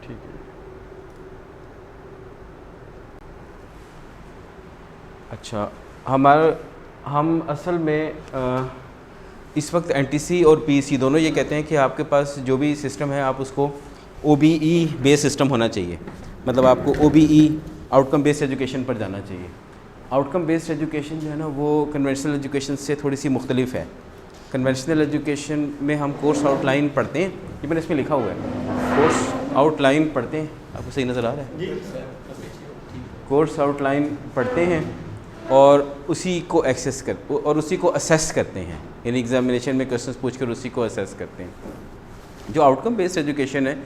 ठीक है। अच्छा, हम असल में इस वक्त एनटीसी और पीईसी दोनों ये कहते हैं कि आपके पास जो भी सिस्टम है आप उसको ओबीई बेस्ड सिस्टम होना चाहिए। मतलब आपको ओबीई आउटकम बेस्ड एजुकेशन पर जाना चाहिए। आउटकम बेस्ड एजुकेशन जो है ना वो कन्वेंशनल एजुकेशन से थोड़ी सी मुख्तलिफ है। कन्वेंशनल एजुकेशन में हम कोर्स आउटलाइन पढ़ते हैं, ये मैंने इसमें लिखा हुआ है, कोर्स आउटलाइन पढ़ते हैं, आपको सही नज़र आ रहा है? कोर्स आउटलाइन पढ़ते हैं और उसी को एक्सेस कर और उसी को असेस करते हैं, यानी एग्जामिनेशन में क्वेश्चंस पूछकर उसी को असेस करते हैं। जो आउटकम बेस्ड एजुकेशन है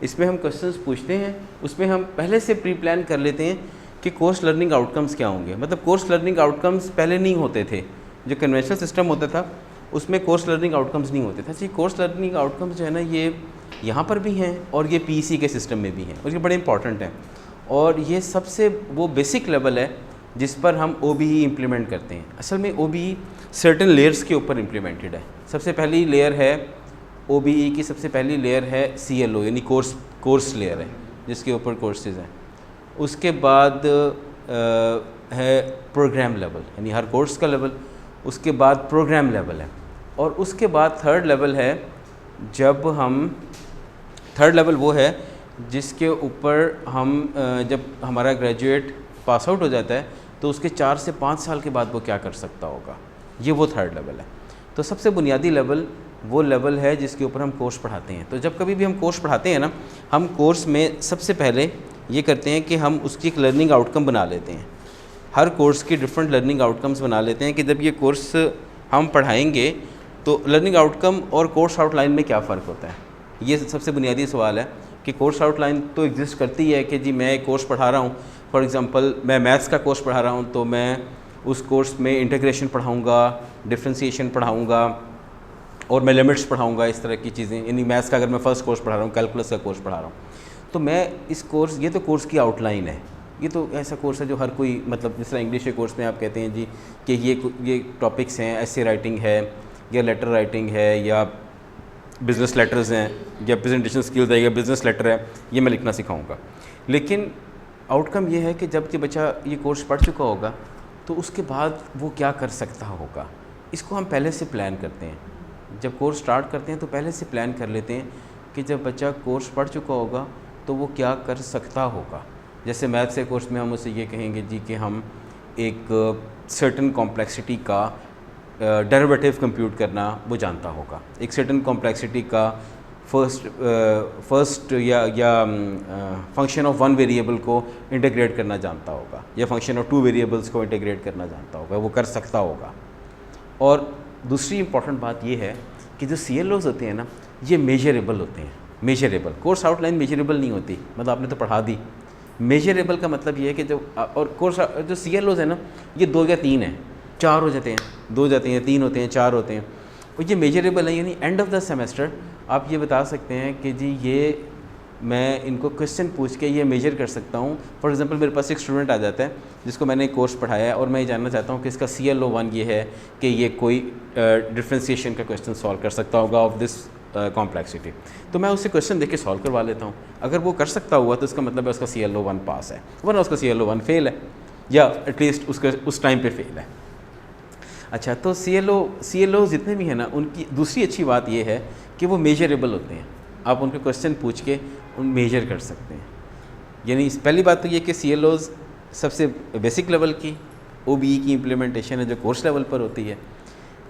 इसमें हम क्वेश्चंस पूछते हैं, उसमें हम पहले से प्री प्लान कर लेते हैं कि कोर्स लर्निंग आउटकम्स क्या होंगे। मतलब कोर्स लर्निंग आउटकम्स पहले नहीं होते थे, जो कन्वेंशनल सिस्टम होता था उसमें कोर्स लर्निंग आउटकम्स नहीं होते थे। जी, कोर्स लर्निंग आउटकम्स जो है ना ये यहाँ पर भी हैं और ये पीईसी के सिस्टम में भी हैं और ये बड़े इंपॉर्टेंट हैं। और ये सबसे वो बेसिक लेवल है जिस पर हम ओबीई इम्प्लीमेंट करते हैं। असल में ओबीई सर्टेन लेयर्स के ऊपर इम्प्लीमेंटेड है। सबसे पहली लेयर है ओबीई की, सबसे पहली लेयर है सीएलओ यानी कोर्स लेयर है जिसके ऊपर कोर्सेज हैं। उसके बाद है प्रोग्राम लेवल यानी हर कोर्स का लेवल, उसके बाद प्रोग्राम लेवल है और उसके बाद थर्ड लेवल है। थर्ड लेवल वो है जिसके ऊपर हम जब हमारा ग्रेजुएट पास आउट हो जाता है तो उसके 4 से 5 साल के बाद वो क्या कर सकता होगा, ये वो थर्ड लेवल है। तो सबसे बुनियादी लेवल वो लेवल है जिसके ऊपर हम कोर्स पढ़ाते हैं। तो जब कभी भी हम कोर्स पढ़ाते हैं ना, हम कोर्स में सबसे पहले ये करते हैं कि हम उसकी एक लर्निंग आउटकम बना लेते हैं। हर कोर्स की डिफरेंट लर्निंग आउटकम्स बना लेते हैं कि जब ये कोर्स हम पढ़ाएंगे तो लर्निंग आउटकम और कोर्स आउटलाइन में क्या फ़र्क होता है। ये सबसे बुनियादी सवाल है कि कोर्स आउटलाइन तो एग्जिस्ट करती है कि जी मैं एक कोर्स पढ़ा रहा हूँ, फॉर एग्ज़ाम्पल मैं मैथ्स का कोर्स पढ़ा रहा हूँ तो मैं उस कोर्स में इंटीग्रेशन पढ़ाऊँगा, डिफ्रेंसीशन पढ़ाऊँगा और मैं लिमिट्स पढ़ाऊँगा, इस तरह की चीज़ें। यानी मैथ्स का अगर मैं फ़र्स्ट कोर्स पढ़ा रहा हूँ, कैलकुलस का कोर्स पढ़ा रहा हूँ, तो मैं इस कोर्स, ये तो कोर्स की आउटलाइन है। ये तो ऐसा कोर्स है जो हर कोई, मतलब जिस तरह इंग्लिश के कोर्स में आप कहते हैं जी कि ये टॉपिक्स हैं, एसे राइटिंग है या लेटर राइटिंग है या बिज़नेस लेटर्स हैं या प्रेजेंटेशन स्किल्स है या बिज़नेस लेटर है, ये मैं लिखना सिखाऊंगा। लेकिन आउटकम ये है कि जब कि बच्चा ये कोर्स पढ़ चुका होगा तो उसके बाद वो क्या कर सकता होगा, इसको हम पहले से प्लान करते हैं। जब कोर्स स्टार्ट करते हैं तो पहले से प्लान कर लेते हैं कि जब बच्चा कोर्स पढ़ चुका होगा तो वो क्या कर सकता होगा। जैसे मैथ्स के कोर्स में हम उससे ये कहेंगे जी कि हम एक सर्टेन कॉम्प्लेक्सिटी का डेरिवेटिव कंप्यूट करना वो जानता होगा, एक सर्टेन कॉम्प्लेक्सिटी का फर्स्ट या फंक्शन ऑफ वन वेरिएबल को इंटीग्रेट करना जानता होगा या फंक्शन ऑफ 2 वेरिएबल्स को इंटीग्रेट करना जानता होगा, वो कर सकता होगा। और दूसरी इंपॉर्टेंट बात ये है कि जो CLOs होते हैं ना, ये मेजरेबल होते हैं। मेजरेबल, कोर्स आउटलाइन मेजरेबल नहीं होती, मतलब आपने तो पढ़ा दी। मेजरेबल का मतलब ये है कि जो और कोर्स जो CLOs है ना, ये 2 या 3 हैं, 4 हो जाते हैं, 2 जाते हैं, 3 होते हैं, 4 होते हैं, और ये मेजरेबल है। यानी एंड ऑफ द सेमेस्टर आप ये बता सकते हैं कि जी ये मैं इनको क्वेश्चन पूछ के ये मेजर कर सकता हूँ। फॉर एग्जांपल मेरे पास एक स्टूडेंट आ जाता है जिसको मैंने एक कोर्स पढ़ाया है और मैं ये जानना चाहता हूँ कि इसका CLO1 ये है कि ये कोई डिफ्रेंसीशन का क्वेश्चन सॉल्व कर सकता होगा ऑफ दिस कॉम्प्लेक्सिटी, तो मैं उससे क्वेश्चन देख के सॉल्व करवा लेता हूँ। अगर वो कर सकता हुआ तो इसका मतलब है उसका CLO1 पास है, वरना उसका CLO1 फेल है या एटलीस्ट उसका उस टाइम पर फेल है। अच्छा, तो CLO जितने भी हैं ना, उनकी दूसरी अच्छी बात ये है कि वो मेजरेबल होते हैं। आप उनके क्वेश्चन पूछ के उन मेजर कर सकते हैं। यानी पहली बात तो ये कि CLOs सबसे बेसिक लेवल की OBE की इम्प्लीमेंटेशन है जो कोर्स लेवल पर होती है।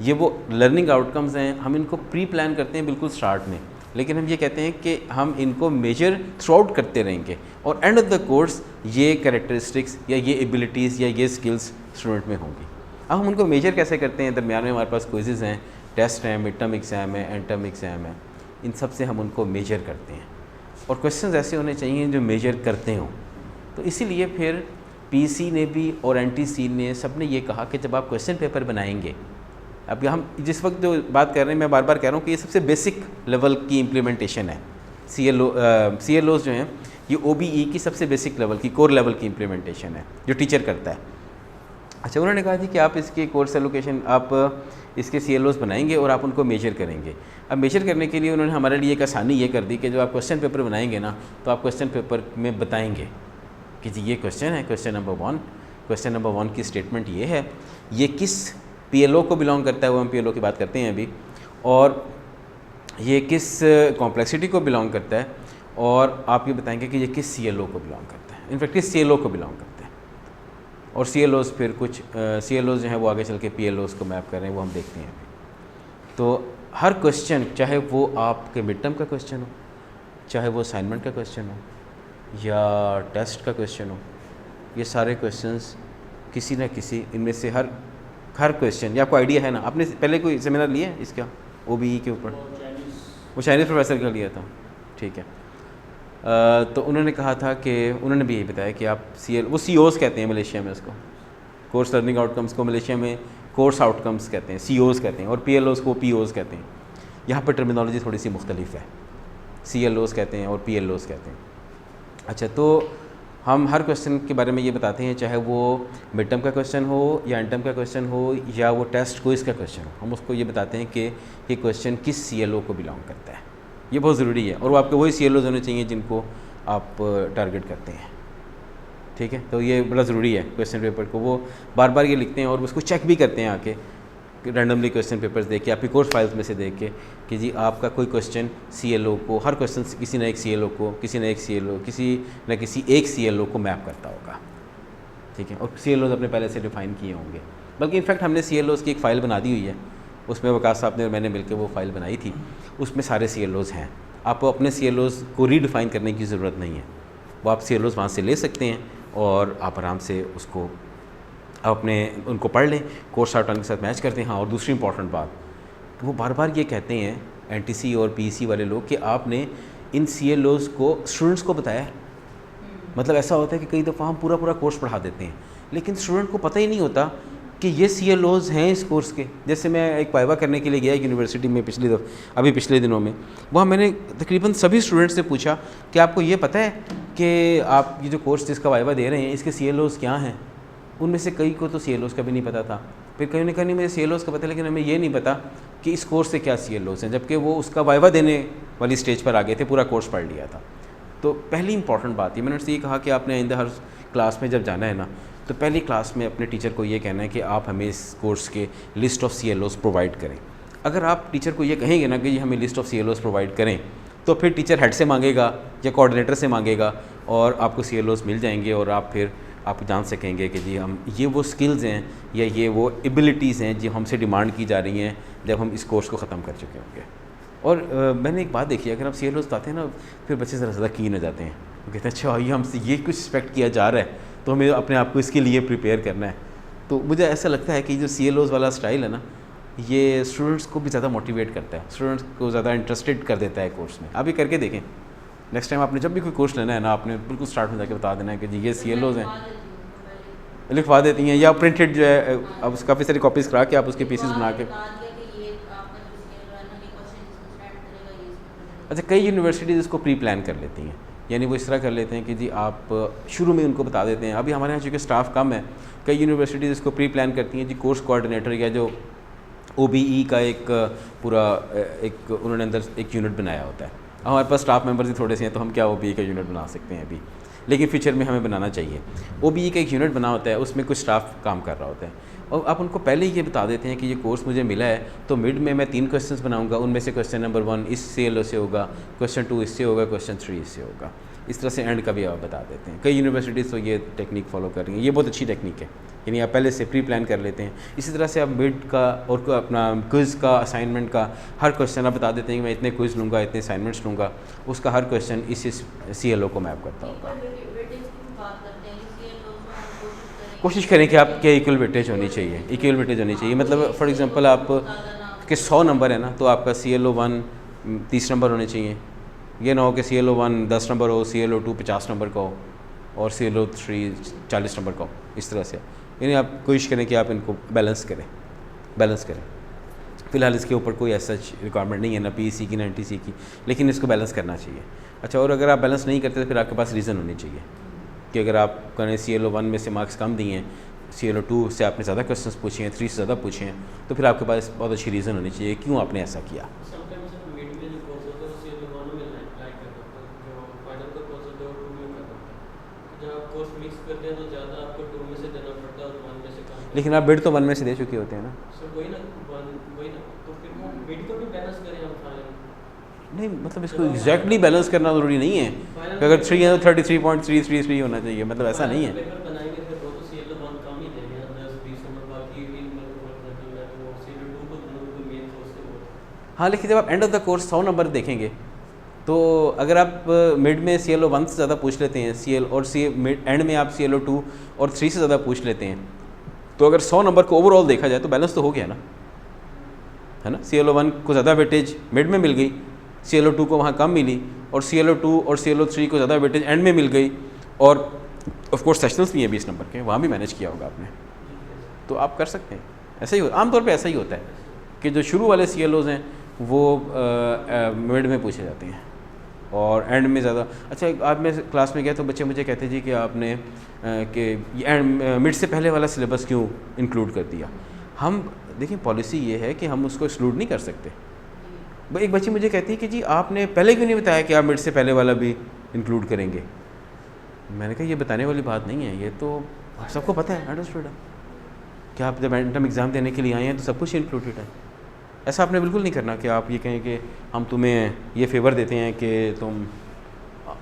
ये वो लर्निंग आउटकम्स हैं, हम इनको प्री प्लान करते हैं बिल्कुल स्टार्ट में, लेकिन हम ये कहते हैं कि हम इनको मेजर थ्रू आउट करते रहेंगे और एंड ऑफ द कोर्स ये कैरेक्टरिस्टिक्स या ये एबिलिटीज़ या ये स्किल्स स्टूडेंट में होंगी। अब हम उनको मेजर कैसे करते हैं? दरमियान में हमारे पास क्विज़ेज़ हैं, टेस्ट हैं, मिड टर्म एग्ज़ाम है, एंड टर्म एग्ज़ाम है, इन सब से हम उनको मेजर करते हैं और क्वेश्चंस ऐसे होने चाहिए जो मेजर करते हों। तो इसीलिए फिर पीसी ने भी और एनटीसी ने सब ने ये कहा कि जब आप क्वेश्चन पेपर बनाएंगे, अब हम जिस वक्त जो बात कर रहे हैं मैं बार बार कह रहा हूँ कि ये सबसे बेसिक लेवल की इम्प्लीमेंटेशन है। CLOs जो हैं ये OBE की सबसे बेसिक लेवल की कोर लेवल की इम्प्लीमेंटेशन है जो टीचर करता है। अच्छा, उन्होंने कहा जी कि आप इसके कोर्स एलोकेशन, आप इसके CLOs बनाएंगे और आप उनको मेजर करेंगे। अब मेजर करने के लिए उन्होंने हमारे लिए एक आसानी ये कर दी कि जो आप क्वेश्चन पेपर बनाएंगे ना, तो आप क्वेश्चन पेपर में बताएंगे कि जी ये क्वेश्चन है, क्वेश्चन नंबर 1, क्वेश्चन नंबर 1 की स्टेटमेंट ये है, ये किस PLO को बिलोंग करता है, वो हम PLO की बात करते हैं अभी, और ये किस कॉम्प्लेक्सिटी को बिलोंग करता है, और आप ये बताएंगे कि ये किस CLO को बिलोंग करता है, इनफैक्ट किस CLO को बिलोंग करता है। और CLOs फिर कुछ CLOs जो हैं वो आगे चल के PLOs को मैप कर रहे हैं, वो हम देखते हैं अभी। तो हर क्वेश्चन, चाहे वो आपके मिड टर्म का क्वेश्चन हो, चाहे वो असाइनमेंट का क्वेश्चन हो या टेस्ट का क्वेश्चन हो, ये सारे क्वेश्चंस किसी न किसी इनमें से हर क्वेश्चन, या आपको आइडिया है ना, आपने पहले कोई सेमिनार लिया है इसका OBE के ऊपर? वो चाइनीज़ प्रोफेसर का लिया था, ठीक है। तो उन्होंने कहा था कि उन्होंने भी यही बताया कि आप वो COs कहते हैं मलेशिया में, उसको कोर्स लर्निंग आउटकम्स को मलेशिया में कोर्स आउटकम्स कहते हैं, COs कहते हैं, और PLOs को POs कहते हैं। यहाँ पर टर्मिनोलॉजी थोड़ी सी मुख्तलिफ है, CLOs कहते हैं और PLOs कहते हैं। अच्छा, तो हम हर क्वेश्चन के बारे में ये बताते हैं, चाहे वो मिड टर्म का क्वेश्चन हो या एंड टर्म का क्वेश्चन हो या वो टेस्ट क्विज़ का क्वेश्चन हो, हम उसको ये बताते हैं कि ये क्वेश्चन किस CLO को बिलोंग करता है। ये बहुत ज़रूरी है, और वो आपके वही CLOs होने चाहिए जिनको आप टारगेट करते हैं, ठीक है। तो ये बड़ा ज़रूरी है क्वेश्चन पेपर को, वो बार बार ये लिखते हैं और उसको चेक भी करते हैं आके, रैंडमली क्वेश्चन पेपर्स देख के, आपकी कोर्स फाइल्स में से देख के कि जी आपका कोई क्वेश्चन CLO को, हर क्वेश्चन किसी न एक CLO को, किसी न किसी एक CLO को मैप करता होगा, ठीक है। और CLOs अपने पहले से डिफ़ाइन किए होंगे, बल्कि इनफैक्ट हमने CLOs की एक फ़ाइल बना दी हुई है, उसमें वकास साहब ने और मैंने मिलकर वो फ़ाइल बनाई थी, उसमें सारे CLOs हैं। आपको अपने CLOs को रीडिफ़ाइन करने की ज़रूरत नहीं है, वो आप CLOs वहाँ से ले सकते हैं और आप आराम से उसको अपने उनको पढ़ लें, कोर्स आउटकम के साथ मैच करते हैं। हाँ, और दूसरी इंपॉर्टेंट बात, वो बार बार ये कहते हैं NTC और PEC वाले लोग कि आपने इन CLOs को स्टूडेंट्स को बताया है। मतलब ऐसा होता है कि कई दफ़ा हम पूरा कोर्स पढ़ा देते हैं, लेकिन स्टूडेंट को पता ही नहीं होता कि ये CLOs हैं इस कोर्स के। जैसे मैं एक वाइवा करने के लिए गया एक यूनिवर्सिटी में पिछले दिनों में, वहाँ मैंने तकरीबन सभी स्टूडेंट्स से पूछा कि आपको ये पता है कि आप ये जो कोर्स जिसका वाइवा दे रहे हैं इसके CLOs क्या हैं। उनमें से कई को तो CLOs का भी नहीं पता था, फिर कहीं ने कहा नहीं मुझे CLOs का पता है, लेकिन हमें ये नहीं पता कि इस कोर्स से क्या CLOs हैं, जबकि वो उसका वाइवा देने वाली स्टेज पर आ गए थे, पूरा कोर्स पढ़ लिया था। तो पहली इंपॉर्टेंट बात ये मैंने उससे ये कहा कि आपने आइंदा हर क्लास में जब जाना है ना, तो पहली क्लास में अपने टीचर को ये कहना है कि आप हमें इस कोर्स के लिस्ट ऑफ CLOs प्रोवाइड करें। अगर आप टीचर को ये कहेंगे ना कि ये हमें लिस्ट ऑफ CLOs प्रोवाइड करें, तो फिर टीचर हेड से मांगेगा या कोऑर्डिनेटर से मांगेगा और आपको CLOs मिल जाएंगे, और आप जान सकेंगे कि जी हम ये वो स्किल्स हैं या ये वो एबिलिटीज़ हैं जो हमसे डिमांड की जा रही हैं जब हम इस कोर्स को ख़त्म कर चुके होंगे। और मैंने एक बात देखी है, अगर आप CLOs बताते हैं ना, फिर बच्चे ज़्यादा कीन हो जाते हैं, वो कहते हैं अच्छा ये हमसे ये कुछ एक्सपेक्ट किया जा रहा है, तो हमें अपने आप को इसके लिए प्रिपेयर करना है। तो मुझे ऐसा लगता है कि जो CLOs वाला स्टाइल है ना, ये स्टूडेंट्स को भी ज़्यादा मोटिवेट करता है, स्टूडेंट्स को ज़्यादा इंटरेस्टेड कर देता है कोर्स में। आप ये करके देखें, नेक्स्ट टाइम आपने जब भी कोई कोर्स लेना है ना, आपने बिल्कुल स्टार्ट में जाके बता देना है कि जी ये CLOs हैं, लिखवा देती हैं, या प्रिंटेड जो है अब उसकी काफ़ी सारी कॉपीज़ करा के आप उसके पीसेस बना के। अच्छा, कई यूनिवर्सिटीज़ इसको प्री प्लान कर लेती हैं, यानी वो इस तरह कर लेते हैं कि जी आप शुरू में उनको बता देते हैं। अभी हमारे यहाँ चूँकि स्टाफ कम है, कई यूनिवर्सिटीज़ इसको प्री प्लान करती हैं जी, कोर्स कोऑर्डिनेटर या जो OBE का एक पूरा एक उन्होंने अंदर एक यूनिट बनाया होता है। हमारे पास स्टाफ मेंबर्स ही थोड़े से हैं, तो हम क्या OBE का यूनिट बना सकते हैं अभी, लेकिन फ्यूचर में हमें बनाना चाहिए। OBE का एक यूनिट बना होता है, उसमें कुछ स्टाफ काम कर रहा होता है, और आप उनको पहले ही ये बता देते हैं कि ये कोर्स मुझे मिला है, तो मिड में मैं 3 क्वेश्चंस बनाऊंगा, उनमें से क्वेश्चन नंबर 1 इस CLO से होगा, क्वेश्चन 2 इससे होगा, क्वेश्चन 3 इससे होगा। इस तरह से एंड का भी आप बता देते हैं। कई यूनिवर्सिटीज़ तो ये टेक्निक फॉलो कर रही हैं, ये बहुत अच्छी टेक्निक है, यानी आप पहले से प्री प्लान कर लेते हैं। इसी तरह से आप मिड का और अपना क्विज़ का, असाइनमेंट का हर क्वेश्चन आप बता देते हैं कि मैं इतने क्विज़ लूँगा, इतने असाइनमेंट्स लूँगा, उसका हर क्वेश्चन इस CLO को मैप करता होगा। कोशिश करें कि आपके इक्वल वेटेज होनी चाहिए, मतलब फॉर एग्जांपल आप के 100 नंबर है ना, तो आपका CLO 1 30 नंबर होने चाहिए। ये ना हो कि CLO 1 10 नंबर हो, CLO 2 50 नंबर का हो और CLO 3 40 नंबर का हो। इस तरह से यानी आप कोशिश करें कि आप इनको बैलेंस करें। फ़िलहाल इसके ऊपर कोई ऐसा रिक्वायरमेंट नहीं है, ना PEC की ना NTC की, लेकिन इसको बैलेंस करना चाहिए। अच्छा, और अगर आप बैलेंस नहीं करते तो फिर आपके पास रीज़न होनी चाहिए कि अगर आपने CLO 1 में से मार्क्स कम दिए हैं ClO2 से आपने ज़्यादा क्वेश्चंस पूछे हैं, 3 से ज़्यादा पूछे हैं, तो फिर आपके पास बहुत अच्छी रीज़न होनी चाहिए क्यों आपने ऐसा किया। लेकिन आप बिड तो 1 में से दे चुके होते हैं ना। नहीं मतलब इसको एग्जैक्टली बैलेंस करना ज़रूरी नहीं है कि अगर 3 है तो 33.333 होना चाहिए, मतलब ऐसा नहीं है। हाँ लेकिन जब आप and of the course 100 number देखेंगे तो अगर आप मिड में ClO1 से ज़्यादा पूछ लेते हैं एंड में आप ClO2 और 3 से ज़्यादा पूछ लेते हैं, तो अगर 100 नंबर को ओवरऑल देखा जाए तो बैलेंस तो हो गया ना, है ना। ClO1 को ज़्यादा वेटेज मिड में मिल गई, ClO2 को वहाँ कम मिली, और ClO2 और ClO3 को ज़्यादा वेटेज एंड में मिल गई, और ऑफ कोर्स सेशनल्स भी हैं 20 नंबर के, वहाँ भी मैनेज किया होगा आपने, तो आप कर सकते हैं। ऐसा ही आमतौर पे ऐसा ही होता है कि जो शुरू वाले ClOs हैं वो मिड में पूछे जाते हैं और एंड में ज़्यादा। अच्छा, आप मैं क्लास में गया तो बच्चे मुझे कहते जी कि आपने कि मिड से पहले वाला सिलेबस क्यों इंक्लूड कर दिया। हम देखिए पॉलिसी ये है कि हम उसको एक्सक्लूड नहीं कर सकते। एक बच्ची मुझे कहती है कि जी आपने पहले क्यों नहीं बताया कि आप मिड से पहले वाला भी इंक्लूड करेंगे। मैंने कहा ये बताने वाली बात नहीं है, ये तो सबको पता है, अंडरस्टूड है कि आप जब एंट्रम एग्ज़ाम देने के लिए आए हैं तो सब कुछ इंक्लूडेड है। ऐसा आपने बिल्कुल नहीं करना कि आप ये कहें कि हम तुम्हें ये फेवर देते हैं कि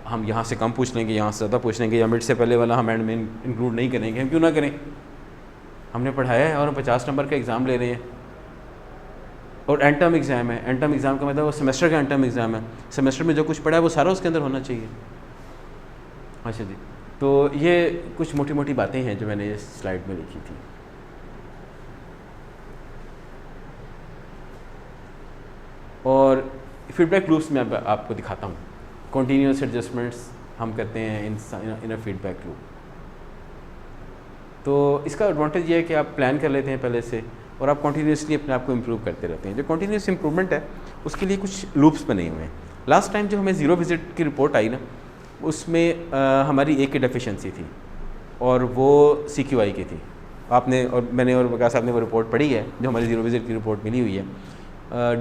हम यहाँ से कम पूछ लेंगे, यहाँ से ज़्यादा पूछ लेंगे, या मिड से पहले वाला हम एंड में इंक्लूड नहीं करेंगे। हम क्यों ना करें, हमने पढ़ाया है और हम 50 नंबर का एग्ज़ाम ले रहे हैं और एंड टर्म एग्ज़ाम है। एंड टर्म एग्ज़ाम का मतलब वो सेमेस्टर का एंड टर्म एग्ज़ाम है, सेमेस्टर में जो कुछ पढ़ा है वो सारा उसके अंदर होना चाहिए। अच्छा जी, तो ये कुछ मोटी मोटी बातें हैं जो मैंने इस स्लाइड में लिखी थी। और फीडबैक लूप्स में आपको दिखाता हूँ। कॉन्टीन्यूस एडजस्टमेंट्स हम करते हैं इन अ फीडबैक लूप। तो इसका एडवांटेज ये है कि आप प्लान कर लेते हैं पहले से और आप कॉन्टीन्यूसली अपने आप को इम्प्रूव करते रहते हैं। जो कॉन्टीन्यूस इम्प्रूवमेंट है उसके लिए कुछ लूप्स बने हुए हैं। लास्ट टाइम जो हमें ज़ीरो विजिट की रिपोर्ट आई ना, उसमें हमारी एक की डेफिशिएंसी थी और वो CQI की थी। आपने और मैंने और वकास साहब ने वो रिपोर्ट पढ़ी है जो हमारी ज़ीरो विजिट की रिपोर्ट मिली हुई है।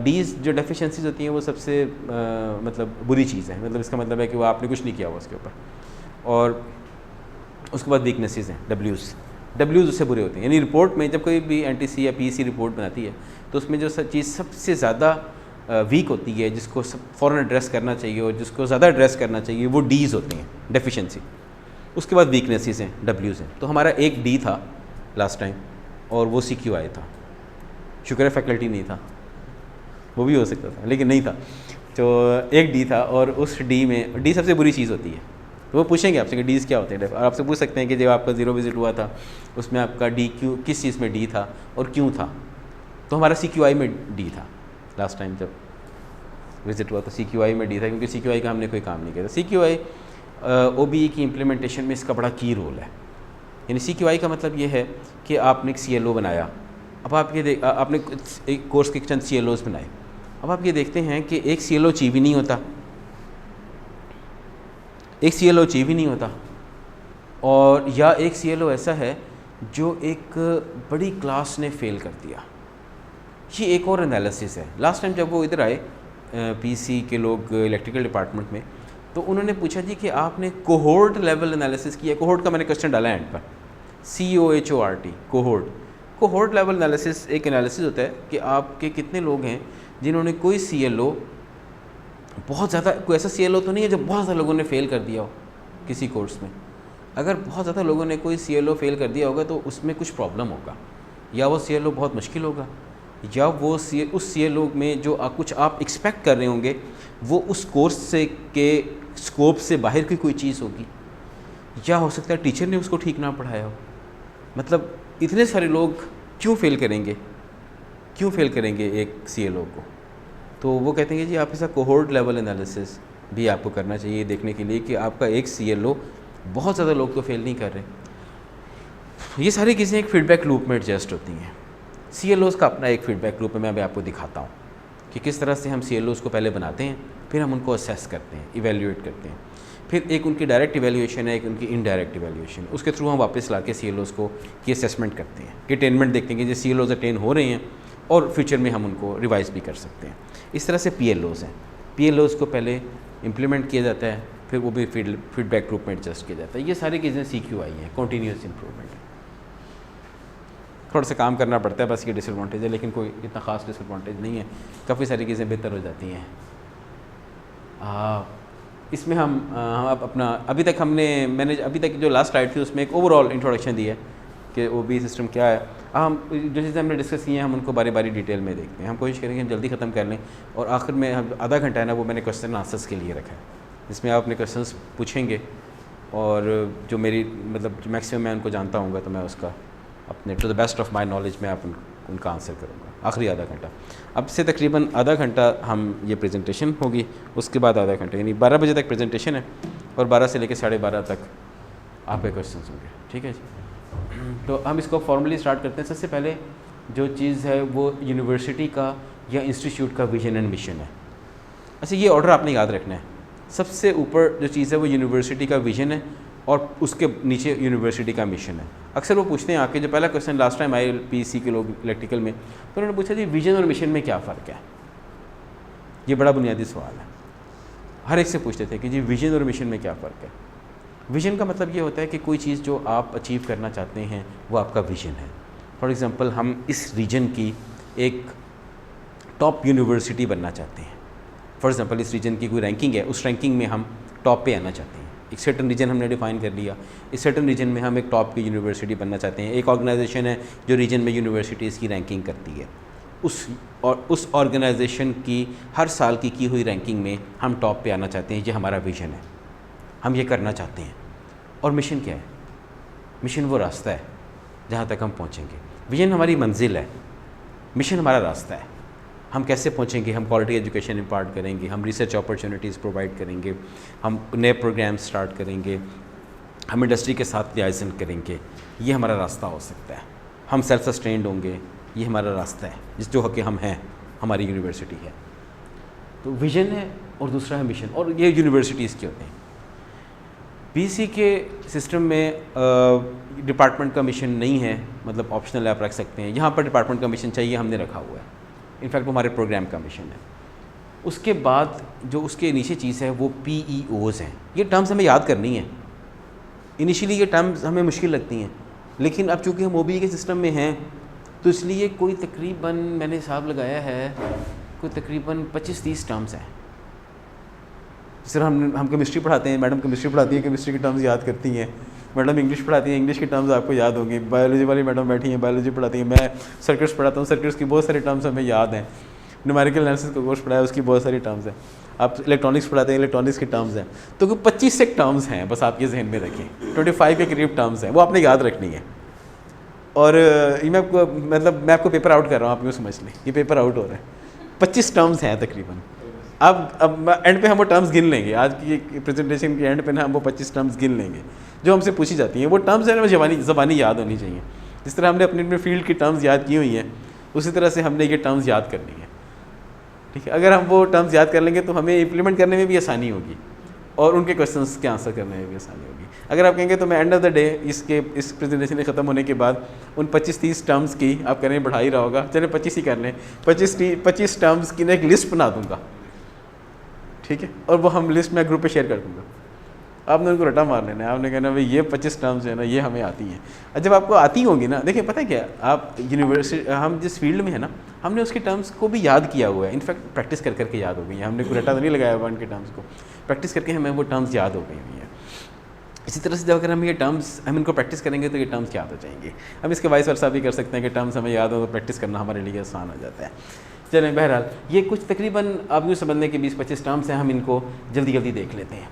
डीज जो डेफिशिएंसीज होती हैं वो सबसे मतलब बुरी चीज़ है, मतलब इसका मतलब है कि वो आपने कुछ नहीं किया हुआ उसके ऊपर। और उसके बाद वीकनेसेस हैं, डब्ल्यूज़ उससे बुरे होते हैं। यानी रिपोर्ट में जब कोई भी NTC या PEC रिपोर्ट बनाती है तो उसमें जो चीज़ सबसे ज़्यादा वीक होती है, जिसको फ़ौरन एड्रेस करना चाहिए और जिसको ज़्यादा एड्रेस करना चाहिए, वो डीज़ होती हैं, डेफिशिएंसी। उसके बाद वीकनेसेस हैं, डब्ल्यूज़ हैं। तो हमारा एक D था लास्ट टाइम और वो CQI था। शुक्र है फैकल्टी नहीं था, वो भी हो सकता था लेकिन नहीं था। तो एक D था और उस D में D सबसे बुरी चीज़ होती है। तो वो पूछेंगे आपसे कि डीज़ क्या होते हैं, और आपसे पूछ सकते हैं कि जब आपका ज़ीरो विजिट हुआ था उसमें आपका D क्यों, किस चीज़ में D था और क्यों था। तो हमारा CQI में D था लास्ट टाइम जब विज़िट हुआ, तो CQI में D था क्योंकि CQI का हमने कोई काम नहीं किया था। CQI OBE की इम्प्लीमेंटेशन में इसका बड़ा की रोल है। यानी CQI का मतलब ये है कि आपने एक CLO बनाया, अब आप ये आपने एक कोर्स के चंद CLOs बनाए, अब आप ये देखते हैं कि एक CLO अचीव ही नहीं होता, एक CLO अचीव ही नहीं होता, और या एक CLO ऐसा है जो एक बड़ी क्लास ने फेल कर दिया। ये एक और एनालिसिस है। लास्ट टाइम जब वो इधर आए PC के लोग इलेक्ट्रिकल डिपार्टमेंट में, तो उन्होंने पूछा जी कि आपने कोहोर्ट लेवल एनालिसिस किया। कोहोर्ट का मैंने क्वेश्चन डाला एंड पर, COHORT, कोहोर्ट लेवल एनालिसिस एक एनालिसिस होता है कि आपके कितने लोग हैं जिन्होंने कोई CLO बहुत ज़्यादा, कोई ऐसा CLO तो नहीं है जो बहुत ज़्यादा लोगों ने फ़ेल कर दिया हो किसी कोर्स में। अगर बहुत ज़्यादा लोगों ने कोई CLO फ़ेल कर दिया होगा तो उसमें कुछ प्रॉब्लम होगा, या वो CLO बहुत मुश्किल होगा, या वो उस CLO में जो कुछ आप एक्सपेक्ट कर रहे होंगे वो उस कोर्स से के स्कोप से बाहर की कोई चीज़ होगी, या हो सकता है टीचर ने उसको ठीक ना पढ़ाया हो। मतलब इतने सारे लोग क्यों फ़ेल करेंगे, क्यों फ़ेल करेंगे एक CLO को। तो वो कहते हैं कि जी आप ऐसा कोहोर्ट लेवल एनालिसिस भी आपको करना चाहिए देखने के लिए कि आपका एक CLO बहुत ज़्यादा लोग तो फेल नहीं कर रहे। ये सारी चीज़ें एक फ़ीडबैक लूप में एडजस्ट होती हैं। CLOs का अपना एक फ़ीडबैक लूप है, मैं अभी आपको दिखाता हूँ कि किस तरह से हम CLOs को पहले बनाते हैं, फिर हम उनको असेस करते हैं, इवेल्यूएट करते हैं। फिर एक उनकी डायरेक्ट इवैल्यूएशन है, एक उनकी इनडायरेक्ट इवैल्यूएशन, उसके थ्रू हम वापस ला के CLOs को की असेसमेंट करते हैं कि अटेनमेंट देखते हैं कि जो CLOs अटेन हो रहे हैं और फ्यूचर में हम उनको रिवाइज भी कर सकते हैं। इस तरह से PLOs हैं। PLOs को पहले इम्प्लीमेंट किया जाता है, फिर वो भी फीडबैक ग्रुप में एडजस्ट किया जाता है। ये सारी चीज़ें CQI हैं, कॉन्टीन्यूस इंप्रूवमेंट। थोड़ा सा काम करना पड़ता है, बस ये डिसएडवांटेज है, लेकिन कोई इतना ख़ास डिसएडवांटेज नहीं है, काफ़ी सारी चीज़ें बेहतर हो जाती हैं। इसमें हम अब अपना अभी तक मैंने अभी तक जो लास्ट स्लाइड थी उसमें एक ओवरऑल इंट्रोडक्शन दी है कि OBE सिस्टम क्या है। हम जो चीज़ें हमने डिस्कस की हैं हम उनको बारी बारी डिटेल में देखते हैं। हम कोशिश करेंगे हम जल्दी ख़त्म कर लें, और आखिर में हम आधा घंटा है ना वो मैंने क्वेश्चन आंसर्स के लिए रखा है, जिसमें आप अपने क्वेश्चंस पूछेंगे और जो मेरी मतलब जो मैक्सिमम मैं उनको जानता हूँ तो मैं उसका अपने to the best of my knowledge में उनका आंसर करूँगा। आखिरी आधा घंटा, अब से तकरीबन आधा घंटा हम ये प्रेजेंटेशन होगी, उसके बाद आधा घंटा यानी 12 बजे तक प्रेजेंटेशन है और 12 से लेकर 12:30 तक आपके क्वेश्चंस होंगे। ठीक है जी, तो हम इसको फॉर्मली स्टार्ट करते हैं। सबसे पहले जो चीज़ है वो यूनिवर्सिटी का या इंस्टीट्यूट का विजन एंड मिशन है। अच्छा, ये ऑर्डर आपने याद रखना है। सबसे ऊपर जो चीज़ है वो यूनिवर्सिटी का विजन है और उसके नीचे यूनिवर्सिटी का मिशन है। अक्सर वो पूछते हैं आके, जो पहला क्वेश्चन लास्ट टाइम आए PEC के लोग इलेक्ट्रिकल में, तो उन्होंने पूछा जी विजन और मिशन में क्या फ़र्क है। ये बड़ा बुनियादी सवाल है, हर एक से पूछते थे कि जी विजन और मिशन में क्या फ़र्क है। विजन का मतलब ये होता है कि कोई चीज़ जो आप अचीव करना चाहते हैं वो आपका विजन है। फॉर एग्ज़ाम्पल, हम इस रीजन की एक टॉप यूनिवर्सिटी बनना चाहते हैं। फॉर एग्ज़ाम्पल, इस रीजन की कोई रैंकिंग है, उस रैंकिंग में हम टॉप पे आना चाहते हैं। एक सर्टन रीजन हमने डिफ़ाइन कर लिया, इस सर्टन रीजन में हम एक टॉप की यूनिवर्सिटी बनना चाहते हैं। एक ऑर्गेनाइजेशन है जो रीजन में यूनिवर्सिटीज़ की रैंकिंग करती है, उस ऑर्गेनाइजेशन की हर साल की हुई रैंकिंग में हम टॉप पे आना चाहते हैं। ये हमारा विजन है, हम ये करना चाहते हैं। और मिशन क्या है? मिशन वो रास्ता है जहाँ तक हम पहुँचेंगे। विजन हमारी मंजिल है, मिशन हमारा रास्ता है। हम कैसे पहुँचेंगे? हम क्वालिटी एजुकेशन इम्पार्ट करेंगे, हम रिसर्च अपॉर्चुनिटीज़ प्रोवाइड करेंगे, हम नए प्रोग्राम स्टार्ट करेंगे, हम इंडस्ट्री के साथ लियाज़न करेंगे। ये हमारा रास्ता हो सकता है। हम सेल्फ सस्टेन्ड होंगे, ये हमारा रास्ता है, जिस जो कि हम हैं, हमारी यूनिवर्सिटी है। तो विजन है और दूसरा है मिशन, और ये यूनिवर्सिटीज़ के होते हैं। PEC के सिस्टम में डिपार्टमेंट का मिशन नहीं है, मतलब ऑप्शनल आप रख सकते हैं। यहाँ पर डिपार्टमेंट का मिशन चाहिए, हमने रखा हुआ है। इनफैक्ट वो हमारे प्रोग्राम का मिशन है। उसके बाद जो उसके नीचे चीज़ है वो PEOs हैं। ये टर्म्स हमें याद करनी है। इनिशियली ये टर्म्स हमें मुश्किल लगती हैं, लेकिन अब चूँकि हम OBE के सिस्टम में हैं तो इसलिए कोई तकरीबन, मैंने हिसाब लगाया है, कोई तकरीबन 25-30 टर्म्स हैं। जिस तरह हम केमिस्ट्री पढ़ाते हैं, मैडम केमिस्ट्री पढ़ाती है, केमिस्ट्री की टर्म्स याद करती हैं। मैडम इंग्लिश पढ़ाती है, इंग्लिश की टर्म्स आपको याद होंगी। बायोलॉजी वाली मैडम बैठी हैं, बायोलॉजी पढ़ाती है। मैं सर्किट्स पढ़ाता हूँ, सर्किट्स की बहुत सारी टर्म्स हमें याद हैं। न्यूमेरिकल एनालिसिस का कोर्स पढ़ाया, उसकी बहुत सारी टर्म्स हैं। आप इलेक्ट्रॉनिक्स पढ़ाते हैं, इलेक्ट्रॉनिक्स की टर्म्स हैं। तो कोई 25 से टर्म्स हैं, बस आप ये जहन में रखें। 25 के करीब टर्म्स हैं, वो आपने याद रखनी है। और ये मैं आपको पेपर आउट कर रहा हूँ, आप यूँ समझ लें, ये पेपर आउट हो रहा है। 25 टर्म्स हैं तकरीबन। अब एंड पे हम वो टर्म्स गिन लेंगे। आज की प्रेजेंटेशन के एंड पे ना हम वो 25 टर्म्स गिन लेंगे जो हमसे पूछी जाती हैं। वो टर्म्स है ना ज़बानी याद होनी चाहिए। जिस तरह हमने अपने फील्ड की टर्म्स याद की हुई हैं, उसी तरह से हमने ये टर्म्स याद करनी है। ठीक है, अगर हम वो टर्म्स याद कर लेंगे तो हमें इम्प्लीमेंट करने में भी आसानी होगी और उनके क्वेश्चंस के आंसर करने में भी आसानी होगी। अगर आप कहेंगे तो मैं एंड ऑफ द डे इस प्रेजेंटेशन के ख़त्म होने के बाद उन 25-30 टर्म्स की आप करें बढ़ा ही रहा होगा, चले 25 ही कर लें, 25 टर्म्स की ना एक लिस्ट बना दूँगा। ठीक है, और वो हम लिस्ट में ग्रुप पे शेयर कर दूँगा। आपने उनको रटा मार लेना है, आपने कहना भाई ये 25 टर्म्स है ना, ये हमें आती हैं। और जब आपको आती होंगी ना, देखिए पता है क्या, आप यूनिवर्सिटी, हम जिस फील्ड में है ना, हमने उसके टर्म्स को भी याद किया हुआ है। इनफैक्ट प्रैक्टिस कर करके याद हो गई है। हमने कोई रटा तो नहीं लगाया हुआ उनके टर्म्स को, प्रैक्टिस करके हमें वो टर्म्स याद हो गई हुई हैं। इसी तरह से जब अगर हम ये टर्म्स हम इनको प्रैक्टिस करेंगे तो ये टर्म्स याद हो जाएंगे। हम इसके वाइस वर्सा भी कर सकते हैं कि टर्म्स हमें याद हो तो प्रैक्टिस करना हमारे लिए आसान हो जाता है। चलें, बहरहाल ये कुछ तकरीबन आप यूँ समझ लें कि 20-25 टर्म्स हैं। हम इनको जल्दी जल्दी देख लेते हैं।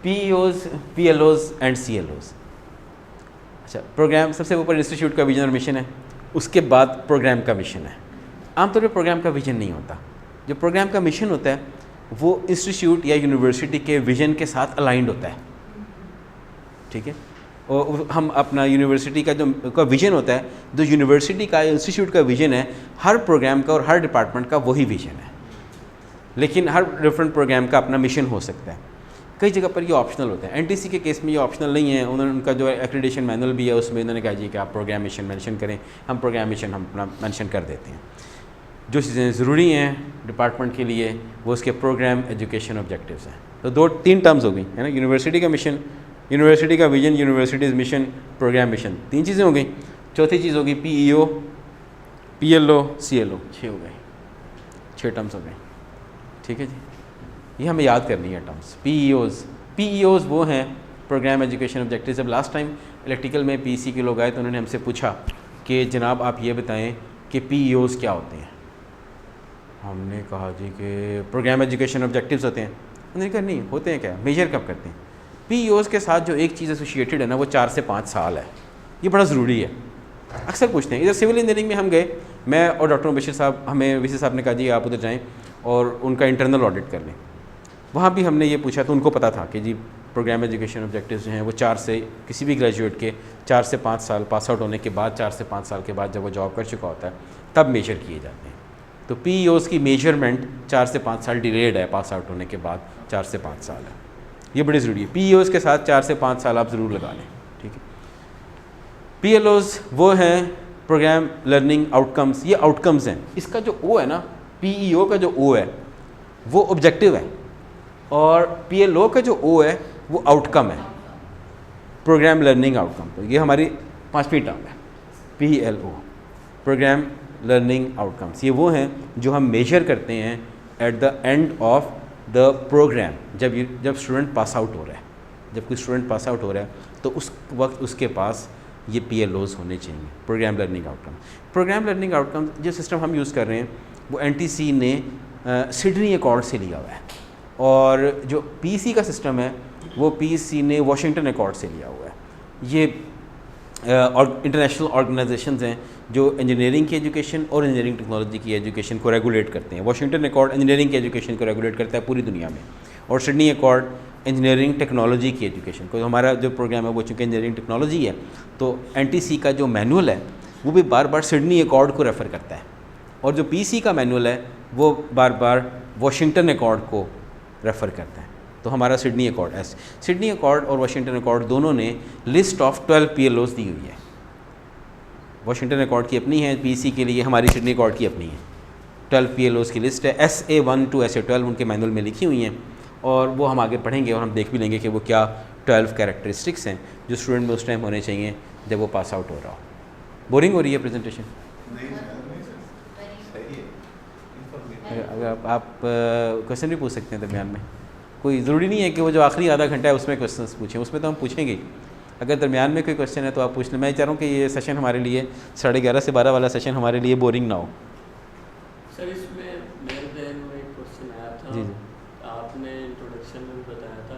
PEOs, PLOs and CLOs। अच्छा, प्रोग्राम सबसे ऊपर इंस्टीट्यूट का विजन और मिशन है, उसके बाद प्रोग्राम का मिशन है। आमतौर पर प्रोग्राम का विजन नहीं होता। जो प्रोग्राम का मिशन होता है वो इंस्टीट्यूट या यूनिवर्सिटी के विजन के साथ अलाइंड होता है। ठीक है, और हम अपना यूनिवर्सिटी का विजन होता है, जो यूनिवर्सिटी का इंस्टीट्यूट का विजन है, हर प्रोग्राम का और हर डिपार्टमेंट का वही विजन है। लेकिन हर डिफरेंट प्रोग्राम का अपना मिशन हो सकता है। कई जगह पर ये ऑप्शनल होते हैं। एनटीसी के केस में ये ऑप्शनल नहीं है, उन्होंने उनका जो एक्रेडिटेशन मैनुअल भी है उसमें उन्होंने कहा जी कि आप प्रोग्रामेशन मेंशन करें, हम प्रोग्रामेशन हम अपना मेंशन कर देते हैं। जो चीज़ें ज़रूरी हैं डिपार्टमेंट के लिए वो उसके प्रोग्राम एजुकेशन ऑब्जेक्टिव्स हैं। तो 2-3 टर्म्स हो गई है ना, यूनिवर्सिटी का मिशन, यूनिवर्सिटी का vision, universities mission, programme mission, 3 चीज़ें हो गई। चौथी चीज़ होगी PEO, PLO, CLO, 6 हो गए, 6 टर्म्स हो गए। ठीक है जी, ये हमें याद करनी है टर्म्स। PEOs वो हैं प्रोग्राम एजुकेशन ऑब्जेक्टिव। जब लास्ट टाइम इलेक्ट्रिकल में PEC के लोग आए तो उन्होंने हमसे पूछा कि जनाब आप ये बताएं कि PEOs क्या होते हैं। हमने कहा जी कि प्रोग्राम एजुकेशन ऑब्जेक्टिव्स होते हैं। उन्होंने कहा नहीं, होते हैं क्या, मेजर कब करते हैं। PEOs के साथ जो एक चीज़ एसोसिएटेड है ना वो 4 से 5 साल है, ये बड़ा ज़रूरी है। अक्सर पूछते हैं, इधर सिविल इंजीनियरिंग में हम गए, मैं और डॉक्टर बशीर साहब, हमें VC साहब ने कहा जी आप उधर जाएँ और उनका इंटरनल ऑडिट कर लें। वहाँ भी हमने ये पूछा तो उनको पता था कि जी प्रोग्राम एजुकेशन ऑब्जेक्टिव्स जो हैं वो 4 से, किसी भी ग्रेजुएट के 4 से 5 साल पास आउट होने के बाद, 4 से 5 साल के बाद जब वो जॉब कर चुका होता है तब मेजर किए जाते हैं। तो PEOs की मेजरमेंट 4 से 5 साल डिलेड है, पास आउट होने के बाद 4 से 5 साल है, ये बड़ी ज़रूरी है। PEOs के साथ 4 से 5 साल आप ज़रूर लगा लें। ठीक है, PLOs वो हैं प्रोग्राम लर्निंग आउटकम्स, ये आउटकम्स हैं। इसका जो O है ना, PEO का जो O है वो ऑब्जेक्टिव है और PLO का जो O है वो आउटकम है, प्रोग्राम लर्निंग आउटकम। तो ये हमारी 5वीं टर्म है, PLO, प्रोग्राम लर्निंग आउटकम्स। ये वो हैं जो हम मेजर करते हैं at the end of the programme. जब स्टूडेंट पास आउट हो रहा है, जब कोई स्टूडेंट पास आउट हो रहा है तो उस वक्त उसके पास ये PLOs होने चाहिए, programme learning outcome. Programme learning outcome जो सिस्टम हम यूज़ कर रहे हैं वो NTC ने सिडनी अकॉर्ड से लिया हुआ है और जो PEC का सिस्टम है वो PEC ने वाशिंगटन अकॉर्ड से लिया हुआ है। ये और इंटरनेशनल ऑर्गेनाइजेशंस हैं जो इंजीनियरिंग की एजुकेशन और इंजीनियरिंग टेक्नोलॉजी की एजुकेशन को रेगुलेट करते हैं। वाशिंगटन अकॉर्ड इंजीनियरिंग की एजुकेशन को रेगुलेट करता है पूरी दुनिया में, और सिडनी अकॉर्ड इंजीनियरिंग टेक्नोलॉजी की एजुकेशन को। हमारा जो प्रोग्राम है वो चूँकि इंजीनियरिंग टेक्नोलॉजी है तो NTC का जो मैनुअल है वो भी बार बार सिडनी अकॉर्ड को रेफ़र करता है, और जो PEC का मैनुअल है वो बार बार वाशिंगटन अकॉर्ड को रेफ़र करता है। तो हमारा सिडनी अकॉर्ड है। सिडनी अकॉर्ड और वाशिंगटन अकॉर्ड दोनों ने लिस्ट ऑफ 12 PLOs दी हुई है। वाशिंगटन अकॉर्ड की अपनी है, PEC के लिए हमारी सिडनी अकॉर्ड की अपनी है। 12 PLOs की लिस्ट है, SA1 to SA12 उनके मैनुअल में लिखी हुई हैं, और वो हम आगे पढ़ेंगे और हम देख भी लेंगे कि वो क्या 12 कैरेक्टरिस्टिक्स हैं जो स्टूडेंट में उस टाइम होने चाहिए जब वो पास आउट हो रहा हो। बोरिंग हो रही है प्रेजेंटेशन? अगर आप क्वेश्चन भी पूछ सकते हैं दरमियान में, कोई ज़रूरी नहीं है कि वो जो आखिरी आधा घंटा है उसमें क्वेश्चन पूछें, उसमें तो हम पूछेंगे। अगर दरमियान में कोई क्वेश्चन है तो आप पूछ लें। मैं चाह रहा हूँ कि ये सेशन हमारे लिए 11:30 से 12 वाला सेशन हमारे लिए बोरिंग ना हो। सर इसमें मेरे जहन में एक क्वेश्चन आया था। जी जी, आपने इंट्रोडक्शन में बताया था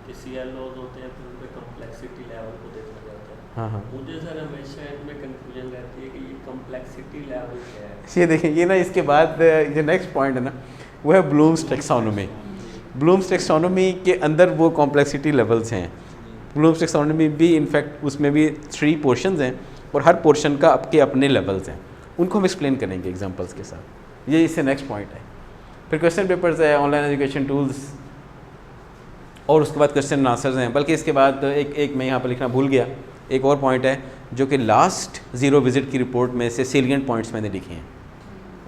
कि CLOs होते हैं, फिर उन पे कम्प्लेक्सिटी लेवल को देखा जाता है। हाँ हाँ, मुझे सर हमेशा इनमें कंफ्यूजन रहती है कि ये कम्प्लेक्सिटी लेवल क्या है। ये देखें, ये ना इसके बाद जो नेक्स्ट पॉइंट है ना वो है ब्लूम्स टैक्सोनॉमी। ब्लूम्स टैक्सोनॉमी के अंदर वो कॉम्प्लेक्सिटी लेवल्स हैं। ब्लूम्स टैक्सोनॉमी भी इनफैक्ट उसमें भी 3 पोर्शंस हैं और हर पोर्शन का आपके अपने लेवल्स हैं, उनको हम एक्सप्लेन करेंगे एग्जांपल्स के साथ। ये इससे नेक्स्ट पॉइंट है। फिर क्वेश्चन पेपर्स है, ऑनलाइन एजुकेशन टूल्स, और उसके बाद क्वेश्चन आंसर्स हैं। बल्कि इसके बाद एक मैं यहाँ पर लिखना भूल गया, एक और पॉइंट है जो कि लास्ट 0 विज़िट की रिपोर्ट में से सेलिएंट पॉइंट्स मैंने लिखे हैं।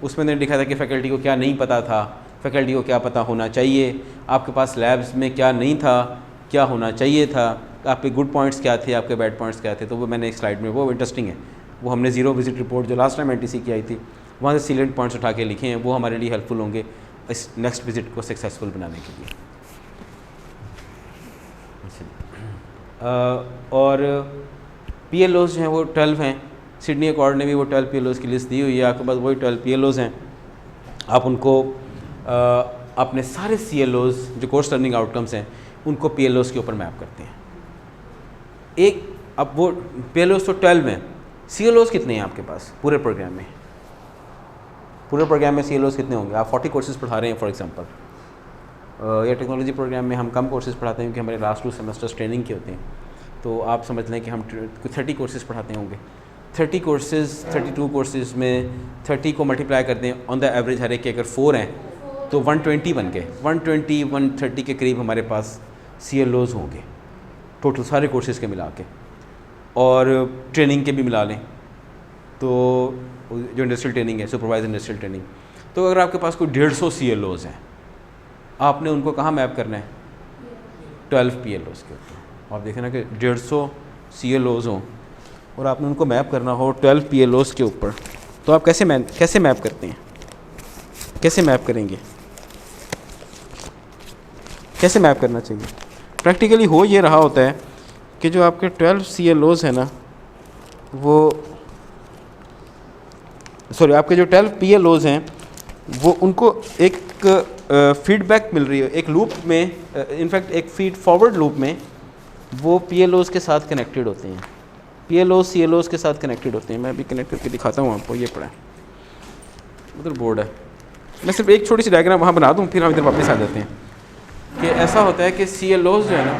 उसमें मैंने लिखा था कि फैकल्टी को क्या नहीं पता था, फैकल्टी को क्या पता होना चाहिए, आपके पास लैब्स में क्या नहीं था, क्या होना चाहिए था, आपके गुड पॉइंट्स क्या थे, आपके बैड पॉइंट्स क्या थे। तो वो मैंने एक स्लाइड में, वो इंटरेस्टिंग है, वो हमने 0 विज़िट रिपोर्ट जो लास्ट टाइम NTC की आई थी वहाँ से सीलेंट पॉइंट्स उठा के लिखे हैं। वो हमारे लिए हेल्पफुल होंगे इस नेक्स्ट विज़िट को सक्सेसफुल बनाने के लिए। और PLOs जो हैं वो 12 हैं। सिडनी अकॉर्ड ने भी वो 12 PLOs की लिस्ट दी हुई है, आपके पास वही 12 PLOs हैं। आप उनको अपने सारे CLOs जो कोर्स लर्निंग आउटकम्स हैं उनको PLOs के ऊपर मैप करते हैं। अब वो PLOs तो 12 हैं, CLOs कितने हैं आपके पास पूरे प्रोग्राम में? पूरे प्रोग्राम में CLOs कितने होंगे? आप 40 कोर्सेज़ पढ़ा रहे हैं फॉर एग्जांपल, या टेक्नोलॉजी प्रोग्राम में हम कम कोर्सेज़ पढ़ाते हैं क्योंकि हमारे लास्ट 2 सेमेस्टर्स ट्रेनिंग के होते हैं। तो आप समझ लें कि हम 30 कोर्सेज़ पढ़ाते होंगे। 30 कोर्सेज़, 32 कोर्सेज़ में 30 को मल्टीप्लाई करते हैं ऑन द एवरेज, हर एक के अगर 4 हैं तो 120 बन गए। 120-130 के करीब हमारे पास CLOs होंगे टोटल सारे कोर्सेज़ के मिला के, और ट्रेनिंग के भी मिला लें तो जो इंडस्ट्रियल ट्रेनिंग है, सुपरवाइजर इंडस्ट्रियल ट्रेनिंग, तो अगर आपके पास कोई 150 CLOs हैं, आपने उनको कहाँ मैप करना है? 12 PLOs के ऊपर। आप देखें ना कि 150 CLOs हों और आपने उनको मैप करना हो 12 PLOs के ऊपर, तो आप कैसे मैप करते हैं? कैसे मैप करेंगे? कैसे मैप करना चाहिए? प्रैक्टिकली हो ये रहा होता है कि जो आपके 12 CLOs हैं ना, वो आपके जो 12 PLOs हैं वो उनको एक फीडबैक मिल रही है, एक लूप में, इनफैक्ट एक फीड फॉरवर्ड लूप में वो PLOs के साथ कनेक्टेड होते हैं, PLOs CLOs के साथ कनेक्टेड होते हैं। मैं अभी कनेक्ट करके दिखाता हूँ आपको, ये पड़ा है उधर बोर्ड है, मैं सिर्फ एक छोटी सी डायग्राम वहाँ बना दूँ, फिर हम इधर वापस आ जाते हैं। कि ऐसा होता है कि CLOs जो है ना,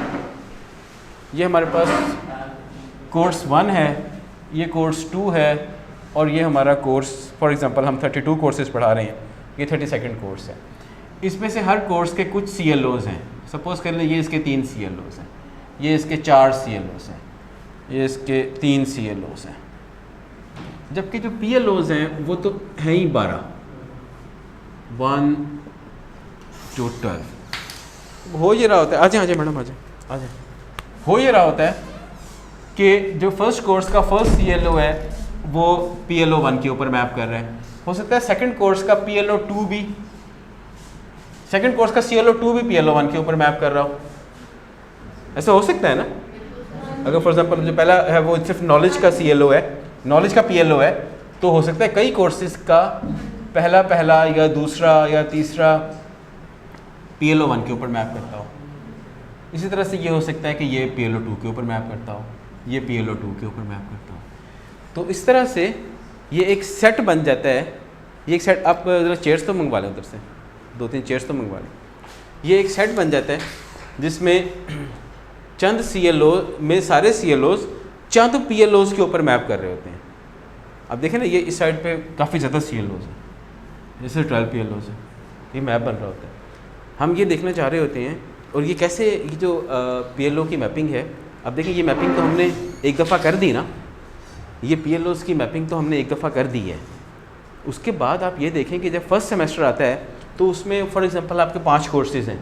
ये हमारे पास कोर्स 1 है, ये कोर्स 2 है, और ये हमारा कोर्स, फॉर एग्जांपल हम 32 कोर्सेज पढ़ा रहे हैं, ये 32nd कोर्स है। इसमें से हर कोर्स के कुछ CLOs हैं। सपोज़ कर लें ये इसके 3 CLOs हैं, ये इसके 4 CLOs हैं, ये इसके 3 CLOs हैं, जबकि जो PLOs हैं वो तो हैं ही 12, 1 to 12। हो ये रहा होता है, आ जाए मैडम, आ जाए। हो ये रहा होता है कि जो फर्स्ट कोर्स का फर्स्ट CLO है वो PLO 1 के ऊपर मैप कर रहे हैं। हो सकता है सेकंड कोर्स का PLO 2 भी, सेकंड कोर्स का CLO 2 भी PLO 1 के ऊपर मैप कर रहा हो। ऐसा हो सकता है ना? अगर फॉर एग्जांपल जो पहला है वो सिर्फ नॉलेज का CLO है, नॉलेज का PLO है, तो हो सकता है कई कोर्सेज का पहला या दूसरा या तीसरा PLO 1 के ऊपर मैप करता हो। इसी तरह से ये हो सकता है कि ये PLO 2 के ऊपर मैप करता हो, ये PLO 2 के ऊपर मैप करता हो। तो इस तरह से ये एक सेट बन जाता है। ये एक सेट, आप ज़रा चेयर्स तो मंगवा लें उधर से, 2-3 चेयर्स तो मंगवा लें। ये एक सेट बन जाता है जिसमें चंद CLO में सारे CLOs चंद PLOs के ऊपर मैप कर रहे होते हैं। अब देखें ना, ये इस साइड पे काफ़ी ज़्यादा CLOs हैं, जैसे 12 PLOs हैं, ये मैप बन रहा होता है। हम ये देखना चाह रहे होते हैं, और ये कैसे, ये जो PLO की मैपिंग है, अब देखें ये मैपिंग तो हमने एक दफ़ा कर दी ना, ये PLOs की मैपिंग तो हमने एक दफ़ा कर दी है। उसके बाद आप ये देखें कि जब फर्स्ट सेमेस्टर आता है तो उसमें फॉर एग्जांपल आपके 5 कोर्सेज़ हैं,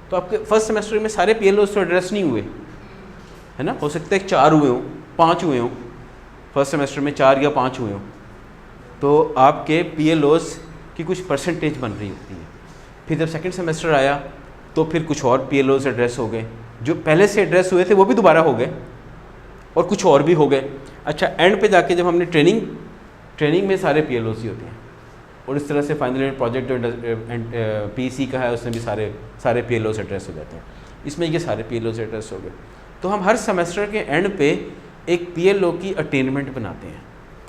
तो आपके फर्स्ट सेमेस्टर में सारे PLOs तो एड्रेस नहीं हुए, है ना? हो सकता है 4 हुए हों, 5 हुए हों, फर्स्ट सेमेस्टर में 4 या 5 हुए हों, तो आपके PLOs की कुछ परसेंटेज बन रही होती है। फिर जब सेकंड सेमेस्टर आया तो फिर कुछ और PLOs एड्रेस हो गए, जो पहले से एड्रेस हुए थे वो भी दोबारा हो गए, और कुछ और भी हो गए। अच्छा, एंड पे जाके जब हमने ट्रेनिंग में सारे PLOs ही होते हैं, और इस तरह से फाइनल प्रोजेक्ट जो PEC का है उसमें भी सारे PLOs एड्रेस हो जाते हैं। इसमें ये सारे PLOs एड्रेस हो गए। तो हम हर सेमेस्टर के एंड पे एक PLO की अटेनमेंट बनाते हैं।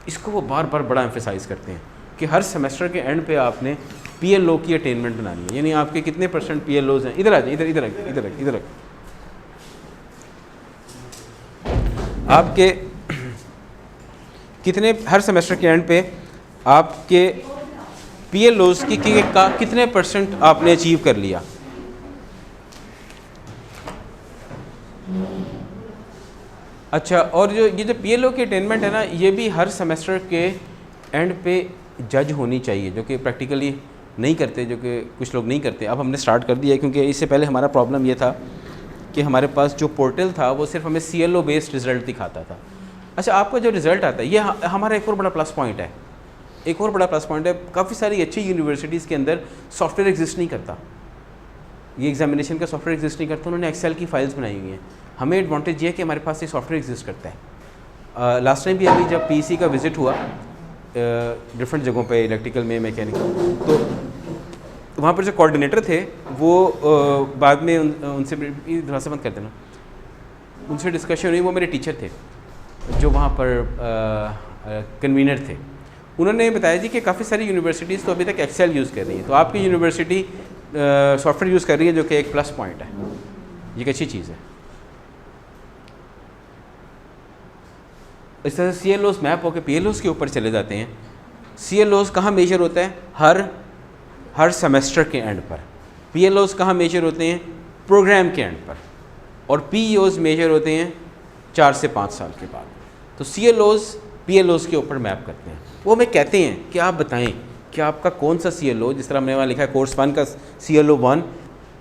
इसको वो बार बार बड़ा एम्फेसाइज़ करते हैं कि हर सेमेस्टर के एंड पे आपने PLO की अटेनमेंट बनानी है, यानी आपके कितने % PLOs हैं। इधर आ जाए, इधर आपके कितने, हर सेमेस्टर के एंड पे आपके PLOs की कितने % आपने अचीव कर लिया। अच्छा, और ये जो PLO की अटेनमेंट है ना, ये भी हर सेमेस्टर के एंड पे जज होनी चाहिए, जो कि प्रैक्टिकली नहीं करते, जो कि कुछ लोग नहीं करते। अब हमने स्टार्ट कर दिया है, क्योंकि इससे पहले हमारा प्रॉब्लम ये था कि हमारे पास जो पोर्टल था वो सिर्फ हमें CLO बेस्ड रिज़ल्ट दिखाता था। अच्छा, आपका जो रिज़ल्ट आता है, ये हमारा एक और बड़ा प्लस पॉइंट है। काफ़ी सारी अच्छी यूनिवर्सिटीज़ के अंदर सॉफ्टवेयर एग्जिस्ट नहीं करता, ये एग्जामिनेशन का सॉफ्टवेयर एग्जिस्ट नहीं करता, उन्होंने एक्सेल की फाइल्स बनाई हुई हैं। हमें एडवांटेज ये है कि हमारे पास ये सॉफ्टवेयर एग्जिस्ट करता है। लास्ट टाइम भी अभी जब PEC का विज़िट हुआ डिफरेंट जगहों पे, इलेक्ट्रिकल में, मैकेनिकल, तो वहाँ पर जो कोऑर्डिनेटर थे वो बाद में उनसे थोड़ा सा बंद कर देना, उनसे डिस्कशन हुई। वो मेरे टीचर थे जो वहाँ पर कन्वीनर थे। उन्होंने बताया जी कि काफ़ी सारी यूनिवर्सिटीज़ तो अभी तक एक्सेल यूज़ कर रही हैं, तो आपकी यूनिवर्सिटी सॉफ्टवेयर यूज़ कर रही है, जो कि एक प्लस पॉइंट है, ये एक अच्छी चीज़ है। इस तरह से CLOs मैप होकर PLOs के ऊपर चले जाते हैं। CLOs कहाँ मेजर होता है? हर सेमेस्टर के एंड पर। PLOs कहाँ मेजर होते हैं? प्रोग्राम के एंड पर, और PEOs मेजर होते हैं 4 से 5 साल के बाद। तो CLOs PLOs के ऊपर मैप करते हैं। वो हमें कहते हैं कि आप बताएं कि आपका कौन सा CLO, जिस तरह हमने वहाँ लिखा है कोर्स 1 का CLO 1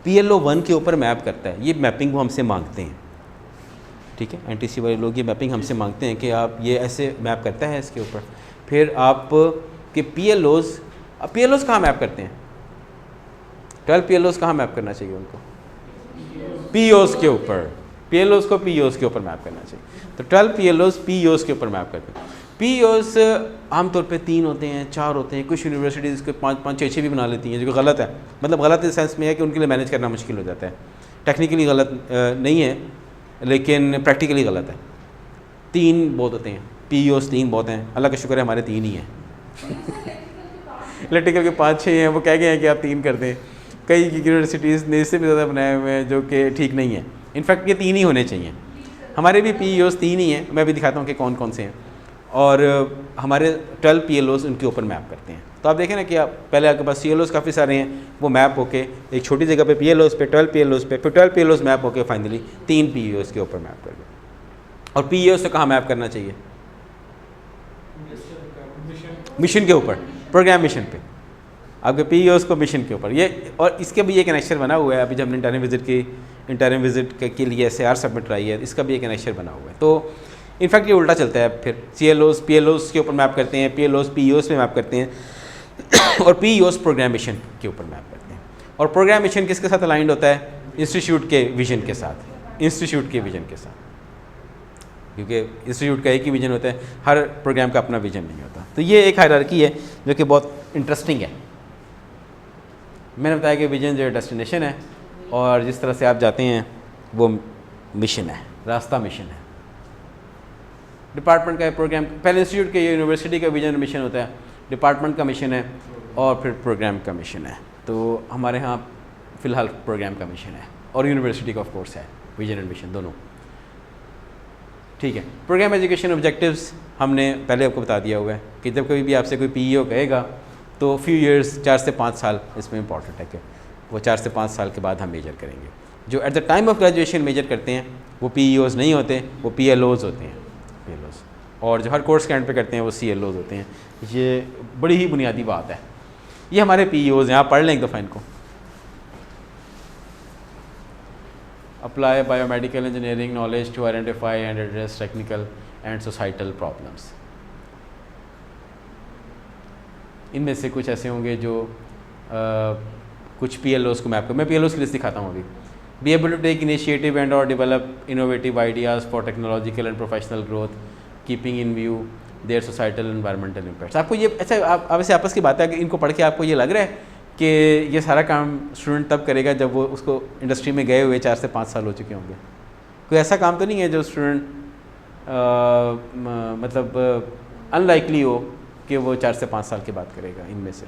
PLO 1 के ऊपर मैप करता है। ये मैपिंग वो हमसे मांगते हैं, ठीक है। NTC वाले लोग ये मैपिंग हमसे मांगते हैं कि आप ये ऐसे मैप करता है इसके ऊपर। फिर आप के PLOs कहाँ मैप करते हैं? 12 PLOs कहाँ मैप करना चाहिए उनको? PEOs के ऊपर। PLOs को PEOs के ऊपर मैप करना चाहिए। तो 12 PLOs PEOs के ऊपर मैप करते हैं। PEOs आमतौर पे 3 होते हैं, 4 होते हैं, कुछ यूनिवर्सिटीज़ इसको 5, 6 भी बना लेती हैं, जो गलत है। मतलब गलत इस सेंस में है कि उनके लिए मैनेज करना मुश्किल हो जाता है। टेक्निकली गलत नहीं है, लेकिन प्रैक्टिकली गलत है। 3 बहुत होते हैं, PEOs 3 बहुत हैं। अल्लाह का शुक्र है हमारे 3 ही हैं। इलेक्ट्रिकल के 5-6 हैं, वो कह गए हैं कि आप 3 कर दें। कई यूनिवर्सिटीज़ ने इससे भी ज़्यादा बनाए हुए हैं जो कि ठीक नहीं है। इनफैक्ट ये 3 ही होने चाहिए। हमारे भी PEOs 3 ही हैं। मैं अभी दिखाता हूँ कि कौन कौन से हैं। और हमारे 12 PLOs उनके ऊपर मैप करते हैं। तो आप देखें ना कि आप पहले आपके पास CLOs काफ़ी सारे हैं, वो मैप होके एक छोटी जगह पे PLOs पे 12 PLOs पे, फिर 12 PLOs मैप होके फाइनली 3 PEOs के ऊपर मैप कर गए। और PEOs से कहाँ मैप करना चाहिए? मिशन के ऊपर, प्रोग्राम मिशन पे। आपके PEOs को मिशन के ऊपर ये, और इसके भी एक एनेक्चर बना हुआ है। अभी जब हमने इंटरव्यू विजिट के लिए SAR सबमिट कराई है, इसका भी एक एनेक्चर बना हुआ है। तो इनफैक्ट ये उल्टा चलता है। फिर CLOs PLOs के ऊपर मैप करते हैं, PLOs PEOs पे मैप करते हैं, और PEOs प्रोग्राम मिशन के ऊपर मैप करते हैं। और प्रोग्राम मिशन किसके साथ अलाइंड होता है? इंस्टीट्यूट के विजन के साथ, इंस्टीट्यूट के विजन के साथ। क्योंकि इंस्टीट्यूट का एक ही विजन होता है, हर प्रोग्राम का अपना विजन नहीं होता। तो ये एक हायरार्की है जो कि बहुत इंटरेस्टिंग है। मैंने बताया कि विजन जो है डेस्टिनेशन है, और जिस तरह से आप जाते हैं वो मिशन है, रास्ता मिशन है। डिपार्टमेंट का प्रोग्राम, पहले इंस्टीट्यूट के यूनिवर्सिटी का विजन मिशन होता है, डिपार्टमेंट का मिशन है, और फिर प्रोग्राम का मिशन है। तो हमारे यहाँ फ़िलहाल प्रोग्राम का मिशन है, और यूनिवर्सिटी का ऑफ कोर्स है विजन एंड मिशन दोनों, ठीक है। प्रोग्राम एजुकेशन ऑब्जेक्टिव्स हमने पहले आपको बता दिया हुआ है कि जब कभी भी आपसे कोई PEO कहेगा तो फ्यू ईयर्स, 4 से 5 साल इसमें इंपॉर्टेंट है कि वो 4 से 5 साल के बाद हम मेजर करेंगे। जो at the time of graduation measure करते हैं वो PEOs नहीं होते, वो PLOs होते हैं, PLOs। और जो हर कोर्स के एंड पे करते हैं वो CLOs होते हैं। ये बड़ी ही बुनियादी बात है। ये हमारे PEOs हैं, आप पढ़ लें एक दफ़ा इनको। Apply biomedical engineering knowledge to identify and address technical and societal problems. इनमें से कुछ ऐसे होंगे जो कुछ PLOs को मैप कर, मैं PLOs की लिस्ट दिखाता हूँ अभी। Be able to take initiative and और develop innovative ideas for technological and professional growth, keeping in view their societal environmental impacts. आपको ये अच्छा, आप वैसे आपस की बात है कि इनको पढ़ के आपको ये लग रहा है कि ये सारा काम स्टूडेंट तब करेगा जब वो उसको इंडस्ट्री में गए हुए 4 से 5 साल हो चुके होंगे? कोई ऐसा काम तो नहीं है जो स्टूडेंट मतलब अनलाइकली हो कि वो 4 से 5 साल के बाद करेगा। इनमें से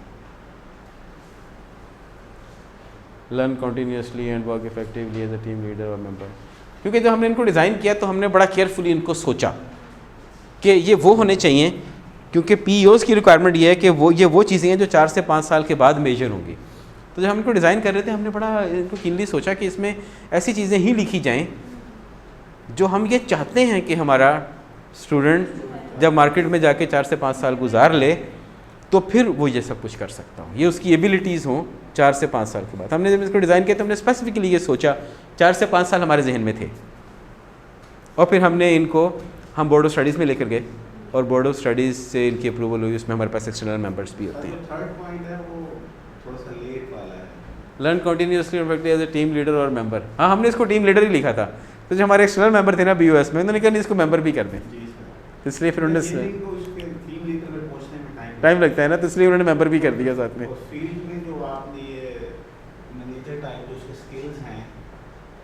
learn continuously and work effectively as a team leader और मेंबर। क्योंकि जब हमने इनको डिज़ाइन किया तो हमने बड़ा केयरफुली इनको सोचा कि ये वो होने चाहिए, क्योंकि PEOs की रिक्वायरमेंट ये है कि वो चीज़ें हैं जो 4 से 5 साल के बाद मेजर होंगी। तो जब हम इनको डिज़ाइन कर रहे थे हमने बड़ा इनको कीनली सोचा कि इसमें ऐसी चीज़ें ही लिखी जाएँ जो हम ये चाहते हैं कि हमारा स्टूडेंट जब मार्केट में जाके 4 से 5 साल गुजार ले तो फिर वो ये सब कुछ कर सकता हो, ये उसकी एबिलिटीज़ हों 4 से 5 साल के बाद। हमने जब इसको डिज़ाइन किया तो हमने स्पेसिफिकली ये सोचा, 4 से 5 साल हमारे जहन में थे, और फिर हमने इनको हम बोर्ड ऑफ स्टडीज़ में लेकर गए, और बोर्ड ऑफ स्टडीज़ से इनकी अप्रूवल हुई। उसमें हमारे पास एक्सटर्नल मेंबर्स भी होते हैं। थर्ड पॉइंट है वो थोड़ा सा लेट वाला है, learn continuously as a team leader और मेंबर। हाँ, हमने इसको टीम लीडर ही लिखा था, तो जो हमारे एक्सटर्नल मेंबर थे ना BOS में, उन्होंने कहा इसको मेंबर भी कर दें, तो इसलिए फिर उन्होंने टाइम लगता है ना, तो इसलिए उन्होंने मेंबर भी कर दिया साथ में। फील्ड में जो आपने ये मैनेजर टाइप जो उसके स्किल्स हैं,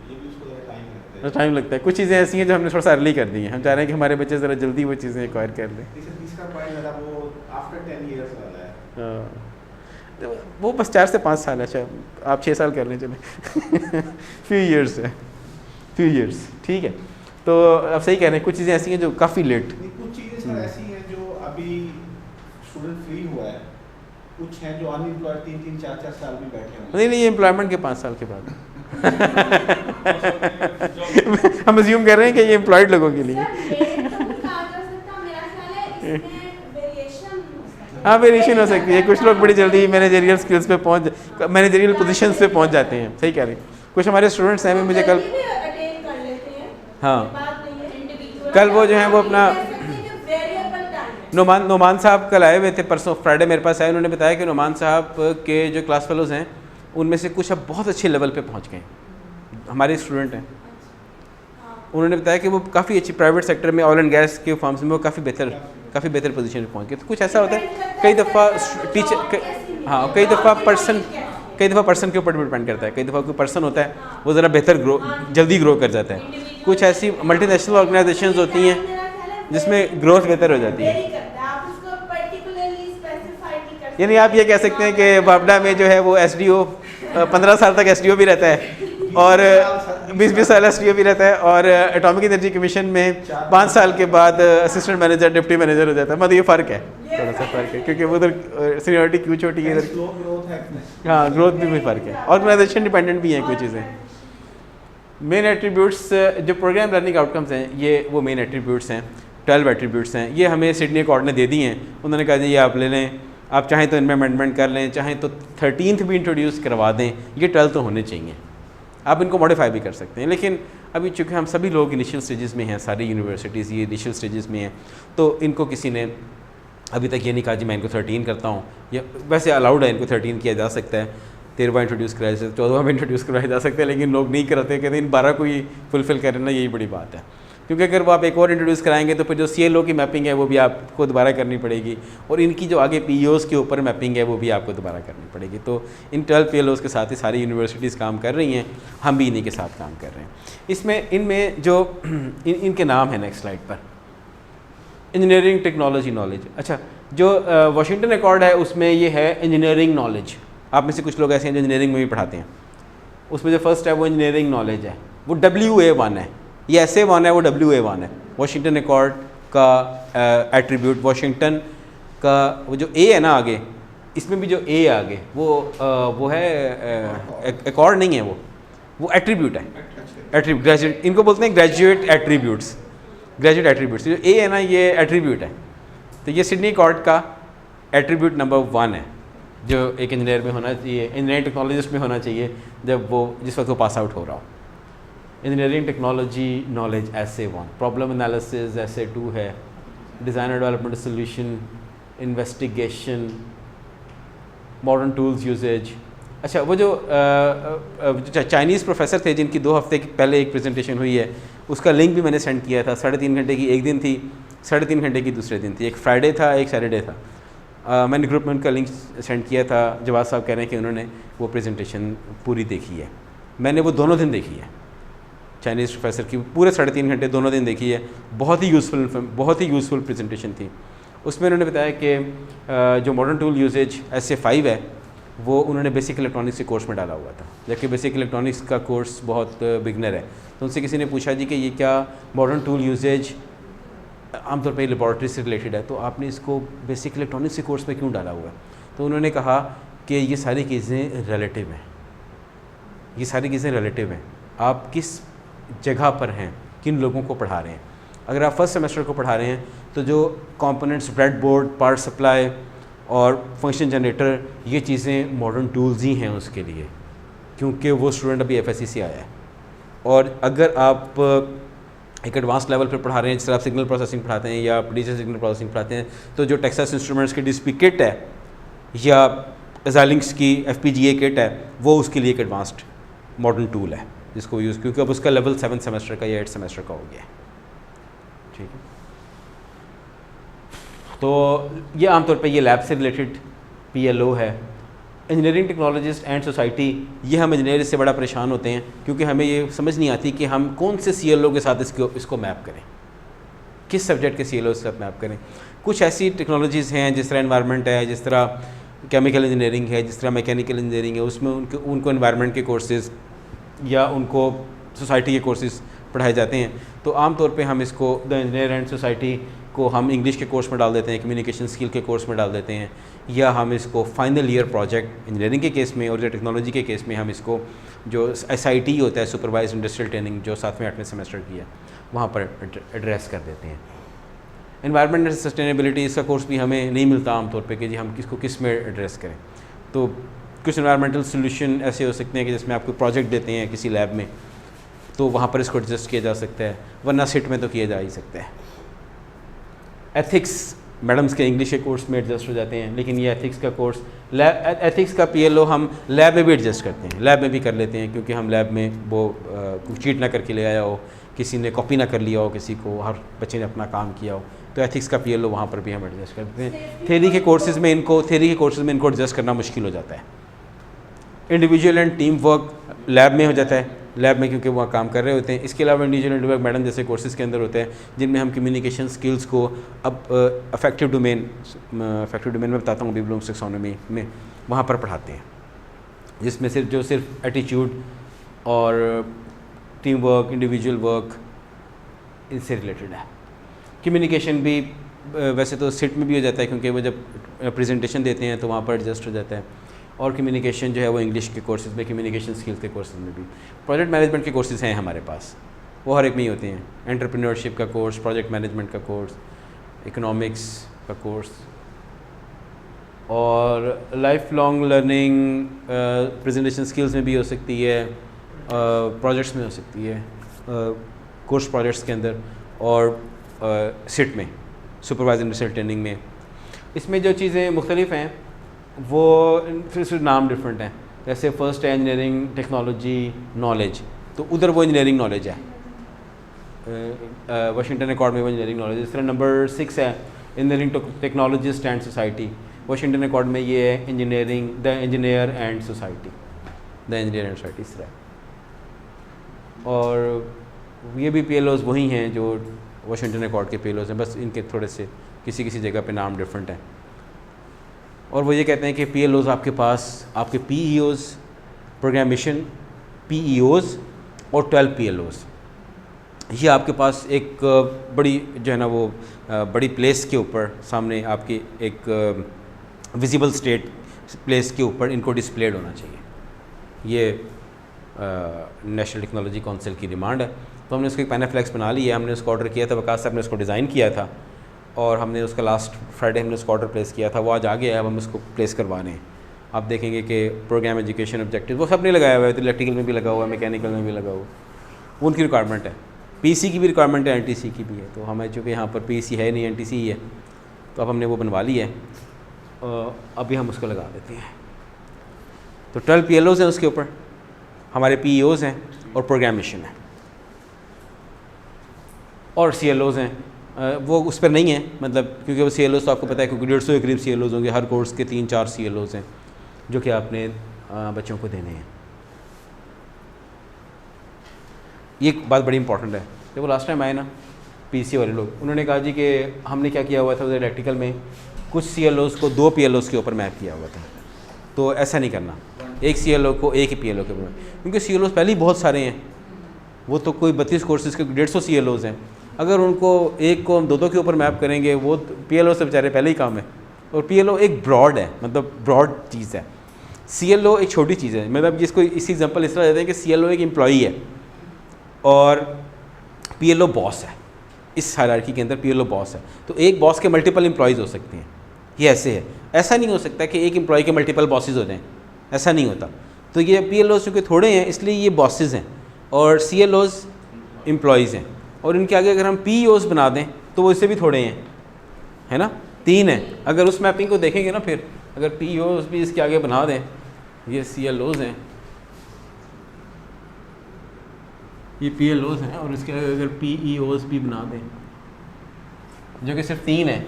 ये भी उसको ज़रा टाइम लगता है। टाइम लगता है। कुछ चीज़ें ऐसी हैं जो हमने थोड़ा सा अर्ली कर दी हैं। हम चाह रहे हैं कि हमारे बच्चे ज़रा जल्दी वो चीज़ें एक्वायर कर लें। तीसरा पॉइंट मेरा वो आफ्टर 10 इयर्स वाला है। हाँ, वो बस 4 से 5 साल है। अच्छा, आप 6 साल कर लें चले। फ्यू ईयर्स है, फ्यू ईयर्स, ठीक है। तो आप सही कह रहे हैं, कुछ चीज़ें ऐसी हैं जो काफ़ी लेट। कुछ चीज़ें सर ऐसी हैं जो अभी स्टूडेंट फ्री हुआ है, कुछ हैं जो अनएम्प्लॉयड 3-3, 4-4 साल भी बैठे हुए हैं। नहीं, ये एम्प्लॉयमेंट के 5 साल के बाद। हम अज्यूम कर रहे हैं कि ये एम्प्लॉयड लोगों के लिए। हाँ, वेरिएशन हो सकती है। कुछ लोग बड़ी जल्दी मैनेजरियल स्किल्स पे मैनेजरियल पोजीशंस पे पहुंच जाते हैं। सही कह रही हैं। कुछ हमारे स्टूडेंट्स हैं, मुझे कल, हाँ कल वो जो है वो अपना नोमान साहब कल आए हुए थे, परसों फ्राइडे मेरे पास आए। उन्होंने बताया कि नोमान साहब के जो क्लास फेलोज़ हैं उनमें से कुछ अब बहुत अच्छे लेवल पे पहुंच गए, हमारे स्टूडेंट हैं। उन्होंने बताया कि वो काफ़ी अच्छी प्राइवेट सेक्टर में ऑयल एंड गैस के फॉर्म्स में वो काफ़ी बेहतर पोजीशन पे पहुंच गए। तो कुछ ऐसा होता है कई दफ़ा टीचर, हाँ कई दफ़ा पर्सन के ऊपर डिपेंड करता है। कई दफ़ा कोई पर्सन होता है वो ज़रा जल्दी ग्रो कर जाता है। कुछ ऐसी मल्टीनेशनल ऑर्गेनाइजेशंस होती हैं जिसमें ग्रोथ बेहतर हो जाती है। यानी आप ये कह सकते हैं कि बाबडा में जो है वो SDO 15 साल तक SDO भी रहता है और 20 साल SDO भी रहता है, और एटॉमिक एनर्जी कमीशन में 5 साल के बाद असिस्टेंट मैनेजर, डिप्टी मैनेजर हो जाता है। मतलब ये फ़र्क है, थोड़ा सा फ़र्क है, क्योंकि उधर सीनियरिटी क्यों छोटी है, इधर हाँ ग्रोथ भी फ़र्क है। ऑर्गेनाइजेशन डिपेंडेंट भी हैं कुछ चीज़ें। मेन एट्रीब्यूट्स जो प्रोग्राम लर्निंग आउटकम्स हैं, ये वो मेन एट्रीब्यूट्स हैं, 12 एट्रीब्यूट्स हैं। ये हमें सिडनी अकॉर्ड ने दे दी हैं। उन्होंने कहा जी ये आप ले लें, आप चाहें तो इनमें अमेंडमेंट कर लें, चाहें तो 13th भी इंट्रोड्यूस करवा दें, ये 12 तो होने चाहिए। आप इनको मॉडिफाई भी कर सकते हैं, लेकिन अभी चूँकि हम सभी लोग इनिशियल स्टेजेस में हैं, सारी यूनिवर्सिटीज़ ये इनिशियल स्टेजेस में हैं, तो इनको किसी ने अभी तक ये नहीं कहा जी मैं इनको 13 करता हूँ। या वैसे अलाउड है, इनको 13 किया जा सकता है, 13वां इंट्रोड्यूस कराया जा सकता है, 14वां में इंट्रोड्यूस कराया जा सकता है, लेकिन लोग नहीं कराते, कहते इन 12 को ही फुलफिल करना, यही बड़ी बात है। क्योंकि अगर वो आप एक और इंट्रोड्यूस कराएंगे तो फिर जो CLO की मैपिंग है वो भी आपको दोबारा करनी पड़ेगी, और इनकी जो आगे PEOs के ऊपर मैपिंग है वो भी आपको दोबारा करनी पड़ेगी। तो इन 12 PLOs के साथ ही सारी यूनिवर्सिटीज़ काम कर रही हैं, हम भी इन्हीं के साथ काम कर रहे हैं। इसमें इनमें जो इनके नाम है नेक्स्ट स्लाइड पर, इंजीनियरिंग टेक्नोलॉजी नॉलेज। अच्छा, जो वाशिंगटन अकॉर्ड है उसमें ये है इंजीनियरिंग नॉलेज। आप में से कुछ लोग ऐसे हैं जो इंजीनियरिंग में भी पढ़ाते हैं, उसमें जो फर्स्ट है वो इंजीनियरिंग नॉलेज है, वो WA1 है। ये SA1 है, वो WA1 है। वाशिंगटन अकॉर्ड का एट्रीब्यूट, वाशिंगटन का वो जो A है ना आगे, इसमें भी जो A है आगे वो है अकॉर्ड नहीं है, वो एट्रीब्यूट है, एट्रीब्यूट ग्रेजुएट, इनको बोलते हैं ग्रेजुएट एट्रीब्यूट्स। ग्रेजुएट एट्रीब्यूट्स जो A है ना, ये एट्रीब्यूट है। तो ये सिडनी अकॉर्ड का एट्रीब्यूट नंबर 1 है, जो एक इंजीनियर में होना चाहिए, इंजीनियरिंग टेक्नोलॉजिस्ट में होना चाहिए जब वो जिस वक्त वो पास आउट हो रहा हो। Engineering technology knowledge SA1, problem analysis SA2 है, डिज़ाइन और development solution, investigation, modern tools usage. अच्छा, वो जो चाइनीज़ प्रोफेसर थे जिनकी 2 हफ्ते पहले एक प्रेजेंटेशन हुई है, उसका लिंक भी मैंने सेंड किया था। 3.5 घंटे की एक दिन थी, 3.5 घंटे की दूसरे दिन थी, एक फ्राइडे था, एक सैटरडे था। मैंने ग्रुप में उनका लिंक सेंड किया था। जवाद साहब कह रहे हैं कि उन्होंने वो प्रेजेंटेशन पूरी देखी है। मैंने वो दोनों दिन देखी है, चाइनीज़ प्रोफेसर की पूरे 3.5 घंटे दोनों दिन देखी है। बहुत ही यूज़फुल प्रेजेंटेशन थी। उसमें उन्होंने बताया कि जो मॉडर्न टूल यूजेज SA5 है वो उन्होंने बेसिक इलेक्ट्रॉनिक्स के कोर्स में डाला हुआ था, जबकि बेसिक इलेक्ट्रॉनिक्स का कोर्स बहुत बिगनर है। तो उनसे किसी ने पूछा जी कि ये क्या मॉडर्न टूल यूजेज आमतौर पर लेबॉर्ट्री से रिलेटेड है, तो आपने इसको बेसिक इलेक्ट्रॉनिक्स के कोर्स में क्यों डाला हुआ है? तो उन्होंने कहा कि ये सारी चीज़ें रिलेटिव हैं, ये सारी चीज़ें रिलेटिव हैं। आप किस जगह पर हैं, किन लोगों को पढ़ा रहे हैं। अगर आप फर्स्ट सेमेस्टर को पढ़ा रहे हैं तो जो कंपोनेंट्स, ब्रेडबोर्ड, पावर सप्लाई और फंक्शन जनरेटर, ये चीज़ें मॉडर्न टूल्स ही हैं उसके लिए, क्योंकि वो स्टूडेंट अभी FSC से आया है। और अगर आप एक एडवांस लेवल पर पढ़ा रहे हैं, जिस तरह आप सिग्नल प्रोसेसिंग पढ़ाते हैं या डिजिटल सिग्नल प्रोसेसिंग पढ़ाते हैं, तो जो टेक्सास इंस्ट्रूमेंट्स की DSP किट है या Xilinx की FPGA किट है, वो उसके लिए एक एडवांस्ड मॉडर्न टूल है जिसको यूज़, क्योंकि अब उसका लेवल 7 सेमेस्टर का या 8 सेमेस्टर का हो गया है। ठीक है, तो ये आमतौर पे ये लैब से रिलेटेड PLO है। इंजीनियरिंग टेक्नोलॉजिस्ट एंड सोसाइटी, ये हम इंजीनियर से बड़ा परेशान होते हैं क्योंकि हमें ये समझ नहीं आती कि हम कौन से CLO के साथ इसको मैप करें, किस सब्जेक्ट के CLO के साथ मैप करें। कुछ ऐसी टेक्नोलॉजीज़ हैं जिस तरह एनवायरनमेंट है, जिस तरह केमिकल इंजीनियरिंग है, जिस तरह मैकेनिकल इंजीनियरिंग है, उसमें उनको एनवायरनमेंट के कोर्सेज़ या उनको सोसाइटी के कोर्सेज़ पढ़ाए जाते हैं, तो आम तौर पे हम इसको द इंजीनियर एंड सोसाइटी को हम इंग्लिश के कोर्स में डाल देते हैं, कम्युनिकेशन स्किल के कोर्स में डाल देते हैं, या हम इसको फाइनल ईयर प्रोजेक्ट इंजीनियरिंग के केस में और टेक्नोलॉजी के केस में हम इसको जो SIT होता है, सुपरवाइज इंडस्ट्रियल ट्रेनिंग, जो 7वें 8वें सेमेस्टर की है, वहाँ पर एड्रेस कर देते हैं। एनवायरनमेंट एंड सस्टेनेबिलिटी, इसका कोर्स भी हमें नहीं मिलता आमतौर पे कि जी हम किसको किस में एड्रेस करें। तो कुछ एनवायरमेंटल सोल्यूशन ऐसे हो सकते हैं कि जिसमें आपको प्रोजेक्ट देते हैं किसी लैब में, तो वहाँ पर इसको एडजस्ट किया जा सकता है, वरना सिट में तो किया जा ही सकता है। एथिक्स मैडम्स के इंग्लिश के कोर्स में एडजस्ट हो जाते हैं, लेकिन ये एथिक्स का कोर्स एथिक्स का PLO हम लैब में भी एडजस्ट करते हैं, लैब में भी कर लेते हैं, क्योंकि हम लैब में वो चीट ना करके ले आया हो, किसी ने कॉपी ना कर लिया हो, किसी को हर बच्चे ने अपना काम किया हो, तो एथिक्स का PLO वहाँ पर भी हम एडजस्ट करते हैं। थ्योरी के कोर्सेज़ में इनको एडजस्ट करना मुश्किल हो जाता है। Individual and team work lab में हो जाता है, लैब में क्योंकि वहाँ काम कर रहे होते हैं। इसके अलावा इंडिविजुअल एंड वर्क मैडम जैसे कोर्सेज़ के अंदर होते हैं, जिनमें हम कम्युनिकेशन स्किल्स को अब अफेक्टिव डोमेन में बताता हूँ, अभी ब्लूम्स टैक्सोनॉमी में वहाँ पर पढ़ाते हैं, जिसमें सिर्फ एटीट्यूड और टीम वर्क, इंडिविजुअल वर्क इनसे रिलेटेड है। कम्युनिकेशन भी वैसे तो सिट में भी हो जाता है, क्योंकि वो जब प्रेजेंटेशन देते हैं तो वहाँ पर एडजस्ट हो जाता है, और कम्युनिकेशन जो है वो इंग्लिश के कोर्सेज़ में, कम्युनिकेशन स्किल्स के कोर्सेज़ में भी। प्रोजेक्ट मैनेजमेंट के कोर्सेज़ हैं हमारे पास, वो हर एक में ही होते हैं। एंटरप्रेन्योरशिप का कोर्स, प्रोजेक्ट मैनेजमेंट का कोर्स, इकोनॉमिक्स का कोर्स, और life long learning presentation skills में भी हो सकती है, प्रोजेक्ट्स में हो सकती है, कोर्स प्रोजेक्ट्स के अंदर, और सिट में, सुपरवाइज इंडस्ट्रियल ट्रेनिंग में। इसमें जो चीज़ें मुख्तलिफ हैं वो फिर सिर्फ नाम डिफरेंट हैं। जैसे फर्स्ट है इंजीनियरिंग टेक्नोलॉजी नॉलेज, तो उधर वो इंजीनियरिंग नॉलेज है, वाशिंगटन अकॉर्ड में वो इंजीनियरिंग नॉलेज। इस तरह नंबर 6 है engineering technologist and society, Washington accord में ये है engineering the engineer and society, the engineer and society इस तरह। और ये भी PLOs वही हैं जो वाशिंगटन अकॉर्ड के PLOs हैं, बस इनके थोड़े से किसी किसी जगह पे नाम डिफरेंट हैं। और वो ये कहते हैं कि PLOs आपके पास आपके PEOs, प्रोग्रामेशन PEOs और 12 PLOs, ये आपके पास एक बड़ी जो है ना वो बड़ी प्लेस के ऊपर सामने आपकी एक विजिबल स्टेट प्लेस के ऊपर इनको डिस्प्लेड होना चाहिए। ये नेशनल टेक्नोलॉजी काउंसिल की डिमांड है। तो हमने उसको एक पैनाफ्लेक्स बना लिया, हमने उसको ऑर्डर किया था, वकास साहब ने उसको डिज़ाइन किया था, और हमने उसका लास्ट फ्राइडे हमने उसको ऑर्डर प्लेस किया था, वो आज आ गया है, अब हम उसको प्लेस करवा रहे हैं। आप देखेंगे कि प्रोग्राम एजुकेशन ऑब्जेक्टिव वो सब ने लगाया हुआ है, तो इलेक्ट्रिकल में भी लगा हुआ है, मैकेनिकल में भी लगा हुआ, वो उनकी रिक्वायरमेंट है। PC की भी रिक्वायरमेंट है, NTC की भी है, तो हमें चूँकि यहाँ पर PC है नहीं, NTC ही है, तो अब हमने वो बनवा ली है, अभी हम उसको लगा देते हैं। तो 12 PLOs हैं उसके ऊपर, हमारे PEOs हैं और प्रोग्रामेशन है, और CLOs हैं, वो उस पर नहीं है, मतलब क्योंकि वो CLOs तो आपको पता है, क्योंकि 150 के करीब CLOs होंगे, हर कोर्स के 3-4 CLOs हैं जो कि आपने बच्चों को देने हैं। ये एक बात बड़ी इंपॉर्टेंट है, जब वो लास्ट टाइम आए ना PC वाले लोग, उन्होंने कहा जी कि हमने क्या किया हुआ था उधर इलेक्ट्रिकल में, कुछ CLOs को 2 PLOs के ऊपर मैप किया हुआ था, तो ऐसा नहीं करना, एक CLO को एक ही PLO के ऊपर, क्योंकि CLOs पहले ही बहुत सारे हैं, वो तो कोई 32 कोर्सेज़ के 150 CLOs हैं, अगर उनको एक को हम 2-2 के ऊपर मैप करेंगे, वो PLO से बेचारे पहले ही काम है। और PLO एक ब्रॉड है, मतलब ब्रॉड चीज़ है, CLO एक छोटी चीज़ है। मतलब जिसको इसी एग्जांपल इस तरह देते हैं कि CLO एक एम्प्लॉई है और PLO बॉस है, इस हायरार्की के अंदर PLO बॉस है, तो एक बॉस के मल्टीपल एम्प्लॉयज़ हो सकते हैं, ये ऐसे है। ऐसा नहीं हो सकता कि एक एम्प्लॉय के मल्टीपल बॉसेज हो जाएँ, ऐसा नहीं होता। तो ये PLOs चूँकि थोड़े हैं इसलिए ये बॉसेज हैं और CLOs एम्प्लॉयज़ हैं, और इनके आगे अगर हम PEOs बना दें तो वो इससे भी थोड़े हैं, है ना, 3 हैं। अगर उस मैपिंग को देखेंगे ना, फिर अगर PEOs भी इसके आगे बना दें, ये CLOs हैं, ये PLOs हैं, और इसके आगे अगर PEOs भी बना दें जो कि सिर्फ 3 हैं,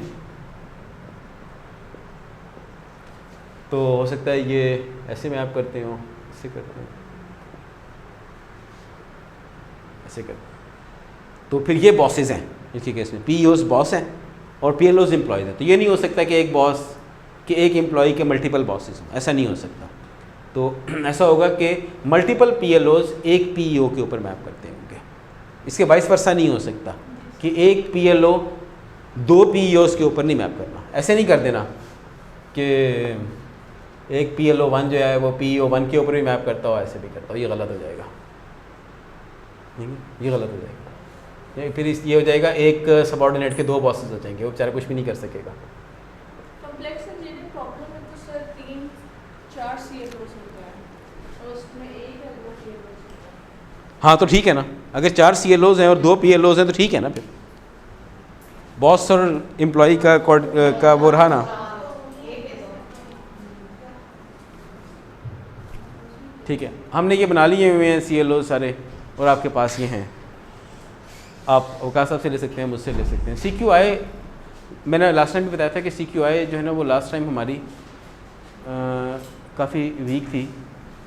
तो हो सकता है ये ऐसे मैप करते हो, ऐसे करते हैं, ऐसे करते हैं, तो फिर ये बॉसेज हैं इसके केस में, PEOs बॉस हैं और PLOs एम्प्लॉयज़ हैं। तो ये नहीं हो सकता कि एक बॉस कि एक एम्प्लॉय के मल्टीपल बॉसेज हों, ऐसा नहीं हो सकता। तो ऐसा होगा कि मल्टीपल PLOs एक PEO के ऊपर मैप करते होंगे, इसके वाइस वर्सा नहीं हो सकता कि एक PLO 2 PEOs के ऊपर नहीं मैप करना। ऐसे नहीं कर देना कि एक PLO 1 जो है वो PEO 1 के ऊपर भी मैप करता हो, ऐसे भी करता हो, ये गलत हो जाएगा, ये गलत हो जाएगा। फिर ये हो जाएगा एक सबऑर्डिनेट के 2 बॉसेस हो जाएंगे, वो बेचारा कुछ भी नहीं कर सकेगा। कॉम्प्लेक्स इंजीनियरिंग प्रॉब्लम में तो सर 3-4 CLOs होता है और उसमें एक या 2 PLOs होता है। हाँ तो ठीक है ना, अगर 4 CLOs हैं और 2 PLOs हैं तो ठीक है ना, फिर बॉस और एम्प्लॉय का वो रहा ना। ठीक है, हमने ये बना लिए हुए हैं CLOs सारे और आपके पास ये हैं, आप अवकाश साहब से ले सकते हैं, मुझसे ले सकते हैं। CQI मैंने लास्ट टाइम भी बताया था कि CQI जो है ना वो लास्ट टाइम हमारी काफ़ी वीक थी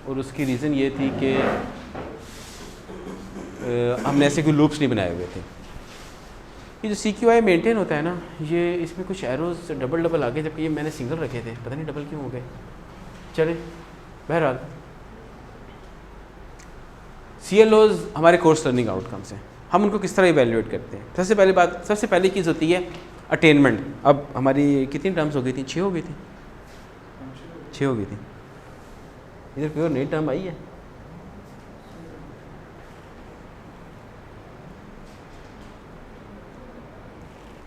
और उसकी रीज़न ये थी कि हमने ऐसे कोई लूप्स नहीं बनाए हुए थे। ये जो CQI मेंटेन होता है ना, ये इसमें कुछ एरोज डबल आ गए, जबकि ये मैंने सिंगल रखे थे, पता नहीं डबल क्यों हो गए। चले, बहरहाल CLOs हमारे कोर्स लर्निंग आउटकम्स हैं, हम उनको किस तरह इवेल्युएट करते हैं। सबसे पहली चीज़ होती है अटेनमेंट। अब हमारी कितनी टर्म्स हो गई थी? 6 हो गई थी, 6 हो गई थी। इधर कोई और नई टर्म आई है?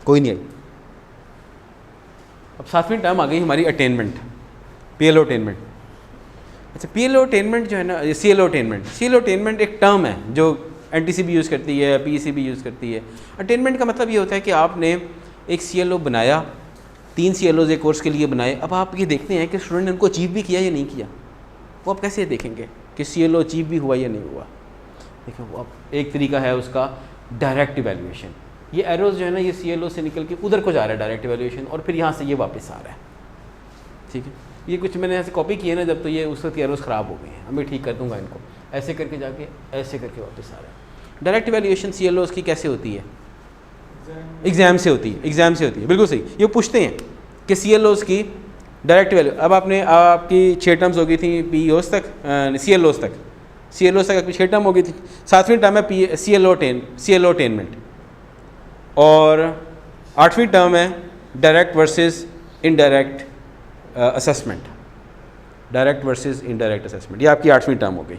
कोई नहीं आई। अब 7वीं टर्म आ गई हमारी अटेनमेंट, PLO अटेनमेंट। अच्छा, PLO अटेनमेंट जो है ना, CLO अटेनमेंट एक टर्म है जो NTC भी यूज़ करती है, PEC भी यूज़ करती है। अटेनमेंट का मतलब ये होता है कि आपने एक CLO बनाया, 3 CLOs एक कोर्स के लिए बनाए। अब आप ये देखते हैं कि स्टूडेंट ने उनको अचीव भी किया या नहीं किया। वो आप कैसे देखेंगे कि CLO अचीव भी हुआ या नहीं हुआ? देखो, वो अब एक तरीका है उसका डायरेक्ट इवैल्यूएशन। ये एरोज जो है ना, ये CLO से निकल के उधर को जा रहा है डायरेक्ट इवैल्यूएशन, और फिर यहाँ से ये वापस आ रहा है। ठीक है, ये कुछ मैंने ऐसे कॉपी किए ना, जब तो ये उस वक्त एरोज ख़राब हो गए हैं, अब मैं ठीक कर दूँगा इनको। ऐसे करके जाके ऐसे करके वापस आ रहा है। डायरेक्ट इवैल्यूएशन CLOs की कैसे होती है? एग्ज़ाम से होती है, बिल्कुल सही। ये पूछते हैं कि CLOs की डायरेक्ट वैल्यू। अब आपकी 6 टर्म्स हो गई थी PEOs तक, CLOs तक आपकी 6 टर्म हो गई थी। 7वीं टर्म है CLO अटेनमेंट, और 8वीं टर्म है direct versus indirect assessment. Direct versus indirect assessment, ये आपकी 8वीं टर्म हो गई।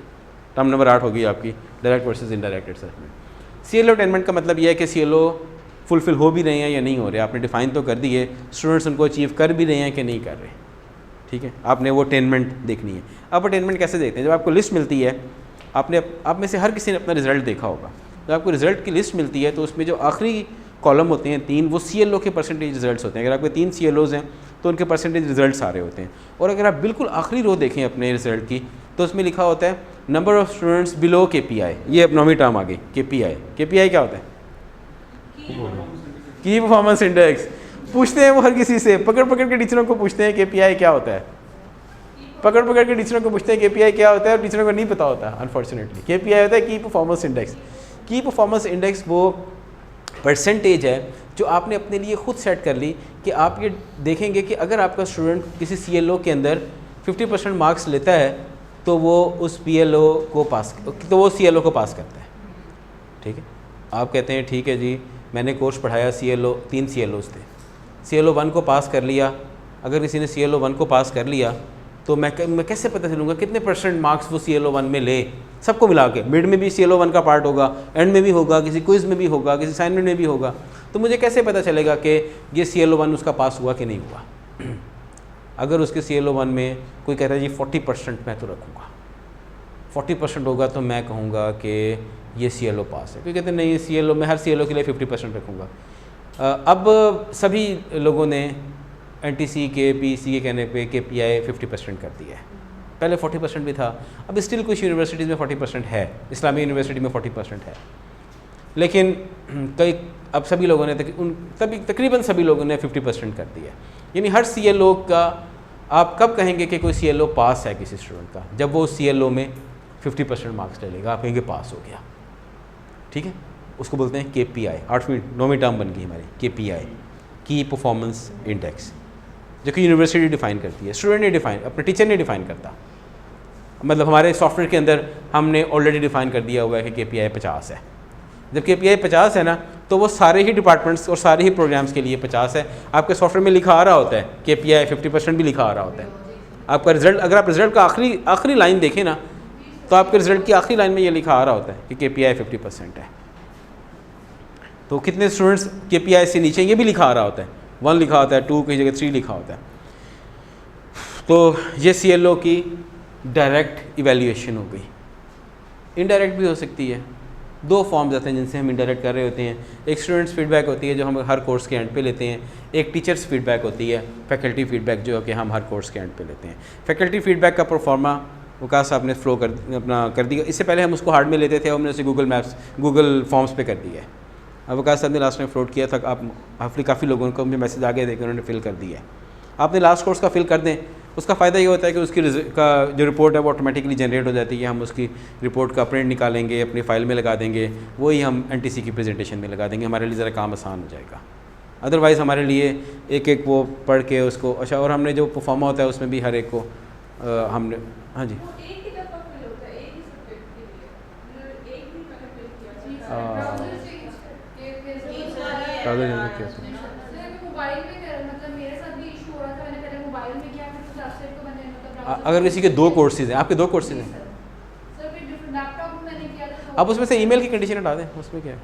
टर्म नंबर 8 हो गई आपकी direct versus indirect assessment. CLO attainment का मतलब यह है कि CLO फुलफिल हो भी रहे हैं या नहीं हो रहे। आपने डिफ़ाइन तो कर दिए, स्टूडेंट्स उनको अचीव कर भी रहे हैं कि नहीं कर रहे। ठीक है, आपने वो अटेनमेंट देखनी है। अब अटेनमेंट कैसे देखते हैं? जब आपको लिस्ट मिलती है, आप में से हर किसी ने अपना रिज़ल्ट देखा होगा। जब आपको रिज़ल्ट की लिस्ट मिलती है तो उसमें जो आखिरी कॉलम होते हैं 3, वो CLO के परसेंटेज रिजल्ट्स होते हैं। अगर आपके 3 CLOs हैं तो उनके परसेंटेज रिजल्ट्स आ रहे होते हैं। और अगर आप बिल्कुल आखिरी रो देखें अपने रिजल्ट की, तो उसमें लिखा होता है number of students below KPI। ये अब 9वीं टर्म आ गई, KPI क्या होता है? की परफॉर्मेंस इंडेक्स। पूछते हैं वो हर किसी से, पकड़ के टीचरों को पूछते हैं KPI क्या होता है। पकड़ के टीचरों को पूछते हैं KPI क्या होता है, और टीचरों को नहीं पता होता अनफॉर्चुनेटली। KPI होता है की परफॉर्मेंस इंडेक्स। की परफॉर्मेंस इंडेक्स वो परसेंटेज है जो आपने अपने लिए खुद सेट कर ली कि आप ये देखेंगे कि अगर आपका स्टूडेंट किसी CLO के अंदर 50% मार्क्स लेता है तो वो उस CLO को पास करता है। ठीक है, आप कहते हैं ठीक है जी, मैंने कोर्स पढ़ाया, 3 CLOs थे, CLO 1 को पास कर लिया। अगर किसी ने CLO 1 को पास कर लिया तो मैं कैसे पता चलूँगा कितने परसेंट मार्क्स वो CLO 1 में ले? सबको मिला के, मिड में भी CLO 1 का पार्ट होगा, एंड में भी होगा, किसी क्विज़ में भी होगा, किसी असाइनमेंट में भी होगा। तो मुझे कैसे पता चलेगा कि ये CLO 1 उसका पास हुआ कि नहीं हुआ? अगर उसके CLO 1 में कोई कहता है जी 40% मैं तो रखूँगा, 40% होगा तो मैं कहूँगा कि ये CLO पास है। कोई कहते हैं नहीं, CLO मैं हर CLO के लिए 50% रखूँगा। अब सभी लोगों ने NTC के PEC के कहने पे KPI 50% कर दिया है। पहले 40% भी था, अब स्टिल कुछ यूनिवर्सिटीज़ में 40% है, इस्लामी यूनिवर्सिटी में 40% है, लेकिन अब सभी लोगों ने तकरीबन सभी लोगों ने 50% कर दिया। यानी हर CLO का आप कब कहेंगे कि कोई CLO पास है किसी स्टूडेंट का? जब वो CLO में 50% मार्क्स ले लेगा, आप कहेंगे पास हो गया। ठीक है, उसको बोलते हैं KPI। 9वीं टर्म बन गई हमारी KPI, की परफॉर्मेंस इंडेक्स, जो कि यूनिवर्सिटी डिफ़ाइन करती है, स्टूडेंट ने डिफ़ाइन, अपने टीचर ने डिफ़ाइन करता। मतलब हमारे सॉफ्टवेयर के अंदर हमने ऑलरेडी डिफ़ाइन कर दिया हुआ है कि KPI 50 है। जब KPI 50 है ना तो वो सारे ही डिपार्टमेंट्स और सारे ही प्रोग्राम्स के लिए 50 है। आपके सॉफ्टवेयर में लिखा आ रहा होता है KPI 50% भी लिखा आ रहा होता है। आपका रिजल्ट, अगर आप रिजल्ट का आखिरी लाइन देखें ना तो आपके रिजल्ट की आखिरी लाइन में ये लिखा आ रहा होता है कि KPI 50% है। तो कितने स्टूडेंट्स KPI से नीचे, ये भी लिखा आ रहा होता है, 1 लिखा होता है, 2 की जगह 3 लिखा होता है। तो ये CLO की डायरेक्ट इवैल्यूएशन हो गई। इनडायरेक्ट भी हो सकती है, 2 फॉर्म्स आते हैं जिनसे हम इंडायरेक्ट कर रहे होते हैं। एक स्टूडेंट्स फीडबैक होती है जो हम हर कोर्स के एंड पे लेते हैं, एक टीचर्स फीडबैक होती है, फैकल्टी फीडबैक जो कि हम हर कोर्स के एंड पे लेते हैं। फैकल्टी फीडबैक का प्रोफार्मा वकास साहब ने फ्लो कर दिया। इससे पहले हम उसको हार्ड में लेते थे, हमने उसे गूगल फॉर्म्स पे कर दिया है। अब वकास साहब ने लास्ट में फ्लोट किया था, आप हाफली काफ़ी लोगों को मुझे मैसेज आ गए थे कि उन्होंने फिल कर दिया है। आपने लास्ट कोर्स का फिल कर दें, उसका फ़ायदा ये होता है कि उसकी का जो रिपोर्ट है वो ऑटोमेटिकली जनरेट हो जाती है। हम उसकी रिपोर्ट का प्रिंट निकालेंगे, अपनी फ़ाइल में लगा देंगे, वही हम NTC की प्रेजेंटेशन में लगा देंगे। हमारे लिए ज़रा काम आसान हो जाएगा। अदरवाइज़ हमारे लिए एक वो पढ़ के उसको, अच्छा, और हमने जो परफॉर्मा होता है उसमें भी हर एक को हमने, हाँ जी, अगर किसी के 2 कोर्सेज हैं, आपके 2 कोर्सेज हैं, आप उसमें से ईमेल की कंडीशन हटा दें, उसमें क्या है?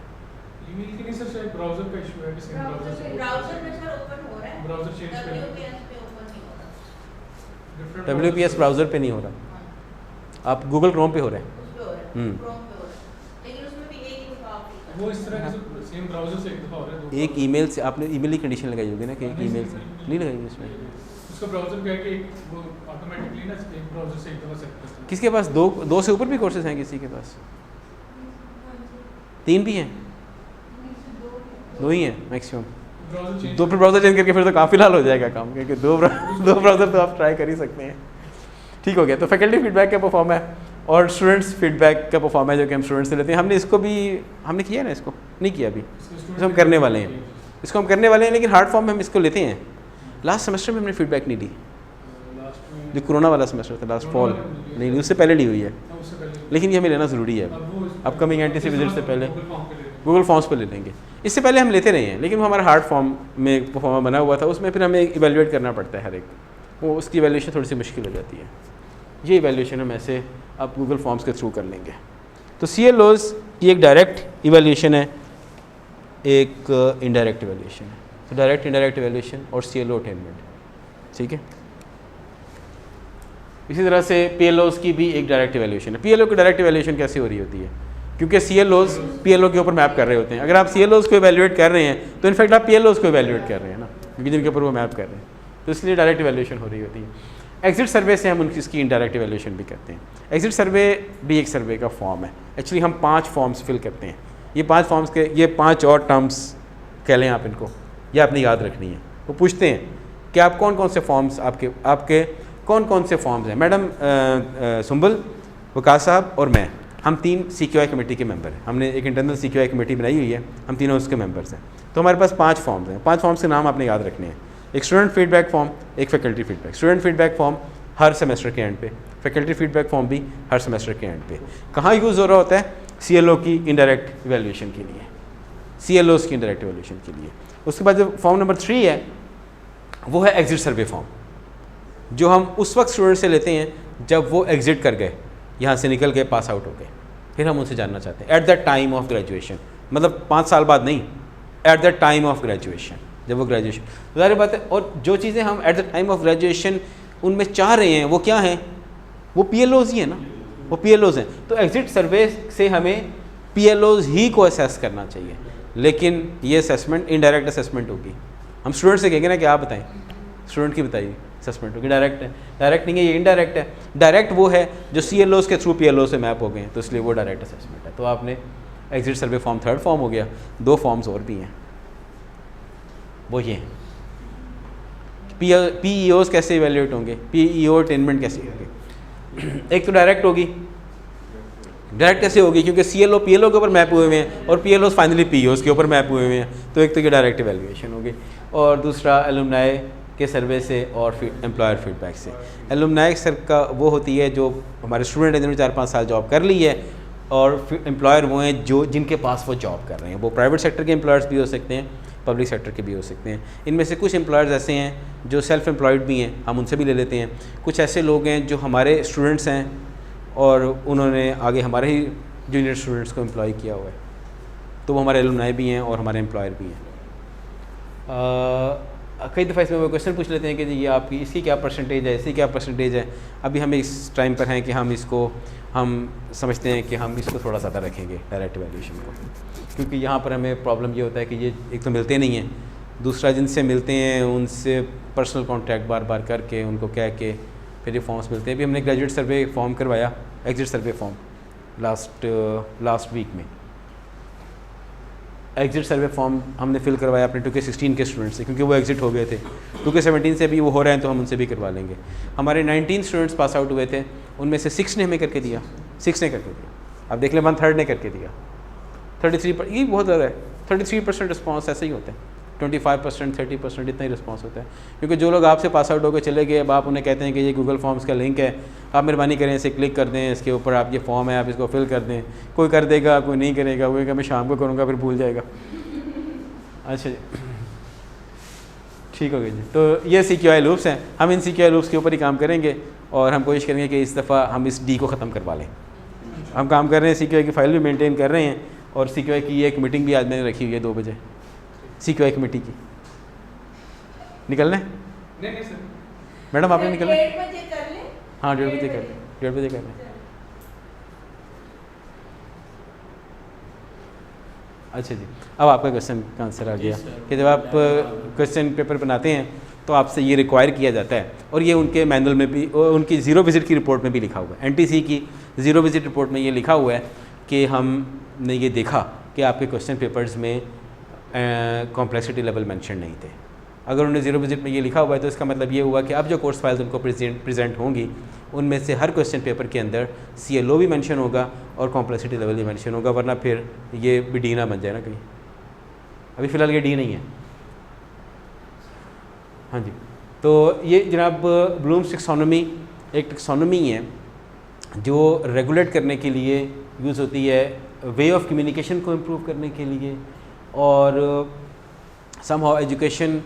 ईमेल की नहीं सर, शायद ब्राउज़र का इशू है कि सेम ब्राउज़र से ब्राउज़र में सर ओपन हो रहा है, ब्राउज़र चेंज करें, WPS पे ओपन नहीं हो रहा, डिफरेंट WPS ब्राउज़र पे नहीं हो रहा, आप गूगल क्रोम पे हो रहे हैं। उस पे हो रहा है, क्रोम पे हो रहा है, लेकिन उसमें भी एक ही दफ़ा आप click वो इस तरह के सेम ब्राउज़र से एक दफ़ा हो रहा है, एक ईमेल से आपने ईमेल की कंडीशन लगाई होगी ना कि एक ईमेल से नहीं लगाई इसमें। उसका ब्राउज़र क्या है कि वो ऑटोमेटिकली ना एक ब्राउज़र से एक दफ़ा सेट करता है। किसके पास 2 से ऊपर भी कोर्सेज हैं? किसी के पास 3 भी हैं? 2 ही हैं मैक्सिमम। ब्राउज़र चेंज 2 पर ब्राउज़र चेंज करके फिर तो काफ़ी लाल हो जाएगा काम, क्योंकि 2 ब्राउज़र तो आप ट्राई कर ही सकते हैं। ठीक हो गया। तो फैकल्टी फीडबैक का परफॉर्म है और स्टूडेंट्स फीडबैक का परफॉर्म है जो कि हम स्टूडेंट्स से लेते हैं। हमने इसको भी हमने किया ना, इसको नहीं किया अभी, इसको हम करने वाले हैं, इसको हम करने वाले हैं, लेकिन हार्ड फॉर्म में हम इसको लेते हैं। लास्ट सेमेस्टर में हमने फीडबैक नहीं ली, जो कोरोना वाला सेमेस्टर था, लास्ट फॉल नहीं, उससे पहले ली हुई है, लेकिन ये हमें लेना ज़रूरी है। अपकमिंग NTC विजिट से पहले गूगल फॉर्म्स पर ले लेंगे। इससे पहले हम लेते रहे हैं, लेकिन वो हमारा हार्ड फॉर्म में परफॉर्मा बना हुआ था, उसमें फिर हमें इवेल्युएट करना पड़ता है हर एक, वो उसकी इवेल्यूएशन थोड़ी सी मुश्किल हो जाती है। ये इवेल्यूएशन हम ऐसे आप गूगल फॉर्म्स के थ्रू कर लेंगे। तो CLOs की एक डायरेक्ट इवेल्यूएशन है, एक इनडायरेक्ट इवेल्यूएशन है। तो डायरेक्ट इंडायरेक्ट इवेल्यूएशन और CLO अटेनमेंट, ठीक है। इसी तरह से PLOs की भी एक डायरेक्ट इवेल्यूएशन है। PLO की डायरेक्ट इवेल्यूएशन कैसे हो रही होती है? क्योंकि CLOs PLO के ऊपर मैप कर रहे होते हैं। अगर आप CLOs को इवेल्यूएट कर रहे हैं तो इनफैक्ट आप PLOs को इवेल्यूएट कर रहे हैं ना, क्योंकि जिनके ऊपर वो मैप कर रहे हैं, तो इसलिए डायरेक्ट इवेल्यूएशन हो रही होती है। एग्जिट सर्वे से हम उनकी इसकी इनडायरेक्ट इवेल्यूएशन भी करते हैं। एग्जिट सर्वे भी एक सर्वे का फॉर्म है। एक्चुअली हम 5 फॉर्म्स फिल करते हैं। ये 5 फॉर्म्स के ये 5 और टर्म्स कह लें आप इनको, ये आपने याद रखनी है। वो पूछते हैं कि आप कौन कौन से फॉर्म्स आपके कौन कौन से फॉर्म्स हैं। मैडम सुंबल, वकास साहब और मैं, हम 3 CQI कमेटी के मेंबर हैं। हमने एक इंटरनल CQI कमेटी बनाई हुई है, हम तीनों उसके मेंबर्स हैं। तो हमारे पास 5 फॉर्म्स हैं। 5 फॉर्म्स के नाम आपने याद रखने हैं। एक स्टूडेंट फीडबैक फॉर्म, एक faculty feedback. Student feedback form हर सेमेस्टर के एंड पे, फैकल्टी फीडबैक फॉर्म भी हर सेमेस्टर के एंड पे। कहाँ यूज़ हो रहा होता है? CLO की इनडायरेक्ट इवेल्यूएशन के लिए, CLOs की इनडायरेक्ट इवेल्यूएशन के लिए। उसके बाद जो फॉर्म नंबर 3 है वो है एग्जिट सर्वे फॉर्म, जो हम उस वक्त स्टूडेंट से लेते हैं जब वो एग्जिट कर गए, यहाँ से निकल गए, पास आउट हो गए। फिर हम उनसे जानना चाहते हैं at the time of graduation, मतलब 5 साल बाद नहीं, eight the time of graduation, जब वो ग्रेजुएशन, ज़ाहिर बात है। और जो चीज़ें हम eight the time of graduation उनमें चाह रहे हैं वो क्या हैं? वो PLOs ही है ना, वो PLOs हैं। तो एग्जिट सर्वे से हमें PLOs ही को असेस करना चाहिए, लेकिन ये असेसमेंट इनडायरेक्ट असेसमेंट होगी। हम स्टूडेंट से कहेंगे ना कि आप बताएं, स्टूडेंट की बताइए असेसमेंट होगी, डायरेक्ट है, डायरेक्ट नहीं है, ये इनडायरेक्ट है। डायरेक्ट वो है जो CLOs के थ्रू PLO से मैप हो गए हैं, तो इसलिए वो डायरेक्ट असेसमेंट है। तो आपने exit survey form 3rd form हो गया। 2 फॉर्म्स और भी हैं, वो ये हैं। PEOs कैसे इवेल्यूएट होंगे, PEO अटेनमेंट कैसे होंगे? एक तो डायरेक्ट होगी। डायरेक्ट कैसे होगी? क्योंकि CLO PLO के ऊपर मैप हुए हुए हैं और PLOs फाइनली PEOs के ऊपर मैप हुए हुए हैं, तो एक तो ये डायरेक्ट इवेल्यूएशन होगी। और दूसरा एलुमनाई के सर्वे से और एम्प्लॉयर फीडबैक से। एलुमनाई सर का वो होती है जो हमारे स्टूडेंट हैं जिन्होंने 4-5 साल जॉब कर ली है, और एम्प्लॉयर वो हैं जो जिनके पास वो जॉब कर रहे हैं। वो प्राइवेट सेक्टर के एम्प्लॉयर्स भी हो सकते हैं, पब्लिक सेक्टर के भी हो सकते हैं। इनमें से कुछ एम्प्लॉयर्स ऐसे हैं जो सेल्फ एम्प्लॉयड भी हैं, हम उनसे भी ले लेते हैं। कुछ ऐसे लोग हैं जो हमारे स्टूडेंट्स हैं और उन्होंने आगे हमारे ही जूनियर स्टूडेंट्स को एम्प्लॉय किया हुआ है, तो वो हमारे एलुमनाई भी हैं और हमारे एम्प्लॉयर भी हैं। कई दफ़ा इसमें वो क्वेश्चन पूछ लेते हैं कि जी ये आपकी इसकी क्या परसेंटेज है, इसकी क्या परसेंटेज है। अभी हम इस टाइम पर हैं कि हम समझते हैं कि हम इसको थोड़ा ज़्यादा रखेंगे डायरेक्ट वैल्यूएशन को, क्योंकि यहाँ पर हमें प्रॉब्लम ये होता है कि ये एक तो मिलते नहीं हैं, दूसरा जिनसे मिलते हैं उनसे पर्सनल कॉन्टैक्ट बार बार करके उनको कह के फिर ये फॉर्म्स मिलते हैं। अभी हमने ग्रेजुएट सर्वे फॉर्म करवाया, exit survey form last week में। एग्जिट सर्वे फॉर्म हमने फिल करवाया अपने 2K16 के स्टूडेंट से, क्योंकि वो एग्जिट हो गए थे। 2K17 से भी वो हो रहे हैं तो हम उनसे भी करवा लेंगे। हमारे 19 स्टूडेंट्स पास आउट हुए थे, उनमें से 6 ने हमें करके दिया, 6 ने करके दिया। अब देख लें 1/3 ने करके दिया। 33%, ये बहुत ज़्यादा है। 33% रिस्पॉन्स ऐसे ही होते हैं। 25%, 30% इतना ही रिस्पॉन्स होता है, क्योंकि जो लोग आपसे पास आउट होकर चले गए, अब आप उन्हें कहते हैं कि ये गूगल फॉर्म्स का लिंक है, आप मेहरबानी करें इसे क्लिक कर दें, इसके ऊपर आप ये फॉर्म है आप इसको फिल कर दें। कोई कर देगा, कोई नहीं करेगा, वो मैं शाम को करूँगा फिर भूल जाएगा। अच्छा जी, ठीक हो गया जी। तो ये CQI लूप्स हैं, हम इन CQI लूप्स के ऊपर ही काम करेंगे और हम कोशिश करेंगे कि इस दफ़ा हम इस D को ख़त्म करवा लें। हम काम कर रहे हैं, CQI की फ़ाइल भी मेंटेन कर रहे हैं और CQI की एक मीटिंग भी आज मैंने रखी हुई है 2 बजे, CQI कमेटी की। निकलना है नहीं सर, मैडम आपने निकलना है? 1:30 बजे कर लें। हाँ 1:30 बजे कर लें, 1:30 बजे कर लें। अच्छा जी, अब आपका क्वेश्चन का आंसर आ गया कि जब आप क्वेश्चन पेपर बनाते हैं तो आपसे ये रिक्वायर किया जाता है, और ये उनके मैनुअल में भी, उनकी ज़ीरो विज़िट की रिपोर्ट में भी लिखा हुआ है। NTC की ज़ीरो विज़िट रिपोर्ट में ये लिखा हुआ है कि हमने ये देखा कि आपके क्वेश्चन पेपर्स में कॉम्प्लेक्सिटी लेवल मेंशन नहीं थे। अगर उन्होंने ज़ीरो विज़िट में ये लिखा हुआ है तो इसका मतलब ये हुआ कि अब जो कोर्स फाइल्स उनको प्रेजेंट होंगी उनमें से हर क्वेश्चन पेपर के अंदर CLO भी मेंशन होगा और कॉम्प्लेक्सिटी लेवल भी मेंशन होगा, वरना फिर ये भी D ना बन जाए ना कहीं। अभी फ़िलहाल ये D नहीं है। हाँ जी, तो ये जनाब ब्लूम्स टैक्सोनॉमी एक टैक्सोनॉमी है जो रेगुलेट करने के लिए यूज़ होती है, वे ऑफ कम्युनिकेशन को इम्प्रूव करने के लिए, और समहाउ एजुकेशन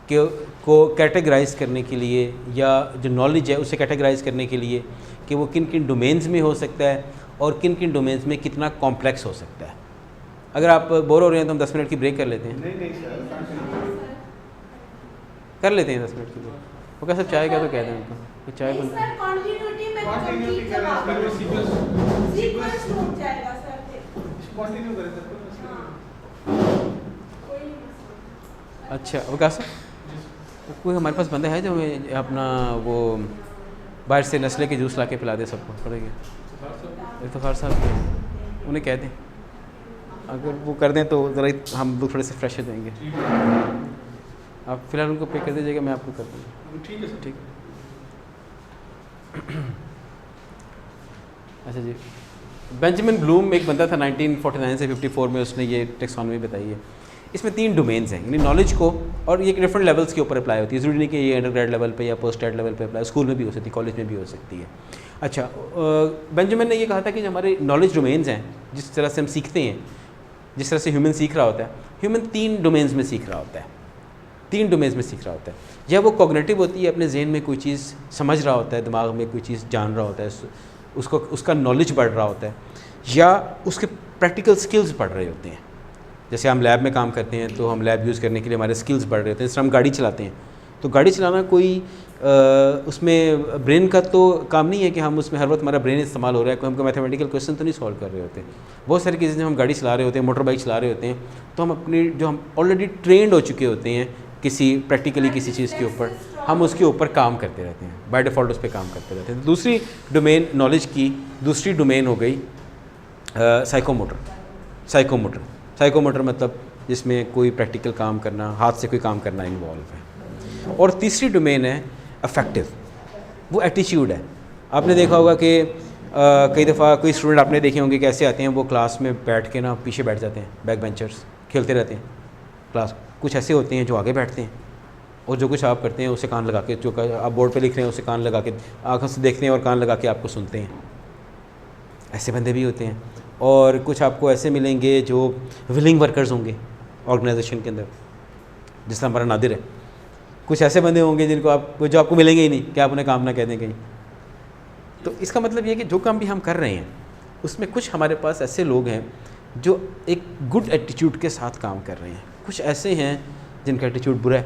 को कैटेगराइज़ करने के लिए, या जो नॉलेज है उसे कैटेगराइज़ करने के लिए कि वो किन किन डोमेन्स में हो सकता है और किन किन डोमेन्स में कितना कॉम्प्लेक्स हो सकता है। अगर आप बोर हो रहे हैं तो हम 10 मिनट की ब्रेक कर लेते हैं। नहीं सर, कर लेते हैं 10 मिनट की ब्रेक। वो क्या सब चाय का तो कह दें उनको कि चाय बन सर कंटिन्यूटी में Continuity कंप्लीट करें, जवाब पहले सीक्वेंस टूट जाएगा सर फिर। कंटिन्यू करें सर, कोई मसला हाँ। कोई नहीं मसला। अच्छा वो क्या सर, कोई हमारे पास बंदा है जो हमें अपना वो बाहर से नस्ले के जूस ला के पिला दे सबको, पड़ेगा इफ्तार साहब, उन्हें कह दें अगर वो कर दें तो ज़रा हम लोग थोड़े से फ्रेश हो जाएंगे। आप फ़िलहाल उनको पे कर दीजिएगा, मैं आपको कर दूँगा। ठीक है सर। ठीक। अच्छा जी, बेंजामिन ब्लूम एक बंदा था 1949 से 54 में, उसने ये टैक्सोनॉमी बताई है। इसमें 3 डोमेन्स हैं, यानी नॉलेज को, और ये डिफरेंट लेवल्स के ऊपर अप्लाई होती है, ज़रूरी नहीं कि ये अंडरग्रेड लेवल पे या पोस्ट ग्रेड लेवल पे अप्लाई, स्कूल में भी हो सकती है, कॉलेज में भी हो सकती है। अच्छा, बेंजामिन ने ये कहा था कि जो हमारे नॉलेज डोमेन्स हैं, जिस तरह से हम सीखते हैं, जिस तरह से ह्यूमन सीख रहा होता है, ह्यूमन 3 डोमेन्स में सीख रहा होता है, 3 डोमेन्स में सीख रहा होता है। या वो कॉग्निटिव होती है, अपने जहन में कोई चीज़ समझ रहा होता है, दिमाग में कोई चीज़ जान रहा होता है, उसको उसका नॉलेज बढ़ रहा होता है, या उसके प्रैक्टिकल स्किल्स बढ़ रहे होते हैं। जैसे हम लैब में काम करते हैं तो हम लैब यूज़ करने के लिए हमारे स्किल्स बढ़ रहे होते हैं। जैसे हम गाड़ी चलाते हैं तो गाड़ी चलाना कोई उसमें ब्रेन का तो काम नहीं है कि हम उसमें हर वक्त हमारा ब्रेन इस्तेमाल हो रहा है, कोई हमको मैथमेटिकल क्वेश्चन तो नहीं सॉल्व कर रहे होते। बहुत सारी चीज़ें जब हम गाड़ी चला रहे होते हैं, मोटर बाइक चला रहे होते हैं, तो हम अपनी जो हम ऑलरेडी ट्रेंड हो चुके होते हैं किसी प्रैक्टिकली किसी चीज़ के ऊपर, हम उसके ऊपर काम करते रहते हैं, बाय डिफ़ॉल्ट उस पर काम करते रहते हैं। तो दूसरी डोमेन नॉलेज की दूसरी डोमेन हो गई साइकोमोटर। साइकोमोटर मतलब जिसमें कोई प्रैक्टिकल काम करना, हाथ से कोई काम करना इन्वॉल्व है। और तीसरी डोमेन है अफेक्टिव, वो एटीट्यूड है। आपने देखा होगा कि कई दफ़ा कोई स्टूडेंट आपने देखे होंगे कैसे आते हैं, वो क्लास में बैठ के ना पीछे बैठ जाते हैं, बैक बेंचर्स खेलते रहते हैं क्लास। कुछ ऐसे होते हैं जो आगे बैठते हैं और जो कुछ आप करते हैं उसे कान लगा के, जो आप बोर्ड पे लिख रहे हैं उसे कान लगा के, आँखों से देखते हैं और कान लगा के आपको सुनते हैं। ऐसे बंदे भी होते हैं। और कुछ आपको ऐसे मिलेंगे जो विलिंग वर्कर्स होंगे ऑर्गेनाइजेशन के अंदर, जिस तरह हमारा नादिर है। कुछ ऐसे बंदे होंगे जो आपको मिलेंगे ही नहीं कि आप उन्हें काम ना कह दें कहीं। तो इसका मतलब ये है कि जो काम भी हम कर रहे हैं उसमें कुछ हमारे पास ऐसे लोग हैं जो एक गुड एटीट्यूड के साथ काम कर रहे हैं, कुछ ऐसे हैं जिनका एटीट्यूड बुरा है।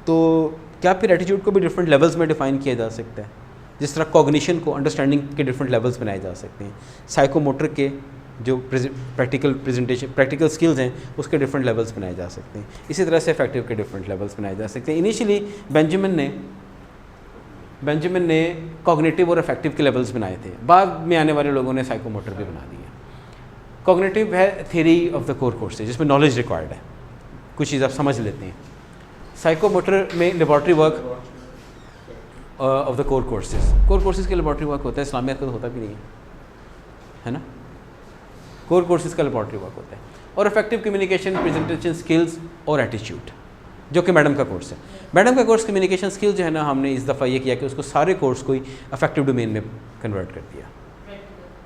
तो क्या फिर एटीट्यूड को भी डिफरेंट लेवल्स में डिफ़ाइन किया जा सकता है? जिस तरह कॉग्निशन को, अंडरस्टैंडिंग के डिफरेंट लेवल्स बनाए जा सकते हैं, साइकोमोटर के जो प्रैक्टिकल स्किल्स हैं उसके डिफरेंट लेवल्स बनाए जा सकते हैं। इसी तरह से इफेक्टिव के डिफरेंट लेवल्स बनाए जा सकते हैं। इनिशियली बेंजामिन ने कॉग्निटिव और इफेक्टिव के लेवल्स बनाए थे, बाद में आने वाले लोगों ने साइकोमोटर भी बना दिए। कॉग्निटिव है theory of the core courses, जिसमें नॉलेज रिक्वायर्ड है, कुछ चीज़ आप समझ लेते हैं। साइकोमोटर में laboratory work of the core courses के लेबॉर्ट्री वर्क होता है, इस्लामियत का तो होता भी नहीं है ना। कोर कोर्सेज का लेबॉर्ट्री वर्क होता है। और इफेक्टिव कम्युनिकेशन, प्रेजेंटेशन स्किल्स और एटीट्यूड, जो कि मैडम का कोर्स है। मैडम का कोर्स कम्युनिकेशन स्किल्स जो है ना, हमने इस दफ़ा ये किया कि उसको सारे कोर्स को ही इफेक्टिव डोमेन में कन्वर्ट कर दिया।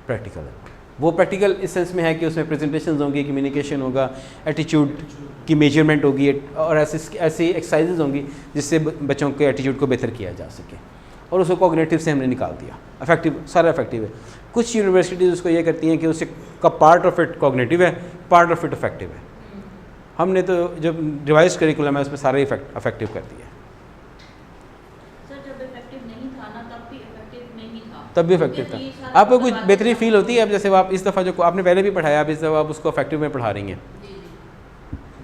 प्रैक्टिकल है वो, प्रैक्टिकल इस सेंस में है कि उसमें प्रेजेंटेशन होंगी, कम्युनिकेशन होगा, एटीट्यूड की मेजरमेंट होगी और ऐसी एक्सरसाइजेज होंगी जिससे बच्चों के एटीट्यूड को बेहतर किया जा सके। और उसको कॉग्निटिव से हमने निकाल दिया। इफेक्टिव, सारा इफेक्टिव है। कुछ यूनिवर्सिटीज़ उसको ये करती हैं कि उससे का पार्ट ऑफ इट कॉग्निटिव है, पार्ट ऑफ इट इफेक्टिव है। हमने तो जब रिवाइज करिकुलम है उसमें सारे इफेक्टिव कर दिया। सर जब इफेक्टिव नहीं था ना तब भी इफेक्टिव नहीं था, तब भी इफेक्टिव था। आपको कुछ बेहतरी फील होती है अब, जैसे आप इस दफ़ा जो आपने पहले भी पढ़ाया, आप इस दफ़ा आप उसको इफेक्टिव में पढ़ा रही हैं, जी जी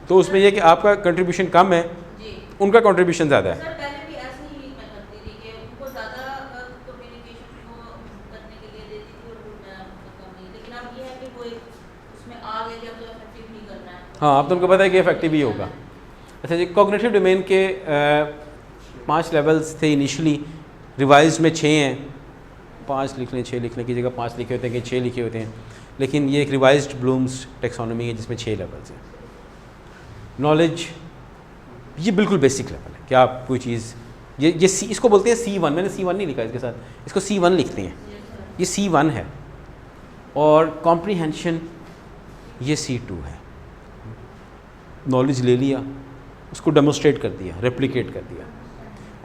तो उसमें यह कि आपका कंट्रीब्यूशन कम है, जी। उनका कंट्रीब्यूशन ज़्यादा है। सर पहले भी ऐसे ही मैं करती थी कि उनको ज़्यादा कम्युनिकेशन को करने के लिए देती थी और मैं कम नहीं, लेकिन अब ये है कि वो उसमें आ गए जब तो इफेक्टिव नहीं करना है। हाँ, अब तुमको पता है कि इफेक्टिव ही होगा। अच्छा जी, कॉग्निटिव डोमेन के 5 लेवल्स थे इनिशियली, रिवाइज में 6 हैं। 5 लिख लें, 6 लिखने की जगह 5 लिखे होते हैं कि 6 लिखे होते हैं, लेकिन ये एक रिवाइज्ड ब्लूम्स टेक्सोनॉमी है जिसमें 6 लेवल्स हैं। नॉलेज ये बिल्कुल बेसिक लेवल है कि आप कोई चीज़, ये सी, इसको बोलते हैं C1। मैंने C1 नहीं लिखा इसके साथ, इसको C1 लिखते हैं, ये C1 है। और कॉम्प्रीहेंशन ये C2 है। नॉलेज ले लिया, उसको डेमोस्ट्रेट कर दिया, रेप्लिकेट कर दिया।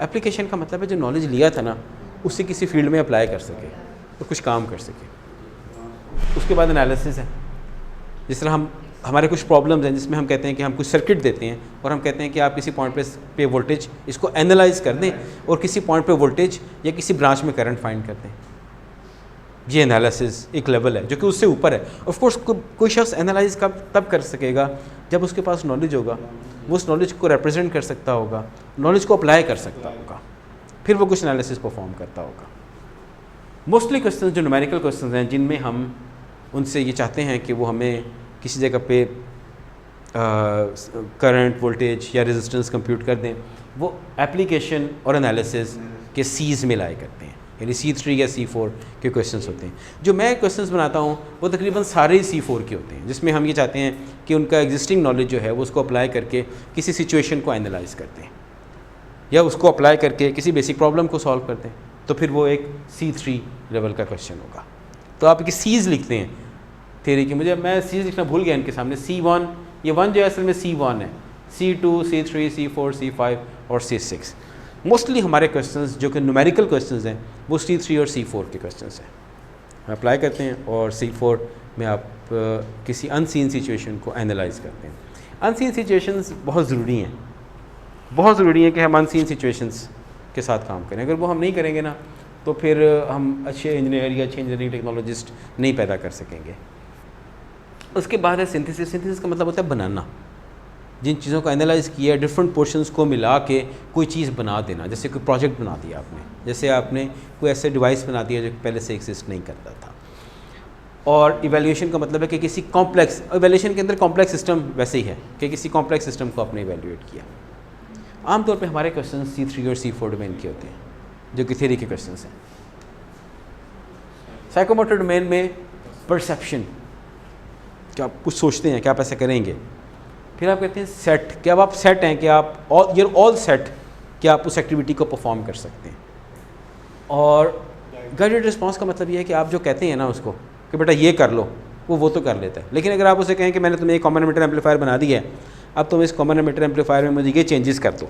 एप्लीकेशन का मतलब है जो नॉलेज लिया था ना, उससे किसी फील्ड में अप्लाई कर सके और कुछ काम कर सके। उसके बाद एनालिसिस है। जिस तरह हमारे कुछ प्रॉब्लम्स हैं जिसमें हम कहते हैं कि हम कुछ सर्किट देते हैं और हम कहते हैं कि आप किसी पॉइंट पे वोल्टेज इसको एनालाइज कर दें और किसी पॉइंट पे वोल्टेज या किसी ब्रांच में करंट फाइंड कर दें। ये एनालिसिस एक लेवल है जो कि उससे ऊपर है। ऑफ कोर्स कोई शख्स एनालाइज तब कर सकेगा जब उसके पास नॉलेज होगा, वो उस नॉलेज को रिप्रेजेंट कर सकता होगा, नॉलेज को अप्लाई कर सकता होगा, फिर वो कुछ एनालिसिस परफॉर्म करता होगा। मोस्टली क्वेश्चन जो न्यूमेरिकल क्वेश्चन हैं जिनमें हम उनसे ये चाहते हैं कि वो हमें किसी जगह पे करंट, वोल्टेज या रेजिस्टेंस कंप्यूट कर दें, वो एप्लीकेशन और एनालिसिस के सीज़ में लाए करते हैं, यानी C3 या C4 के क्वेश्चंस होते हैं। जो मैं क्वेश्चंस बनाता हूँ वो तकरीबन सारे ही C4 के होते हैं, जिसमें हम ये चाहते हैं कि उनका एग्जिस्टिंग नॉलेज जो है वो उसको अप्लाई करके किसी सिचुएशन को एनालाइज करते हैं या उसको अप्लाई करके किसी बेसिक प्रॉब्लम को सॉल्व करते हैं, तो फिर वो एक C3 लेवल का क्वेश्चन होगा। तो आप एक सीज़ लिखते हैं थ्योरी की, मैं सीज़ लिखना भूल गया इनके सामने। C1, ये 1 जो है असल में C1 है, C2, C3, C4, C5 और C6। मोस्टली हमारे क्वेश्चंस जो कि न्यूमेरिकल क्वेश्चंस हैं वो C3 और C4 के क्वेश्चंस हैं। अप्लाई करते हैं और C4 में आप किसी अनसीन सिचुएशन को एनालाइज करते हैं। अनसीन सिचुएशंस बहुत ज़रूरी हैं, बहुत ज़रूरी है कि हम अनसीन सिचुएशंस के साथ काम करें। अगर वो हम नहीं करेंगे ना तो फिर हम अच्छे इंजीनियर या अच्छे इंजीनियरिंग टेक्नोलॉजिस्ट नहीं पैदा कर सकेंगे। उसके बाद है सिंथेसिस। सिंथेसिस का मतलब होता है बनाना, जिन चीज़ों को एनालाइज किया, डिफरेंट पोर्शंस को मिला के कोई चीज़ बना देना। जैसे कोई प्रोजेक्ट बना दिया आपने, जैसे आपने कोई ऐसे डिवाइस बना दिया जो पहले से एग्जिस्ट नहीं करता था। और इवैल्यूएशन का मतलब है कि किसी कॉम्प्लेक्स, इवैल्यूएशन के अंदर कॉम्प्लेक्स सिस्टम वैसे ही है कि किसी कॉम्प्लेक्स सिस्टम को आपने इवैल्यूएट किया। आमतौर पे हमारे क्वेश्चन C3 और C4 डोमेन के होते हैं जो कि थ्योरी के क्वेश्चन हैं। साइकोमोटर डोमेन में परसेप्शन, क्या आप कुछ सोचते हैं कि आप ऐसा करेंगे, फिर आप कहते हैं सेट, कि अब आप सेट हैं कि आप ऑल सेट कि आप उस एक्टिविटी को परफॉर्म कर सकते हैं। और गाइडेड रिस्पॉन्स का मतलब ये है कि आप जो कहते हैं ना उसको कि बेटा ये कर लो, वो तो कर लेता है। लेकिन अगर आप उसे कहें कि मैंने तुम्हें एक कॉमन एमिटर एम्पलीफायर बना दिया है, अब तुम इस कॉमन एमिटर एम्पलीफायर में मुझे ये चेंजेस कर दो,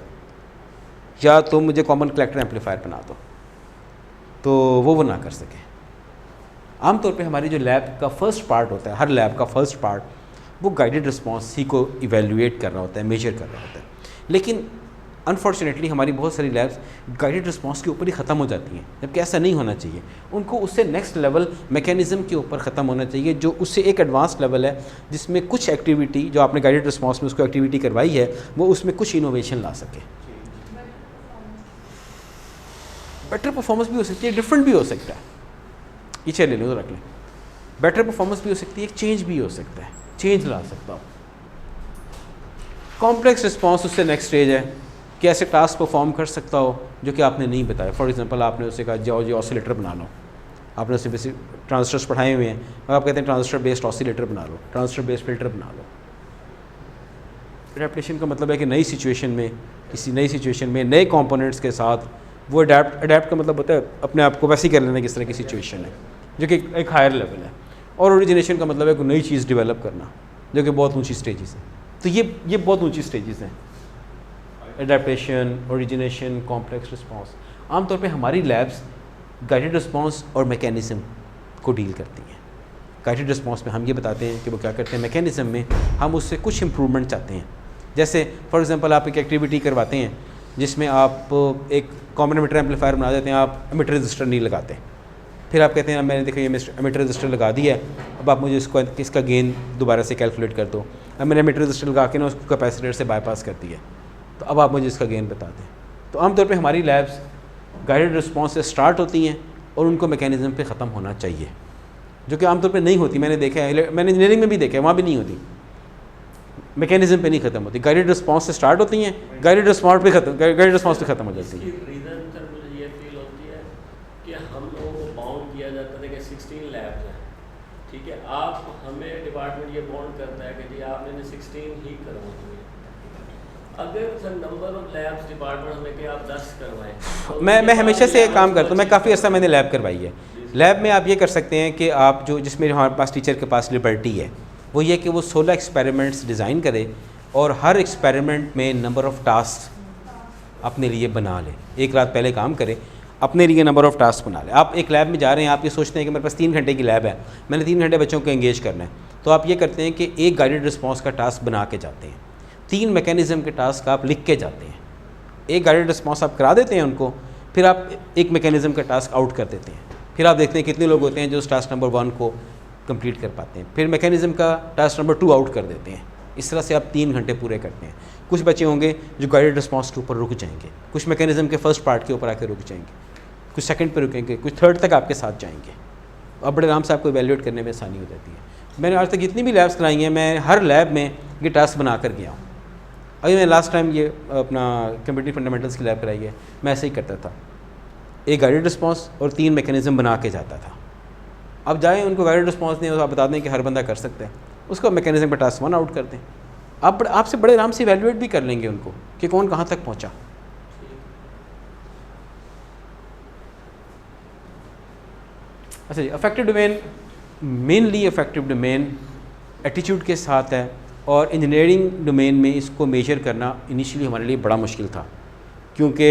या तुम मुझे कॉमन कलेक्टर एम्पलीफायर बना दो, तो वो ना कर सके। आमतौर पे हमारी जो लैब का फर्स्ट पार्ट होता है, हर लैब का फर्स्ट पार्ट वो गाइडेड रिस्पॉन्स ही को इवेल्युएट कर रहा होता है, मेजर कर रहा होता है। लेकिन अनफॉर्चुनेटली हमारी बहुत सारी लैब्स गाइडेड रिस्पॉन्स के ऊपर ही ख़त्म हो जाती हैं, जबकि ऐसा नहीं होना चाहिए। उनको उससे नेक्स्ट लेवल मैकेनिज़्म के ऊपर ख़त्म होना चाहिए, जो उससे एक एडवांस लेवल है, जिसमें कुछ एक्टिविटी जो आपने गाइडेड रिस्पॉन्स में उसको एक्टिविटी करवाई है, वो उसमें कुछ इनोवेशन ला सके। बेटर परफॉर्मेंस भी हो सकती है, डिफरेंट भी हो सकता है, ये चले लो रख लें। बेटर परफॉर्मेंस भी हो सकती है, एक चेंज भी हो सकता है, चेंज ला सकता हो। कॉम्प्लेक्स रिस्पॉन्स उससे नेक्स्ट स्टेज है कि ऐसे टास्क परफॉर्म कर सकता हो जो कि आपने नहीं बताया। फॉर एग्जांपल आपने उसे कहा जाओ जी ऑसिलेटर बना लो, आपने उसे बेसिक ट्रांजिस्टर्स पढ़ाए हुए हैं, अब आप कहते हैं ट्रांजिस्टर बेस्ड ऑसिलेटर बना लो, ट्रांजिस्टर बेस्ड फिल्टर बना लो। एडेप्टेशन का मतलब है कि नई सिचुएशन में, किसी नई सिचुएशन में नए कंपोनेंट्स के साथ वो अडेप्ट का मतलब होता है अपने आप को वैसे ही कर लेना किस तरह की सिचुएशन है, जो कि एक हायर लेवल है। और ओरिजिनेशन का मतलब है कोई नई चीज़ डेवलप करना, जो कि बहुत ऊंची स्टेजेस है। तो ये बहुत ऊंची स्टेजेस हैं, एडेप्टेशन, ओरिजिनेशन, कॉम्प्लेक्स रिस्पॉन्स। आमतौर पे हमारी लैब्स गाइडेड रिस्पॉन्स और मैकेनिज़्म को डील करती हैं। गाइडेड रिस्पॉन्स में हम ये बताते हैं कि वो क्या करते हैं, मैकेनिज़्म में हम उससे कुछ इम्प्रूवमेंट चाहते हैं। जैसे फॉर एग्जांपल आप एक एक्टिविटी करवाते हैं जिसमें आप एक कॉमन एमिटर एम्पलीफायर बना देते हैं, आप एमिटर रजिस्टर नहीं लगाते, फिर आप कहते हैं मैंने देखो ये एमिटर रजिस्टर लगा दिया है, अब आप मुझे इसका गेन दोबारा से कैलकुलेट कर दो। अब मैंने एमिटर रजिस्टर लगा के ना उसको कैपेसिटर से बाईपास कर दिया, तो अब आप मुझे इसका गेन बता दें। तो आमतौर पे हमारी लैब्स गाइडेड रिस्पॉन्स से स्टार्ट होती हैं और उनको मैकेनिज़्म पे ख़त्म होना चाहिए, जो कि आमतौर पे नहीं होती। मैंने देखा है, मैंने इंजीनियरिंग में भी देखा है, वहाँ भी नहीं होती, मैकेनिज़्म पे नहीं ख़त्म होती। गाइडेड रिस्पॉन्स से स्टार्ट होती हैं, गाइडेड रिस्पॉन्स पे ख़त्म हो जाती है। रीज़न सर मुझे ये फील होती है कि हम लोगों को बाउंड किया जाता है कि 16 लैब्स हैं, ठीक है, आप हमें डिपार्टमेंट ये बाउंड करता है कि जी आपने 16 ही करवानी है। अगर sir number of labs department हमें कि आप 10 करवाएं, तो मैं हमेशा से एक काम करता हूँ, मैं काफ़ी अर्सा मैंने लैब करवाई है। लैब में आप ये कर सकते हैं कि आप जिसमें हमारे पास टीचर के पास लिबर्टी है, वो ये कि वो 16 एक्सपेरिमेंट्स डिज़ाइन करे और हर एक्सपेरिमेंट में नंबर ऑफ़ टास्क अपने लिए बना ले। एक रात पहले काम करे, अपने लिए नंबर ऑफ़ टास्क बना ले। आप एक लैब में जा रहे हैं, आप ये सोचते हैं कि मेरे पास 3 घंटे की लैब है, मैंने 3 घंटे बच्चों को एंगेज करना है, तो आप ये करते हैं कि एक गाइडेड रिस्पॉन्स का टास्क बना के जाते हैं, 3 मैकेनिज़्म के टास्क आप लिख के जाते हैं, एक गाइडेड रिस्पॉन्स आप करा देते हैं उनको, फिर आप एक मैकेनिज़्म का टास्क आउट कर देते हैं, फिर आप देखते हैं कितने लोग होते हैं जो उस टास्क नंबर 1 को कंप्लीट कर पाते हैं, फिर मैकेनिज़्म का टास्क नंबर 2 आउट कर देते हैं। इस तरह से आप 3 घंटे पूरे करते हैं। कुछ बच्चे होंगे जो गाइडेड रिस्पॉन्स के ऊपर रुक जाएंगे, कुछ मैकेनिज़्म के फर्स्ट पार्ट के ऊपर आके रुक जाएंगे, कुछ सेकंड पे रुकेंगे, कुछ थर्ड तक आपके साथ जाएंगे। अब बड़े आराम से आपको इवैल्यूएट करने में आसानी हो जाती है। मैंने आज तक जितनी भी लैब्स कराई हैं, मैं हर लैब में ये टास्क बना कर गया हूँ। अभी मैं लास्ट टाइम ये अपना कंप्यूटर फंडामेंटल्स की लैब कराई है, मैं ऐसे ही करता था, एक गाइडेड रिस्पॉन्स और 3 मैकेनिज़्म बना के जाता था। अब जाएँ उनको गाइडेड रिस्पॉन्स नहीं हो तो आप बता दें कि हर बंदा कर सकता है, उसको मैकेनिज़्म पर टास्क 1 आउट कर दें। आप आपसे बड़े आराम से इवैल्यूएट भी कर लेंगे उनको कि कौन कहाँ तक पहुँचा। अच्छा जी, affective domain, mainly affective domain attitude के साथ है, और इंजीनियरिंग डोमेन में इसको मेजर करना इनिशियली हमारे लिए बड़ा मुश्किल था, क्योंकि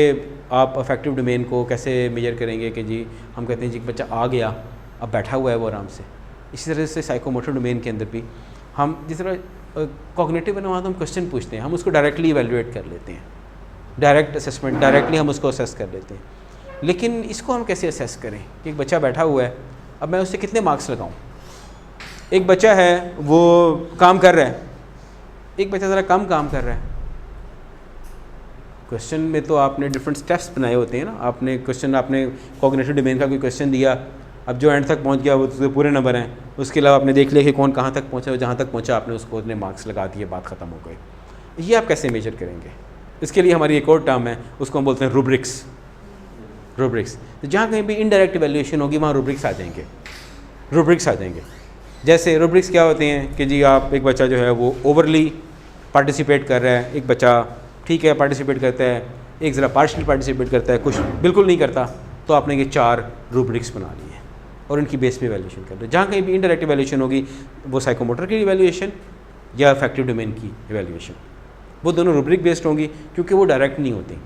आप अफेक्टिव डोमेन को कैसे मेजर करेंगे कि जी हम कहते हैं जी बच्चा आ गया, अब बैठा हुआ है वो आराम से। इसी तरह से साइकोमोटर डोमेन के अंदर भी हम जिस तरह कॉग्निटिव है ना, वहाँ तो हम क्वेश्चन पूछते हैं, हम उसको डायरेक्टली इवैल्यूएट कर लेते हैं, डायरेक्ट असेसमेंट, डायरेक्टली हम उसको असेस कर लेते हैं। लेकिन इसको हम कैसे असेस करें कि एक बच्चा बैठा हुआ है, अब मैं उससे कितने मार्क्स लगाऊं? एक बच्चा है वो काम कर रहा है, एक बच्चा ज़रा कम काम कर रहा है। क्वेश्चन में तो आपने डिफरेंट स्टेप्स बनाए होते हैं ना, आपने कॉग्निटिव डोमेन का कोई क्वेश्चन दिया, अब जो एंड तक पहुंच गया वो तो पूरे नंबर हैं, उसके अलावा आपने देख लिया कि कौन कहाँ तक पहुंचा, जहाँ तक पहुंचा आपने उसको उतने मार्क्स लगा दिए, बात ख़त्म हो गई। ये आप कैसे मेजर करेंगे? इसके लिए हमारी एक और टर्म है, उसको हम बोलते हैं रूब्रिक्स। तो जहाँ कहीं भी इनडायरेक्ट इवैल्यूएशन होगी वहाँ रूब्रिक्स आ जाएंगे। जैसे रूब्रिक्स क्या होते हैं कि जी आप एक बच्चा जो है वो ओवरली पार्टिसिपेट कर रहा है, एक बच्चा ठीक है पार्टिसिपेट करता है, एक ज़रा पार्शियल पार्टिसिपेट करता है, कुछ बिल्कुल नहीं करता, तो आपने ये 4 रूब्रिक्स बना लिए हैं। और इनकी बेस पे वैल्यूएशन कर दो। जहाँ कहीं भी इनडायरेक्ट वैल्यूएशन होगी वो साइकोमोटर की इवैल्यूएशन या अफेक्टिव डोमेन की इवैल्यूएशन, वो दोनों रूब्रिक बेस्ड होंगी क्योंकि वो डायरेक्ट नहीं होती।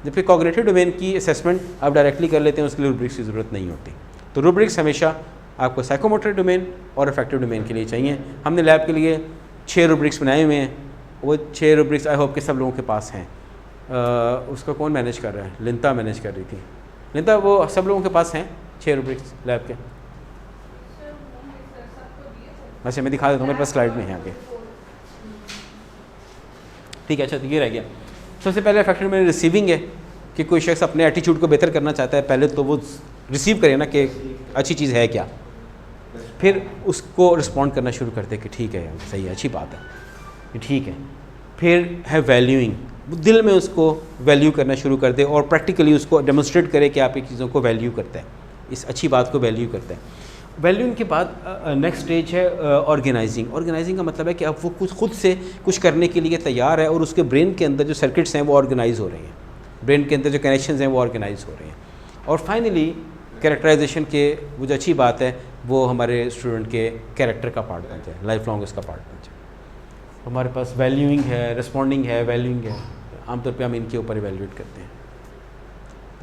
जबकि कॉग्निटिव डोमेन की असेसमेंट आप डायरेक्टली कर लेते हैं, उसके लिए रूब्रिक्स की ज़रूरत नहीं होती। तो रूब्रिक्स हमेशा आपको साइकोमोटर डोमेन और अफेक्टिव डोमेन के लिए चाहिए। हमने लैब के लिए 6 रूब्रिक्स बनाए हुए हैं, वो 6 रूब्रिक्स आई होप कि सब लोगों के पास हैं। उसको कौन मैनेज कर रहा है? लिंता मैनेज कर रही थी। लिंता, वो सब लोगों के पास हैं 6 रूब्रिक्स लैब के? अच्छा, मैं दिखा देता हूँ, मेरे पास स्लाइड में है आगे। ठीक है, अच्छा, तो ये रह गया। सबसे पहले अफेक्टिव डोमेन रिसीविंग है कि कोई शख्स अपने एटीट्यूड को बेहतर करना चाहता है, पहले तो वो रिसीव करे ना कि अच्छी चीज़ है क्या, फिर उसको रिस्पॉन्ड करना शुरू करते कि ठीक है, सही है, अच्छी बात है, ये ठीक है। फिर है वैल्यूइंग, दिल में उसको वैल्यू करना शुरू कर दे और प्रैक्टिकली उसको डेमोन्स्ट्रेट करे कि आप एक चीज़ों को वैल्यू करता है, इस अच्छी बात को वैल्यू करता है। वैल्यूइंग के बाद नेक्स्ट स्टेज है ऑर्गेनाइजिंग। ऑर्गेनाइजिंग का मतलब है कि अब वो कुछ खुद से कुछ करने के लिए तैयार है और उसके ब्रेन के अंदर जो सर्किट्स हैं वो ऑर्गेनाइज हो रहे हैं, ब्रेन के अंदर जो कनेक्शंस हैं वो ऑर्गेनाइज हो रहे हैं। और फाइनली कैरेक्टराइजेशन के वो जो अच्छी बात है वो हमारे स्टूडेंट के कैरेक्टर का पार्ट बन जाए, लाइफ लॉन्ग उसका पार्ट बन जाए। हमारे पास वैल्यूइंग है, रिस्पॉन्डिंग है, वैल्यूइंग है, आमतौर पे हम इनके ऊपर इवैल्यूएट करते हैं।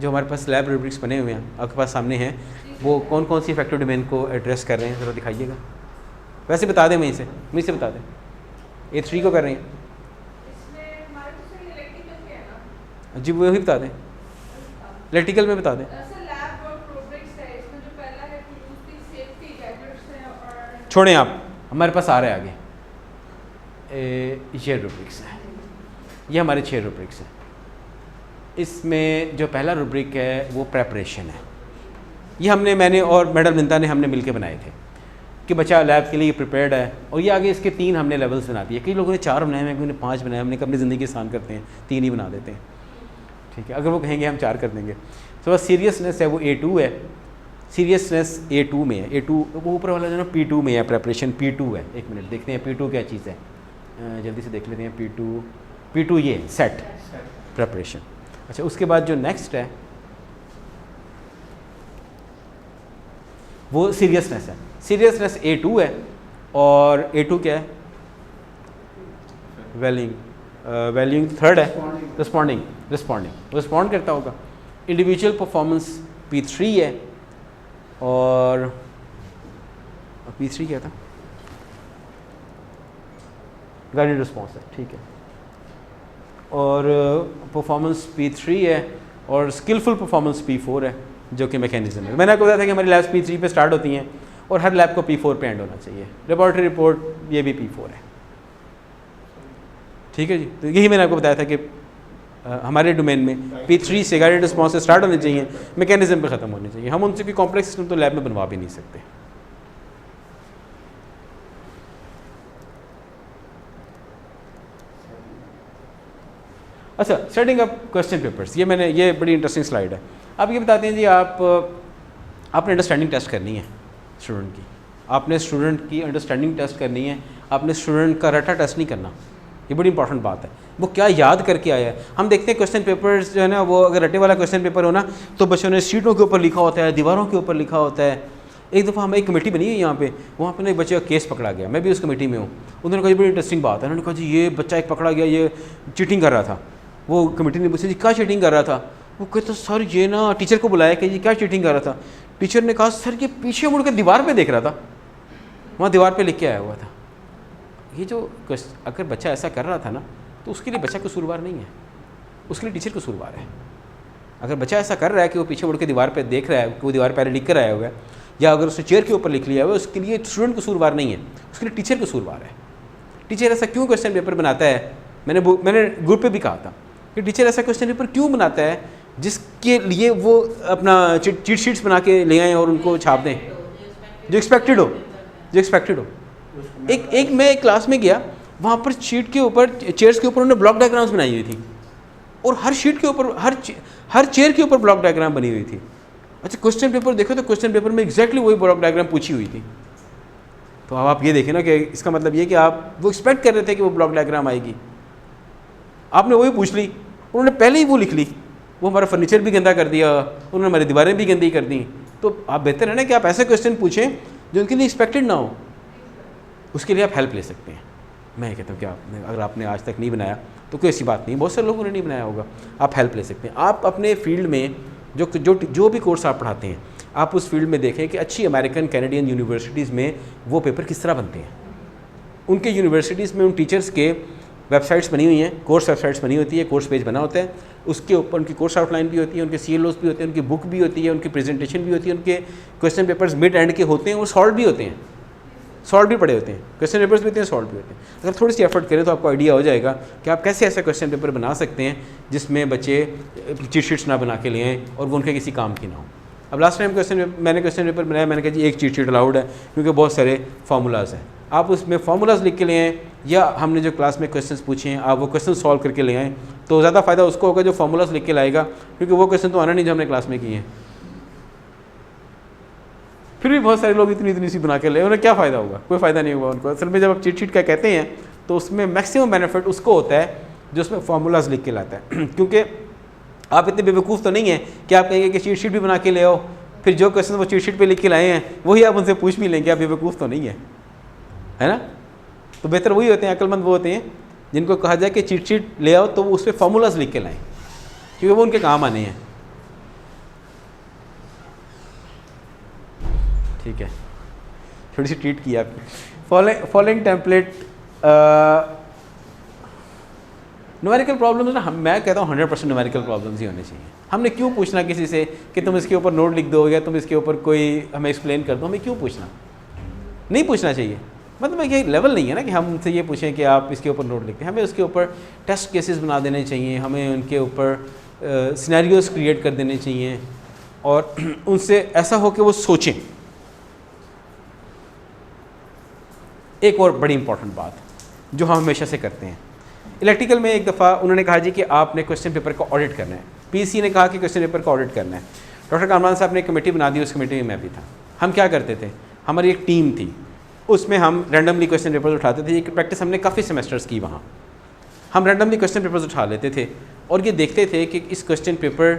जो हमारे पास लैब रूब्रिक्स बने हुए हैं आपके पास सामने हैं, वो कौन कौन सी अफेक्टिव डोमेन को एड्रेस कर रहे हैं ज़रा दिखाइएगा। वैसे बता दें, वहीं से बता दें। A3 को कर रहे हैं इसमें हमारे तो सिर्फ इलेक्ट्रिकल के है ना? जी, वही बता दें, इलेक्ट्रिकल में बता दें। सर लैब और रूब्रिक्स है, इसमें जो पहला है to use the safety gadgets है और छोड़ें आप, हमारे पास आ रहा है आगे। ये रूब्रिक्स है, ये हमारे 6 रूब्रिक्स हैं। इसमें जो पहला रूब्रिक है वो प्रेपरेशन है। ये मैंने और मैडम लिंदा ने हमने मिलके बनाए थे कि बच्चा लैब के लिए प्रिपेयर्ड है। और ये आगे इसके 3 हमने लेवल्स बना दिए। कई लोगों ने 4 बनाए हैं, कोई ने 5 बनाए, हमने अपनी ज़िंदगी आसान करते हैं 3 ही बना देते हैं। ठीक है, अगर वो कहेंगे हम 4 कर देंगे। तो बस सीरियसनेस है वो A2 है, सीरियसनेस A2 में है। A2 वो ऊपर वाला जो ना P2 में है, प्रेपरेशन P2 है। एक मिनट देखते हैं P2 क्या चीज़ है, जल्दी से देख लेते हैं। P2 ये सेट प्रेपरेशन। अच्छा, उसके बाद जो नेक्स्ट है वो सीरियसनेस है। सीरियसनेस A2 है और A2 क्या है? वैल्यूइंग 3rd है। रिस्पॉन्डिंग करता होगा। इंडिविजुअल परफॉर्मेंस P3 है और P3 क्या था? गाइडेड रिस्पॉन्स है, ठीक है। और परफॉर्मेंस P3 है और स्किलफुल परफॉर्मेंस P4 है, जो कि मैकेनिज्म है। मैंने आपको बताया था कि हमारी लैब्स P3 पे स्टार्ट होती हैं और हर लैब को P4 पे एंड होना चाहिए। लेबॉरेटरी रिपोर्ट ये भी P4 है, ठीक है जी। तो यही मैंने आपको बताया था कि हमारे डोमेन में P3 से गाइडेड रिस्पॉन्स से स्टार्ट होने चाहिए, मैकेनिज्म पे ख़त्म होने चाहिए। हम उनसे कोई कॉम्प्लेक्स सिस्टम तो लैब में बनवा भी नहीं सकते। अच्छा, सेटिंग अप क्वेश्चन पेपर्स, ये बड़ी इंटरेस्टिंग स्लाइड है। आप ये बताते हैं जी, आपने अंडरस्टैंडिंग टेस्ट करनी है स्टूडेंट की, आपने स्टूडेंट की अंडरस्टैंडिंग टेस्ट करनी है, आपने स्टूडेंट का रटा टेस्ट नहीं करना। ये बड़ी इंपॉर्टेंट बात है, वो क्या याद करके आया है। हम देखते हैं क्वेश्चन पेपर्स जो है ना, वो अगर रटे वाला क्वेश्चन पेपर हो ना तो बच्चों ने शीटों के ऊपर लिखा होता है, दीवारों के ऊपर लिखा होता है। एक दफ़ा हमारी कमेटी बनी है यहाँ पे, वहाँ पे ना एक बच्चे का केस पकड़ा गया, मैं भी उस कमेटी में हूँ। उन्होंने कहा बड़ी इंटरेस्टिंग बात है, उन्होंने कहा जी ये बच्चा एक पकड़ा गया, ये चीटिंग कर रहा था। वो कमेटी ने पूछा जी क्या चीटिंग कर रहा था? वो कहता सर ये ना, टीचर को बुलाया कि जी क्या चीटिंग कर रहा था? टीचर ने कहा सर ये पीछे मुड़ के दीवार पे देख रहा था, वहाँ दीवार पे लिख के आया हुआ था। ये जो अगर बच्चा ऐसा कर रहा था ना तो उसके लिए बच्चा कसूरवार नहीं है, उसके लिए टीचर कसूरवार है। अगर बच्चा ऐसा कर रहा है कि वो पीछे मुड़ के दीवार पे देख रहा है कि वो दीवार पर लिख कर आया हुआ है, या अगर उसने चेयर के ऊपर लिख लिया हुआ है, उसके लिए स्टूडेंट कसूरवार नहीं है, उसके लिए टीचर कसूरवार है। टीचर ऐसा क्यों क्वेश्चन पेपर बनाता है? मैंने ग्रुप पे भी कहा था कि टीचर ऐसा क्वेश्चन पेपर क्यों बनाता है जिसके लिए वो अपना चीट शीट्स बना के ले आएँ और उनको छाप दें, जो एक्सपेक्टेड हो। एक मैं एक क्लास में गया, वहाँ पर शीट के ऊपर, चेयर्स के ऊपर उन्होंने ब्लॉक डायग्राम्स बनाई हुई थी और हर शीट के ऊपर, हर चेयर के ऊपर ब्लॉक डायग्राम बनी हुई थी। अच्छा, क्वेश्चन पेपर देखो तो क्वेश्चन पेपर में एग्जैक्टली वही ब्लॉक डायग्राम पूछी हुई थी। तो अब आप ये देखें ना कि इसका मतलब ये कि आप वो एक्सपेक्ट कर रहे थे कि वो ब्लॉक डायग्राम आएगी, आपने वही पूछ ली, उन्होंने पहले ही वो लिख ली। वो हमारा फर्नीचर भी गंदा कर दिया, उन्होंने हमारी दीवारें भी गंदी कर दी, तो आप बेहतर है ना कि आप ऐसे क्वेश्चन पूछें जो उनके लिए एक्सपेक्टेड ना हो, उसके लिए आप हेल्प ले सकते हैं। मैं कहता हूँ कि आपने अगर आपने आज तक नहीं बनाया तो कोई ऐसी बात नहीं, बहुत सारे लोगों ने नहीं बनाया होगा, आप हेल्प ले सकते हैं। आप अपने फील्ड में जो भी कोर्स आप पढ़ाते हैं, आप उस फील्ड में देखें कि अच्छी अमेरिकन कैनेडियन यूनिवर्सिटीज़ में वो पेपर किस तरह बनते हैं। उनके यूनिवर्सिटीज़ में उन टीचर्स के वेबसाइट्स बनी हुई हैं, कोर्स वेबसाइट्स बनी होती है, कोर्स पेज बना होता है, उसके ऊपर उनकी कोर्स आउटलाइन भी होती है, उनके CLOs भी होते हैं, उनकी बुक भी होती है, उनकी प्रेजेंटेशन भी होती है, उनके क्वेश्चन पेपर्स मिड एंड के होते हैं, वो सॉल्व भी होते हैं, सॉल्व भी पड़े होते हैं, क्वेश्चन पेपर्स भी होते हैं, सॉल्व भी होते हैं। अगर थोड़ी सी एफर्ट करें तो आपको आइडिया हो जाएगा कि आप कैसे ऐसा क्वेश्चन पेपर बना सकते हैं जिसमें बच्चे चीट शीट्स ना बना के ले आएँ और वो उनके किसी काम की ना हो। अब लास्ट टाइम मैंने क्वेश्चन पेपर बनाया, मैंने कहा जी एक चीट शीट अलाउड है क्योंकि बहुत सारे फार्मूलाज हैं, आप उसमें फार्मूलाज लिख के ले आएँ या हमने जो क्लास में क्वेश्चंस पूछे हैं आप वो क्वेश्चन सॉल्व करके ले आएँ, तो ज़्यादा फ़ायदा उसको होगा जो फार्मूलाज लिख के लाएगा, क्योंकि वो क्वेश्चन तो आना नहीं जो हमने क्लास में किए हैं। फिर भी बहुत सारे लोग इतनी सी बना के ले, उन्हें क्या फ़ायदा होगा, कोई फ़ायदा नहीं होगा उनको। असल में जब आप चीट शीट का कहते हैं तो उसमें मैक्सिमम बेनिफिट उसको होता है जो उसमें फार्मूलाज लिख के लाता है क्योंकि आप इतने बेवकूफ़ तो नहीं हैं कि आप कहेंगे कि चीट शीट भी बना के ले आओ, फिर जो क्वेश्चन वो चीट शीट पे लिख के लाए हैं वही आप उनसे पूछ भी लेंगे, आप बेवकूफ़ तो नहीं है ना। तो बेहतर वही होते हैं, अक्लमंद वो होते हैं जिनको कहा जाए कि चीट शीट ले आओ तो वो उस पर फार्मूलाज लिख के लाएँ क्योंकि वो उनके काम आने हैं। ठीक है, थोड़ी सी ट्रीट की आपने। फॉलोइंग टेम्पलेट न्यूमेरिकल प्रॉब्लम्स ना, मैं कहता हूँ 100% न्यूमेरिकल प्रॉब्लम्स ही होने चाहिए। हमने क्यों पूछना किसी से कि तुम इसके ऊपर नोट लिख दो या तुम इसके ऊपर कोई हमें एक्सप्लेन कर दो, हमें क्यों पूछना, नहीं पूछना चाहिए। मतलब ये लेवल नहीं है ना कि हम उनसे ये पूछें कि आप इसके ऊपर नोट लिखते हैं, हमें उसके ऊपर टेस्ट केसेस बना देने चाहिए, हमें उनके ऊपर सिनेरियोज क्रिएट कर देने चाहिए और उनसे ऐसा हो कि वो सोचें। एक और बड़ी इंपॉर्टेंट बात जो हम हमेशा से करते हैं, इलेक्ट्रिकल में एक दफ़ा उन्होंने कहा जी कि आपने क्वेश्चन पेपर का ऑडिट करना है, पीसी ने कहा कि क्वेश्चन पेपर का ऑडिट करना है। डॉक्टर कामरान साहब ने एक कमेटी बना दी, उस कमेटी में मैं भी था। हम क्या करते थे, हमारी एक टीम थी, उसमें हम रैंडमली क्वेश्चन पेपर्स उठाते थे। ये प्रैक्टिस हमने काफ़ी सेमेस्टर्स की वहाँ। हम रैंडमली क्वेश्चन पेपर्स उठा लेते थे और ये देखते थे कि इस क्वेश्चन पेपर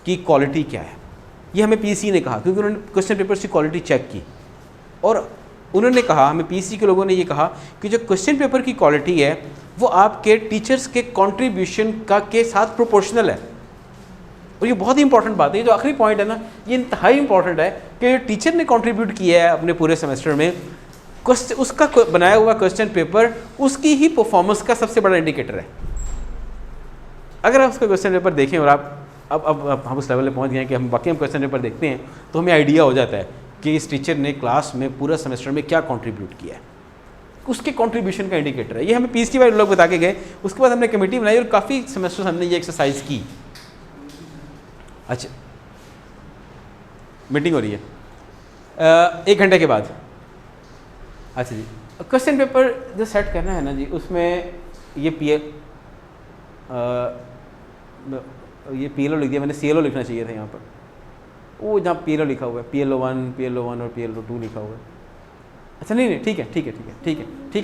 की क्वालिटी क्या है। ये हमें पीसी ने कहा क्योंकि उन्होंने क्वेश्चन पेपर्स की क्वालिटी चेक की और उन्होंने कहा, हमें पीसी के लोगों ने ये कहा कि जो क्वेश्चन पेपर की क्वालिटी है वो आपके टीचर्स के कंट्रीब्यूशन का के साथ प्रोपोर्शनल है। और ये बहुत ही इंपॉर्टेंट बात है, ये जो आखिरी पॉइंट है ना, ये इंतहाई इंपॉर्टेंट है कि टीचर ने कंट्रीब्यूट किया है अपने पूरे सेमेस्टर में, उसका बनाया हुआ क्वेश्चन पेपर उसकी ही परफॉर्मेंस का सबसे बड़ा इंडिकेटर है। अगर आप उसका क्वेश्चन पेपर देखें और आप अब हम उस लेवल पे पहुंच गए हैं कि हम बाकी हम क्वेश्चन पेपर देखते हैं तो हमें आइडिया हो जाता है कि इस टीचर ने क्लास में पूरा सेमेस्टर में क्या कंट्रीब्यूट किया है, उसके कंट्रीब्यूशन का इंडिकेटर है। ये हमें पीएचडी वाले लोग बता के गए। उसके बाद हमने कमेटी बनाई और काफ़ी सेमेस्टर हमने ये एक्सरसाइज की। अच्छा, मीटिंग हो रही है 1 घंटे के बाद। अच्छा जी, क्वेश्चन पेपर जो सेट करना है ना जी, उसमें ये PLO लिख दिया मैंने, CLO लिखना चाहिए था यहाँ पर। वो जहाँ PLO लिखा हुआ है, PLO1 और PLO2 लिखा हुआ है। अच्छा नहीं ठीक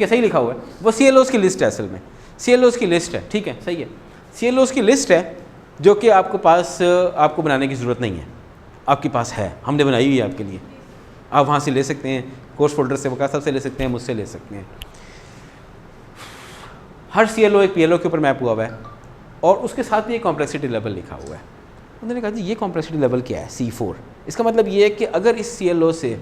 है सही लिखा हुआ है। वो CLOs की लिस्ट है, असल में CLOs की लिस्ट है। ठीक है, सही है, CLOs की लिस्ट है जो कि आपको पास आपको बनाने की ज़रूरत नहीं है, आपके पास है, हमने बनाई हुई है आपके लिए। आप वहाँ से ले सकते हैं, कोर्स फोल्डर से, वकास साहब से ले सकते हैं, मुझसे ले सकते हैं। हर CLO एक PLO के ऊपर मैप हुआ है और उसके साथ ये कॉम्प्लेक्सिटी लेवल लिखा हुआ है। उन्होंने कहा जी ये कॉम्प्लेक्सिटी लेवल क्या है, C4। इसका मतलब ये है कि अगर इस CLO से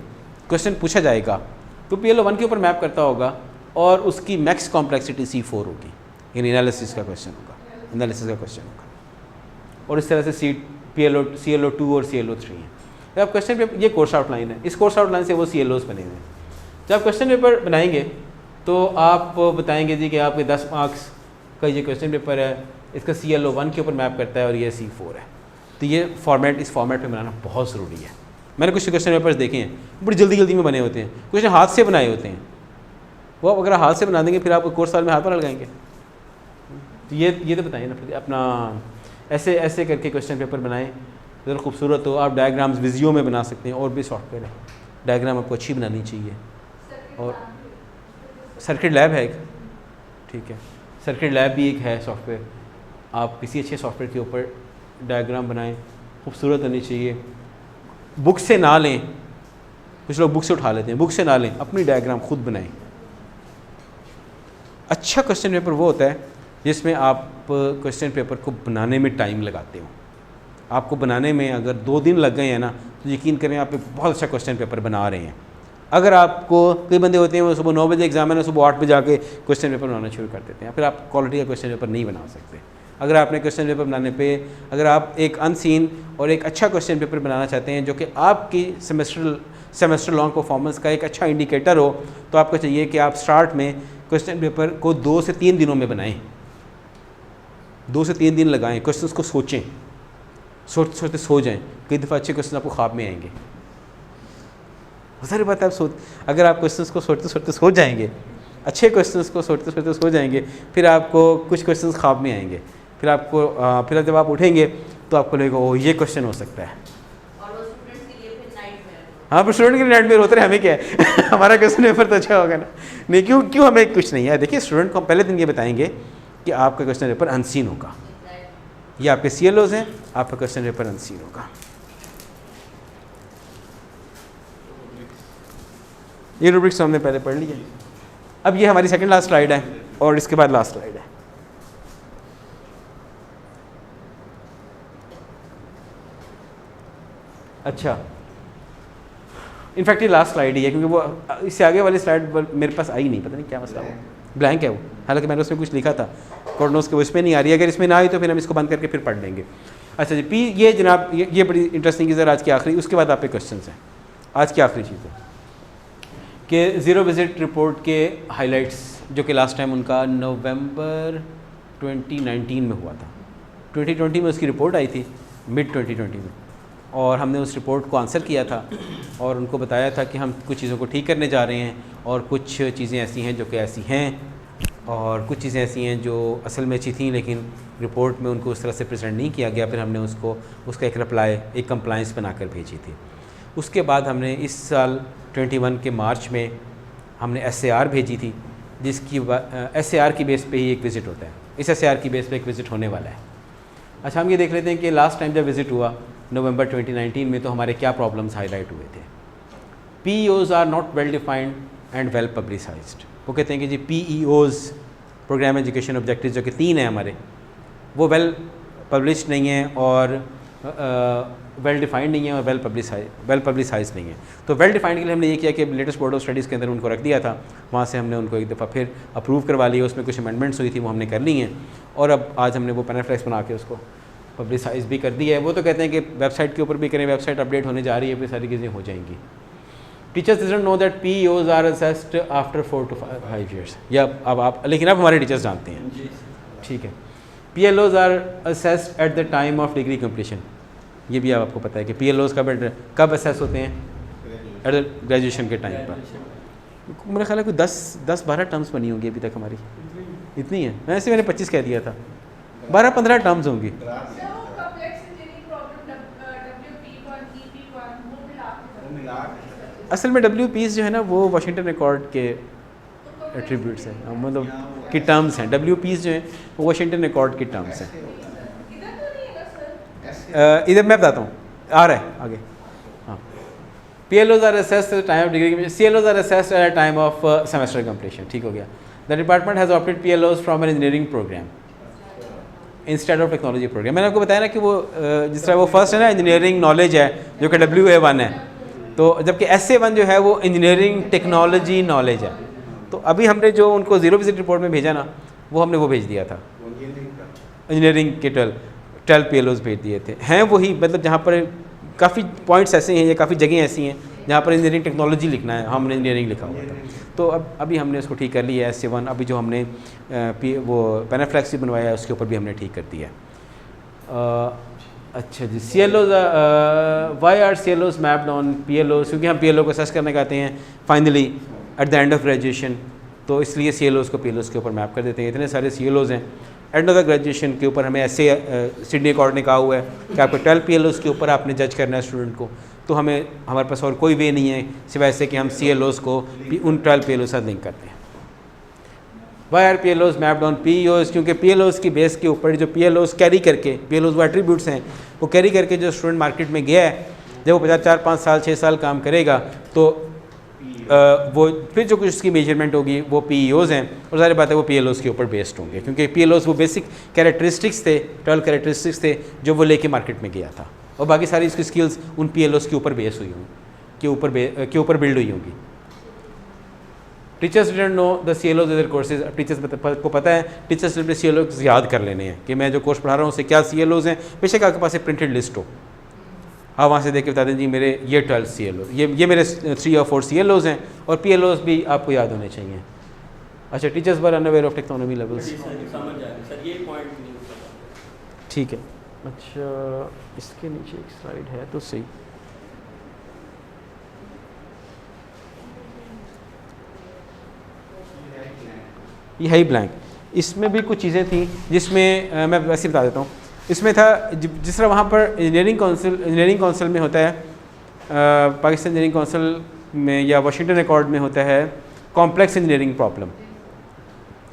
क्वेश्चन पूछा जाएगा तो PLO1 के ऊपर मैप करता होगा और उसकी मैक्स कॉम्प्लेक्सिटी C4 होगी, यानी एनालिसिस का क्वेश्चन होगा। और इस तरह से CLO2 और CLO3 हैं। जब आप क्वेश्चन पेपर, ये कोर्स आउटलाइन है, इस कोर्स आउटलाइन से वो CLOs बने हुए हैं। जब आप क्वेश्चन पेपर बनाएंगे तो आप बताएंगे जी कि आपके 10 मार्क्स का ये क्वेश्चन पेपर है, इसका CLO1 के ऊपर मैप करता है और ये C4 है। तो ये फॉर्मेट, इस फॉर्मेट पे बनाना बहुत ज़रूरी है। मैंने कुछ क्वेश्चन पेपर्स देखे हैं, बड़ी जल्दी में बने होते हैं, कुछ हाथ से बनाए होते हैं। वो अगर हाथ से बना देंगे फिर आप कोर्स साल में हाथ पर लगाएंगे। तो ये तो बताइए ना, अपना ऐसे करके क्वेश्चन पेपर बनाएं ज़रा खूबसूरत हो। आप डायग्राम्स विजियो में बना सकते हैं, और भी सॉफ्टवेयर है, डायग्राम आपको अच्छी बनानी चाहिए। और सर्किट लैब है एक, ठीक है, सर्किट लैब भी एक है सॉफ्टवेयर। आप किसी अच्छे सॉफ्टवेयर के ऊपर डायग्राम बनाएं, खूबसूरत होनी चाहिए, बुक से ना लें, कुछ लोग बुक से उठा लेते हैं, बुक से ना लें, अपनी डायग्राम खुद बनाएं। अच्छा क्वेश्चन पेपर वो होता है जिसमें आप क्वेश्चन पेपर को बनाने में टाइम लगाते हो। आपको बनाने में अगर 2 दिन लग गए हैं ना, तो यकीन करें आप एक बहुत अच्छा क्वेश्चन पेपर बना रहे हैं। अगर आपको, कई बंदे होते हैं वो सुबह 9 बजे एग्जाम है ना, सुबह 8 बजे आके क्वेश्चन पेपर बनाना शुरू कर देते हैं, फिर आप क्वालिटी का क्वेश्चन पेपर नहीं बना सकते। अगर आपने क्वेश्चन पेपर बनाने पे, अगर आप एक अनसीन और एक अच्छा क्वेश्चन पेपर बनाना चाहते हैं जो कि आपकी सेमेस्टर लॉन्ग परफॉर्मेंस का एक अच्छा इंडिकेटर हो, तो आपको चाहिए कि आप स्टार्ट में क्वेश्चन पेपर को 2 से 3 दिनों में बनाएं। 2 से 3 दिन लगाएं, क्वेश्चंस को सोचें, सोचते सोचते सो जाएं। कई दफ़ा अच्छे क्वेश्चन आपको ख्वाब में आएंगे। सारी बात आप अगर आप क्वेश्चंस को सोचते सोचते सो जाएंगे, अच्छे क्वेश्चंस को सोचते सोचते सो जाएंगे, फिर आपको कुछ क्वेश्चंस ख्वाब में आएंगे, फिर जब आप उठेंगे तो आपको लगेगा ओ ये क्वेश्चन हो सकता है। और वो स्टूडेंट्स के लिए फिर नाइटमेयर। हाँ, पर स्टूडेंट के लिए नाइटमेयर होते हैं, हमें क्या है हमारा क्वेश्चन पेपर तो अच्छा होगा ना। नहीं, क्यों हमें कुछ नहीं है। देखिए, स्टूडेंट को हम पहले दिन ये बताएंगे कि आपका क्वेश्चन पेपर अनसीन होगा, ये आपके CLOs हैं, आपका क्वेश्चन पेपर अनसीन होगा। ये रूब्रिक्स हमने पहले पढ़ लिया। अब ये हमारी सेकंड लास्ट स्लाइड है और इसके बाद लास्ट स्लाइड है। अच्छा, इनफैक्ट ये लास्ट स्लाइड ही है, क्योंकि वो इससे आगे वाली स्लाइड मेरे पास आई नहीं, पता नहीं क्या मसला हुआ, ब्लैंक है वो। हालांकि मैंने उसमें कुछ लिखा था, कोर्डनोस के वो इसमें नहीं आ रही है। अगर इसमें ना आई तो फिर हम इसको बंद करके फिर पढ़ लेंगे। अच्छा जी, पी ये जनाब ये बड़ी इंटरेस्टिंग चीज़ है आज की आखिरी, उसके बाद आप पे क्वेश्चन हैं। आज की आखिरी चीज़ है कि ज़ीरो विज़िट रिपोर्ट के हाइलाइट्स, जो कि लास्ट टाइम उनका नवंबर 2019 में हुआ था। 2020 में उसकी रिपोर्ट आई थी, मिड 2020 में, और हमने उस रिपोर्ट को आंसर किया था और उनको बताया था कि हम कुछ चीज़ों को ठीक करने जा रहे हैं, और कुछ चीज़ें ऐसी हैं जो कि ऐसी हैं, और कुछ चीज़ें ऐसी हैं जो असल में अच्छी थी लेकिन रिपोर्ट में उनको उस तरह से प्रेजेंट नहीं किया गया। फिर हमने उसका एक रिप्लाई, एक कंप्लाइंस बनाकर भेजी थी। उसके बाद हमने इस साल 21 के मार्च में हमने SAR भेजी थी, जिसकी SAR की बेस पे ही एक विज़िट होता है। इस SAR की बेस पे एक विज़िट होने वाला है। अच्छा, हम ये देख लेते हैं कि लास्ट टाइम जब विज़िट हुआ नवंबर 2019 में, तो हमारे क्या प्रॉब्लम्स हाईलाइट हुए थे। PEOs are not well defined and well publicised. वो कहते हैं कि जी PEOs, प्रोग्राम एजुकेशन ऑब्जेक्टिव्स, जो कि 3 हैं हमारे, वो वेल पब्लिश्ड नहीं हैं और वेल डिफाइंड नहीं है और वेल पब्लिसाइज नहीं है। तो वेल डिफाइंड के लिए हमने ये किया कि लेटेस्ट बोर्ड ऑफ स्टडीज़ के अंदर उनको रख दिया था, वहाँ से हमने उनको एक दफ़ा फिर अप्रूव करवा लिया। उसमें कुछ अमेंडमेंट्स हुई थी, वो हमने कर ली हैं, और अब आज हमने वो पैनाफ्लेक्स बना के उसको पब्लिसाइज भी कर दी है। वो तो कहते हैं कि वेबसाइट के ऊपर भी करें, वेबसाइट अपडेट होने जा रही है, फिर सारी चीज़ें हो जाएंगी। Teachers didn't know that PEOs are assessed after 4 to 5 years। या अब आप, लेकिन अब हमारे टीचर्स जानते हैं, ठीक है। PLOs are assessed at the time of degree completion. ये भी आपको पता है कि PLOs कब असेस होते हैं? एट द ग्रेजुएशन के टाइम पर। मेरा ख्याल है कोई 10-12 टर्म्स बनी होंगी अभी तक हमारी, इतनी है। वैसे मैंने 25 कह दिया था, 12-15 टर्म्स होंगी। असल में WPs जो है ना, वो वाशिंगटन रिकॉर्ड के एट्रीब्यूट्स हैं, मतलब की टर्म्स हैं। WPs जो हैं वो वाशिंगटन रिकॉर्ड की टर्म्स हैं। इधर मैं बताता हूँ, आ रहा है आगे। हाँ, PLOs are assessed at the time of degree, CLOs are assessed at the time of semester completion. ठीक हो गया। The department has opted PLOs from an engineering program instead of technology program. मैंने आपको बताया ना कि वो जिस तरह वो फर्स्ट है ना, इंजीनियरिंग नॉलेज है, जो कि WA1 है, तो जबकि SA1 जो है वो इंजीनियरिंग टेक्नोलॉजी नॉलेज है। तो अभी हमने जो उनको ज़ीरो विजिट रिपोर्ट में भेजा ना, वो हमने वो भेज दिया था, इंजीनियरिंग के 12 PLOs भेज दिए थे। हैं वही, मतलब जहाँ पर काफ़ी पॉइंट्स ऐसे हैं या काफ़ी जगह ऐसी हैं जहाँ पर इंजीनियरिंग टेक्नोलॉजी लिखना है, हमने इंजीनियरिंग लिखा हुआ था। तो अब अभी हमने उसको ठीक कर लिया है। SA1 अभी जो हमने वो पैनाफ्लेक्स बनवाया है, उसके ऊपर भी हमने ठीक कर दिया है। अच्छा जी, CLOs, why are CLOs mapped on PLOs? क्योंकि हम PLO को असेस करने कहते हैं finally at the end of graduation, तो इसलिए CLOs को PLOs के ऊपर मैप कर देते हैं। इतने सारे CLOs हैं। एंड ऑफ द ग्रेजुएशन के ऊपर हमें ऐसे सिडनी अकॉर्ड ने कहा हुआ है कि आपको 12 PLOs के ऊपर आपने जज करना है स्टूडेंट को। तो हमारे पास और कोई वे नहीं है सिवाय से कि हम CLOs को उन 12 PLOs साथ लिंक करते हैं। Why are PLOs mapped on PEOs? क्योंकि PLOs की बेस के ऊपर जो PLOs कैरी करके, PLOs वो एट्रीब्यूट्स हैं, वो कैरी करके जो स्टूडेंट मार्केट में गया है, जब वो 4-5 साल 6 साल काम करेगा तो वो फिर जो कुछ उसकी मेजरमेंट होगी वो PEOs हैं, और ज़ाहिर बात है वो PLOs के ऊपर बेस्ड होंगे, क्योंकि PLOs वो बेसिक कैरेक्टरिस्टिक्स थे, 12 कैरेक्टरिस्टिक्स थे जो वो लेके मार्केट में गया था, और बाकी सारी इसकी स्किल्स उन PLOs के ऊपर बेस हुई होंगी, के ऊपर बिल्ड हुई होंगी। Teachers didn't know the CLOs other courses. Teachers को पता है, टीचर्स ने CLOs याद कर लेने हैं कि मैं जो कोर्स पढ़ा रहा हूँ उससे क्या CLOs हैं, बेशक आपके पास एक प्रिंटेड लिस्ट हो, आप वहाँ से देख के बता दें जी मेरे ये 12 CLOs, ये मेरे 3 और 4 CLOs हैं, और PLOs भी आपको याद होने चाहिए। अच्छा, teachers were unaware of taxonomy levels, समझ आ गया सर, ये पॉइंट नहीं पता। ठीक है। अच्छा, इसके नीचे एक स्लाइड है तो सही, ये है ही ब्लैंक। इसमें भी कुछ चीज़ें थी जिसमें मैं वैसे बता देता हूँ। इसमें था जिस तरह वहाँ पर इंजीनियरिंग काउंसिल में होता है, पाकिस्तान इंजीनियरिंग काउंसिल में या वाशिंगटन अकॉर्ड में होता है कॉम्प्लेक्स इंजीनियरिंग प्रॉब्लम,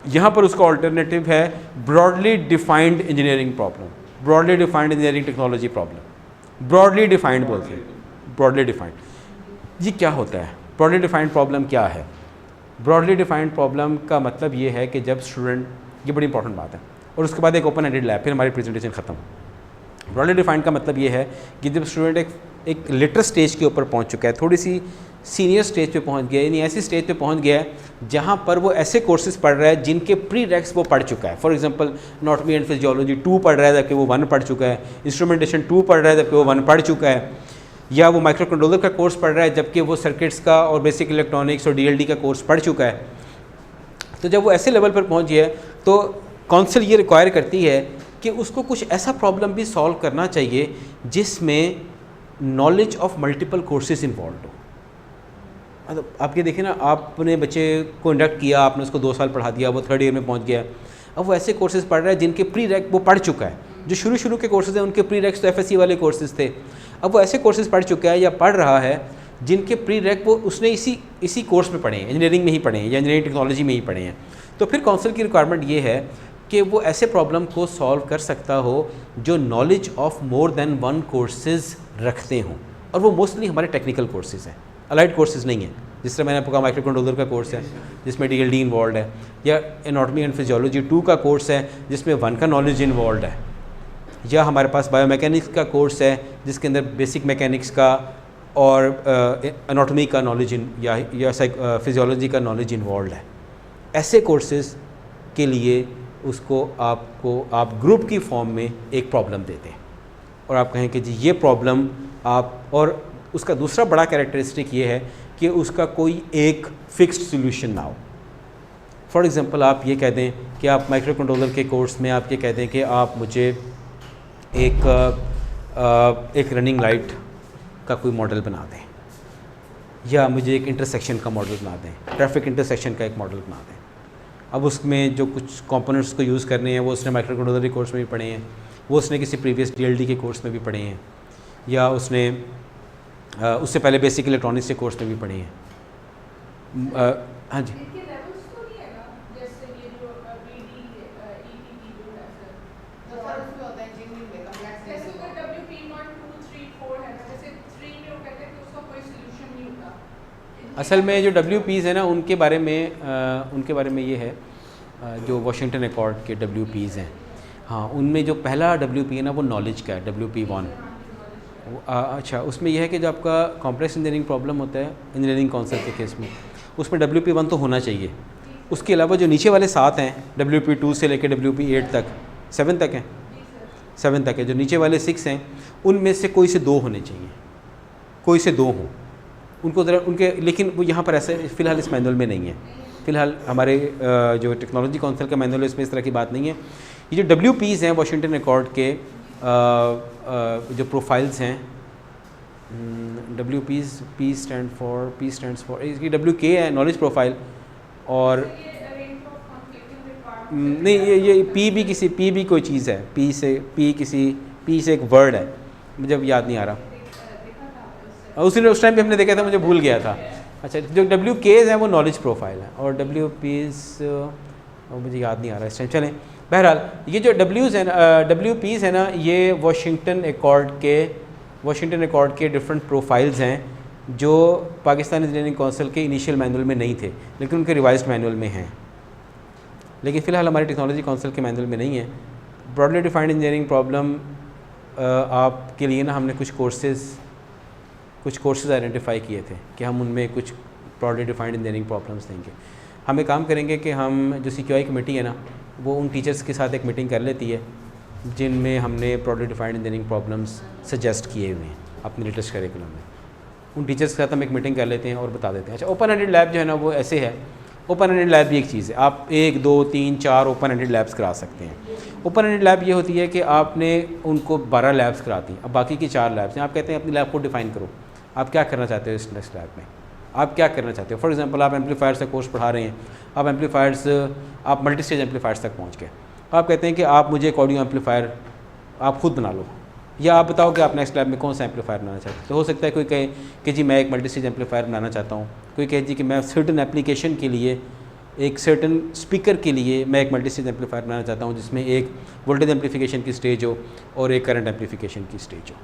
यहाँ पर उसका ऑल्टरनेटिव है broadly defined engineering problem, broadly defined engineering technology problem. Broadly defined बोलते हैं, ब्रॉडली डिफाइंड। ये क्या होता है? ब्रॉडली डिफाइंड प्रॉब्लम क्या है? ब्रॉडली डिफाइंड प्रॉब्लम का मतलब ये है कि जब स्टूडेंट, ये बड़ी इंपॉर्टेंट बात है, और उसके बाद एक ओपन एंडेड लैब, फिर हमारी प्रेजेंटेशन ख़त्म। ब्रॉडली डिफाइंड का मतलब ये है कि जब स्टूडेंट एक लेटर स्टेज के ऊपर पहुंच चुका है, थोड़ी सी सीनियर स्टेज पे पहुंच गया है, यानी ऐसी स्टेज पे पहुंच गया है जहां पर वो ऐसे कोर्सेज पढ़ रहा है जिनके प्री रेक्स वो पढ़ चुका है। For example anatomy and physiology 2 पढ़ रहा है जबकि वो 1 पढ़ चुका है, इंस्ट्रूमेंटेशन 2 पढ़ रहा है जबकि वो 1 पढ़ चुका है, या वो माइक्रो कंट्रोलर का कोर्स पढ़ रहा है जबकि वो सर्किट्स का और बेसिक इलेक्ट्रॉनिक्स और DLD का कोर्स पढ़ चुका है। तो जब वो ऐसे लेवल पर पहुँच गया है तो काउंसिल ये रिक्वायर करती है कि उसको कुछ ऐसा प्रॉब्लम भी सॉल्व करना चाहिए जिसमें knowledge of multiple courses involve हो। मतलब आप ये देखें ना, आपने बच्चे को इंडक्ट किया, आपने उसको 2 साल पढ़ा दिया, वो 3rd ईयर में पहुंच गया, अब वो ऐसे कोर्सेज पढ़ रहा है जिनके प्री रेक वो पढ़ चुका है। जो शुरू के कोर्सेज हैं उनके प्री रेक्स तो FSC वाले कोर्सेज थे, अब वो ऐसे कोर्सेज पढ़ चुका है या पढ़ रहा है जिनके प्री रेक वो उसने इसी कोर्स में पढ़े हैं, इंजीनियरिंग में ही पढ़े हैं या इंजीनियरिंग टेक्नोलॉजी में ही पढ़े हैं। तो फिर काउंसिल की रिक्वायरमेंट ये है कि वो ऐसे प्रॉब्लम को सॉल्व कर सकता हो जो knowledge of more than 1 courses रखते हों, और वो मोस्टली हमारे टेक्निकल कोर्सेज हैं, अलाइड कोर्सेज नहीं हैं। जिस तरह मैंने आपको कहा माइक्रो कंट्रोलर का कोर्स है जिसमें DLD इन्वॉल्व है, या एनाटॉमी एंड फिजियोलॉजी 2 का कोर्स है जिसमें 1 का नॉलेज इन्वॉल्व है, या हमारे पास बायोमैकेनिक्स का कोर्स है जिसके अंदर बेसिक मैकेनिक्स का और एनाटॉमी का नॉलेज या फिजियोलॉजी का नॉलेज इन्वॉल्व है। ऐसे कोर्सेज के लिए उसको आप ग्रुप की फॉर्म में एक प्रॉब्लम देते हैं और आप कहें कि जी ये प्रॉब्लम आप, और उसका दूसरा बड़ा कैरेक्टरिस्टिक ये है कि उसका कोई एक फिक्स्ड सॉल्यूशन ना हो। फॉर एग्जांपल आप ये कह दें कि आप माइक्रो कंट्रोलर के कोर्स में आप ये कह दें कि आप मुझे एक रनिंग लाइट का कोई मॉडल बना दें, या मुझे एक इंटरसेक्शन का मॉडल बना दें, ट्रैफिक इंटरसेक्शन का एक मॉडल बना दें। अब उसमें जो कुछ कंपोनेंट्स को यूज़ करने हैं वो उसने माइक्रो कंट्रोलर के कोर्स में भी पढ़े हैं, वो उसने किसी प्रीवियस DLD के कोर्स में भी पढ़े हैं, या उसने उससे पहले बेसिक इलेक्ट्रॉनिक्स के कोर्स में भी पढ़े हैं। हाँ जी, इनके लेवल्स तो नहीं है ना, जैसे ये जो BD EPP जो है सर, तो सर उसमें होता है इंजीनियरिंग में कॉम्प्लेक्स जैसे अगर WP1 2 3 4 है ना, जैसे 3 में वो कहते हैं कि उसका कोई सॉल्यूशन नहीं होता। असल में जो WPs है ना उनके बारे में ये है, जो वाशिंगटन अकॉर्ड के WPs हैं, हाँ उनमें जो पहला WP है ना वो नॉलेज का है, WP1। अच्छा, उसमें यह है कि जो आपका कॉम्प्लेक्स इंजीनियरिंग प्रॉब्लम होता है इंजीनियरिंग काउंसिल के केस में, उसमें WP1 तो होना चाहिए। उसके अलावा जो नीचे वाले 7 हैं, WP2 से लेकर WP8 तक, 7 तक हैं, 7 तक है, जो नीचे वाले 6 हैं उनमें से कोई से 2 होने चाहिए, कोई से 2 हों उनको ज़रा उनके, लेकिन वो यहाँ पर ऐसे फ़िलहाल इस मैनुअल में नहीं है। फ़िलहाल हमारे जो टेक्नोलॉजी काउंसिल का मैनुअल है इसमें इस तरह की बात नहीं है। ये जो WPs हैं वाशिंगटन अकॉर्ड के जो प्रोफाइल्स हैं, WPs, P स्टैंड फॉर इसकी WK है नॉलेज प्रोफाइल, और ये रेंज ऑफ कॉन्फ्लिक्टिंग रिक्वायरमेंट्स नहीं ये P भी कोई चीज़ है, P से एक वर्ड है, मुझे अब याद नहीं आ रहा, उस टाइम भी हमने देखा था, मुझे भूल गया था। अच्छा, जो WKs हैं वो नॉलेज प्रोफाइल है, और WPs मुझे याद नहीं आ रहा इस टाइम। चलें, बहरहाल ये जो WPs है ना, ये वाशिंगटन अकॉर्ड के वाशिंगटन अकॉर्ड के डिफरेंट प्रोफाइल्स हैं जो पाकिस्तान इंजीनियरिंग काउंसिल के इनिशियल मैनुअल में नहीं थे, लेकिन उनके रिवाइज्ड मैनुअल में हैं। लेकिन फ़िलहाल हमारे टेक्नोलॉजी काउंसिल के मैनुअल में नहीं है। ब्रॉडली डिफाइंड इंजीनियरिंग प्रॉब्लम आपके लिए ना हमने कुछ कोर्सेज आइडेंटिफाई किए थे कि हम उनमें कुछ ब्रॉडली डिफाइंड इंजीनियरिंग प्रॉब्लम्स देंगे। हम एक काम करेंगे कि हम जो CQI कमेटी है ना, वो उन टीचर्स के साथ एक मीटिंग कर लेती है जिनमें हमने broadly defined engineering problems suggest किए हुए हैं अपने लेटेस्ट करिकुलम में। उन टीचर्स के साथ हम एक मीटिंग कर लेते हैं और बता देते हैं। अच्छा, ओपन एंडेड लैब जो है ना वो ऐसे है, ओपन एंडेड लैब भी एक चीज़ है। आप 1, 2, 3, 4 ओपन एंडेड लैब्स करा सकते हैं। ओपन एंडेड लैब ये होती है कि आपने उनको 12 लैब्स कराती, अब बाकी की 4 लैब्स हैं। आप कहते हैं अपनी लैब को डिफ़ाइन करो, आप क्या करना चाहते हो इस नेक्स्ट लैब में, आप क्या करना चाहते हो। फॉर एग्जांपल आप एम्पलीफायर्स का कोर्स पढ़ा रहे हैं, आप एम्पलीफायर्स आप मल्टी स्टेज एम्पलीफायर्स तक पहुँच गए, आप कहते हैं कि आप मुझे एक ऑडियो एम्पलीफायर आप खुद बना लो, या आप बताओ कि आप नेक्स्ट लैब में कौन सा एम्पलीफायर बनाना चाहते हैं। तो हो सकता है कोई कहे कि जी मैं एक मल्टी स्टेज एम्पलीफायर बनाना चाहता हूँ, कोई कहे जी कि मैं सर्टन एप्लीकेशन के लिए, एक सर्टन स्पीकर के लिए मैं एक मल्टी स्टेज एम्पलीफायर बनाना चाहता हूँ जिसमें एक वोल्टेज एम्पलीफिकेशन की स्टेज हो और एक करंट एम्पलीफिकेशन की स्टेज हो।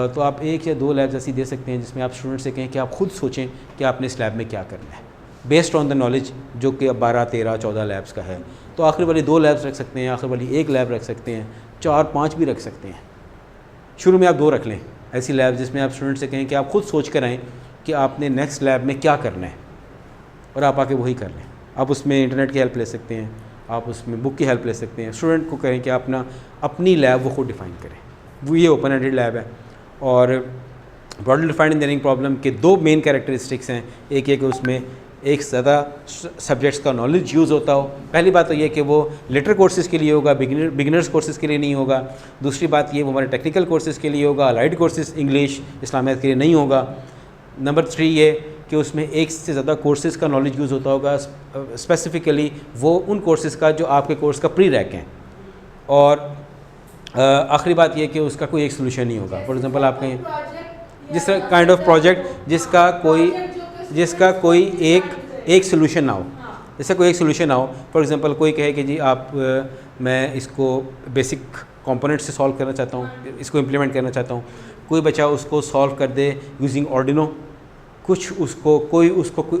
तो आप 1 या 2 लैब्स ऐसी दे सकते हैं जिसमें आप स्टूडेंट से कहें कि आप खुद सोचें कि आपने इस लैब में क्या करना है बेस्ड ऑन द नॉलेज जो कि अब 12, 13, 14 लैब्स का है। तो आखिर वाली 2 लैब्स रख सकते हैं, आखिर वाली 1 लैब रख सकते हैं, 4, 5 भी रख सकते हैं। शुरू में आप 2 रख लें ऐसी लैब जिसमें आप स्टूडेंट से कहें कि आप खुद सोच कर आएँ कि आपने नेक्स्ट लैब में क्या करना है और आप आके वही कर लें। आप उसमें इंटरनेट की हेल्प ले सकते हैं, आप उसमें बुक की हेल्प ले सकते हैं। स्टूडेंट को कहें कि अपनी लैब वो खुद डिफ़ाइन करें, वो ये ओपन एंडेड लैब है। और ब्रॉडली डिफाइंड इंजीनियरिंग प्रॉब्लम के 2 मेन कैरेक्टरिस्टिक्स हैं। एक ये कि उसमें एक ज़्यादा सब्जेक्ट्स का नॉलेज यूज़ होता हो। पहली बात तो ये कि वो लेटर कोर्सेज़ के लिए होगा, बिगिनर्स कोर्सेज़ के लिए नहीं होगा। दूसरी बात ये वो हमारे टेक्निकल कोर्सेज़ के लिए होगा, अलाइड कोर्सेज़ इंग्लिश इस्लामियत के लिए नहीं होगा। नंबर 3 ये कि उसमें एक से ज़्यादा कोर्सेज़ का नॉलेज यूज़ होता होगा, स्पेसिफ़िकली वो उन कोर्सेज़ का जो आपके कोर्स का प्री रैक हैं। और आखिरी बात यह कि उसका कोई एक सोल्यूशन नहीं होगा। फॉर एग्जांपल आप कहें जिस तरह काइंड ऑफ प्रोजेक्ट जिसका कोई एक सोल्यूशन ना हो, जैसे कोई एक सोल्यूशन ना हो। फॉर एग्जांपल कोई कहे कि जी मैं इसको बेसिक कंपोनेंट से सॉल्व करना चाहता हूँ, इसको इम्प्लीमेंट करना चाहता हूँ। कोई बच्चा उसको सॉल्व कर दे यूजिंग ऑर्डिनो, कोई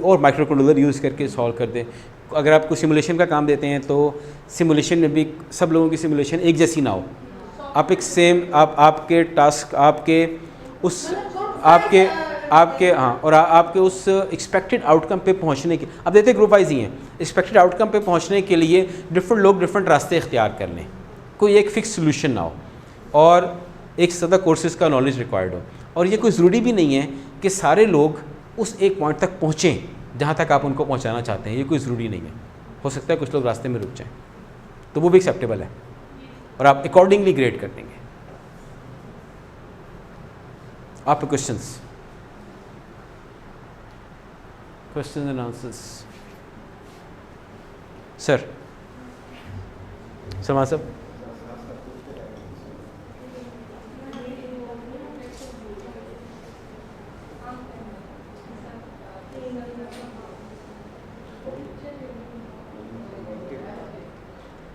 और माइक्रो कंट्रोलर यूज़ करके सॉल्व कर दे। अगर आपको सिमुलेशन का काम देते हैं तो सिमुलेशन में भी सब लोगों की सिमुलेशन एक जैसी ना हो। आप एक सेम आपके टास्क आपके उस एक्सपेक्टेड आउटकम पे पहुंचने की, अब देते ग्रुप वाइज ही हैं, एक्सपेक्टेड आउटकम पे पहुंचने के लिए डिफरेंट लोग डिफरेंट रास्ते इख्तियार कर लें, कोई एक फ़िक्स सोल्यूशन ना हो और एक ज़्यादा कोर्सेज़ का नॉलेज रिक्वायर्ड हो। और ये कोई ज़रूरी भी नहीं है कि सारे लोग उस एक पॉइंट तक पहुँचें जहाँ तक आप उनको पहुँचाना चाहते हैं, ये कोई ज़रूरी नहीं है। हो सकता है कुछ लोग रास्ते में रुक जाएँ, तो वो भी एक्सेप्टेबल है और आप अकॉर्डिंगली ग्रेड कर देंगे। आपके questions and answers. Sir Salman साहब।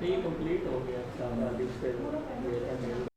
ये कंप्लीट हो गया 40 से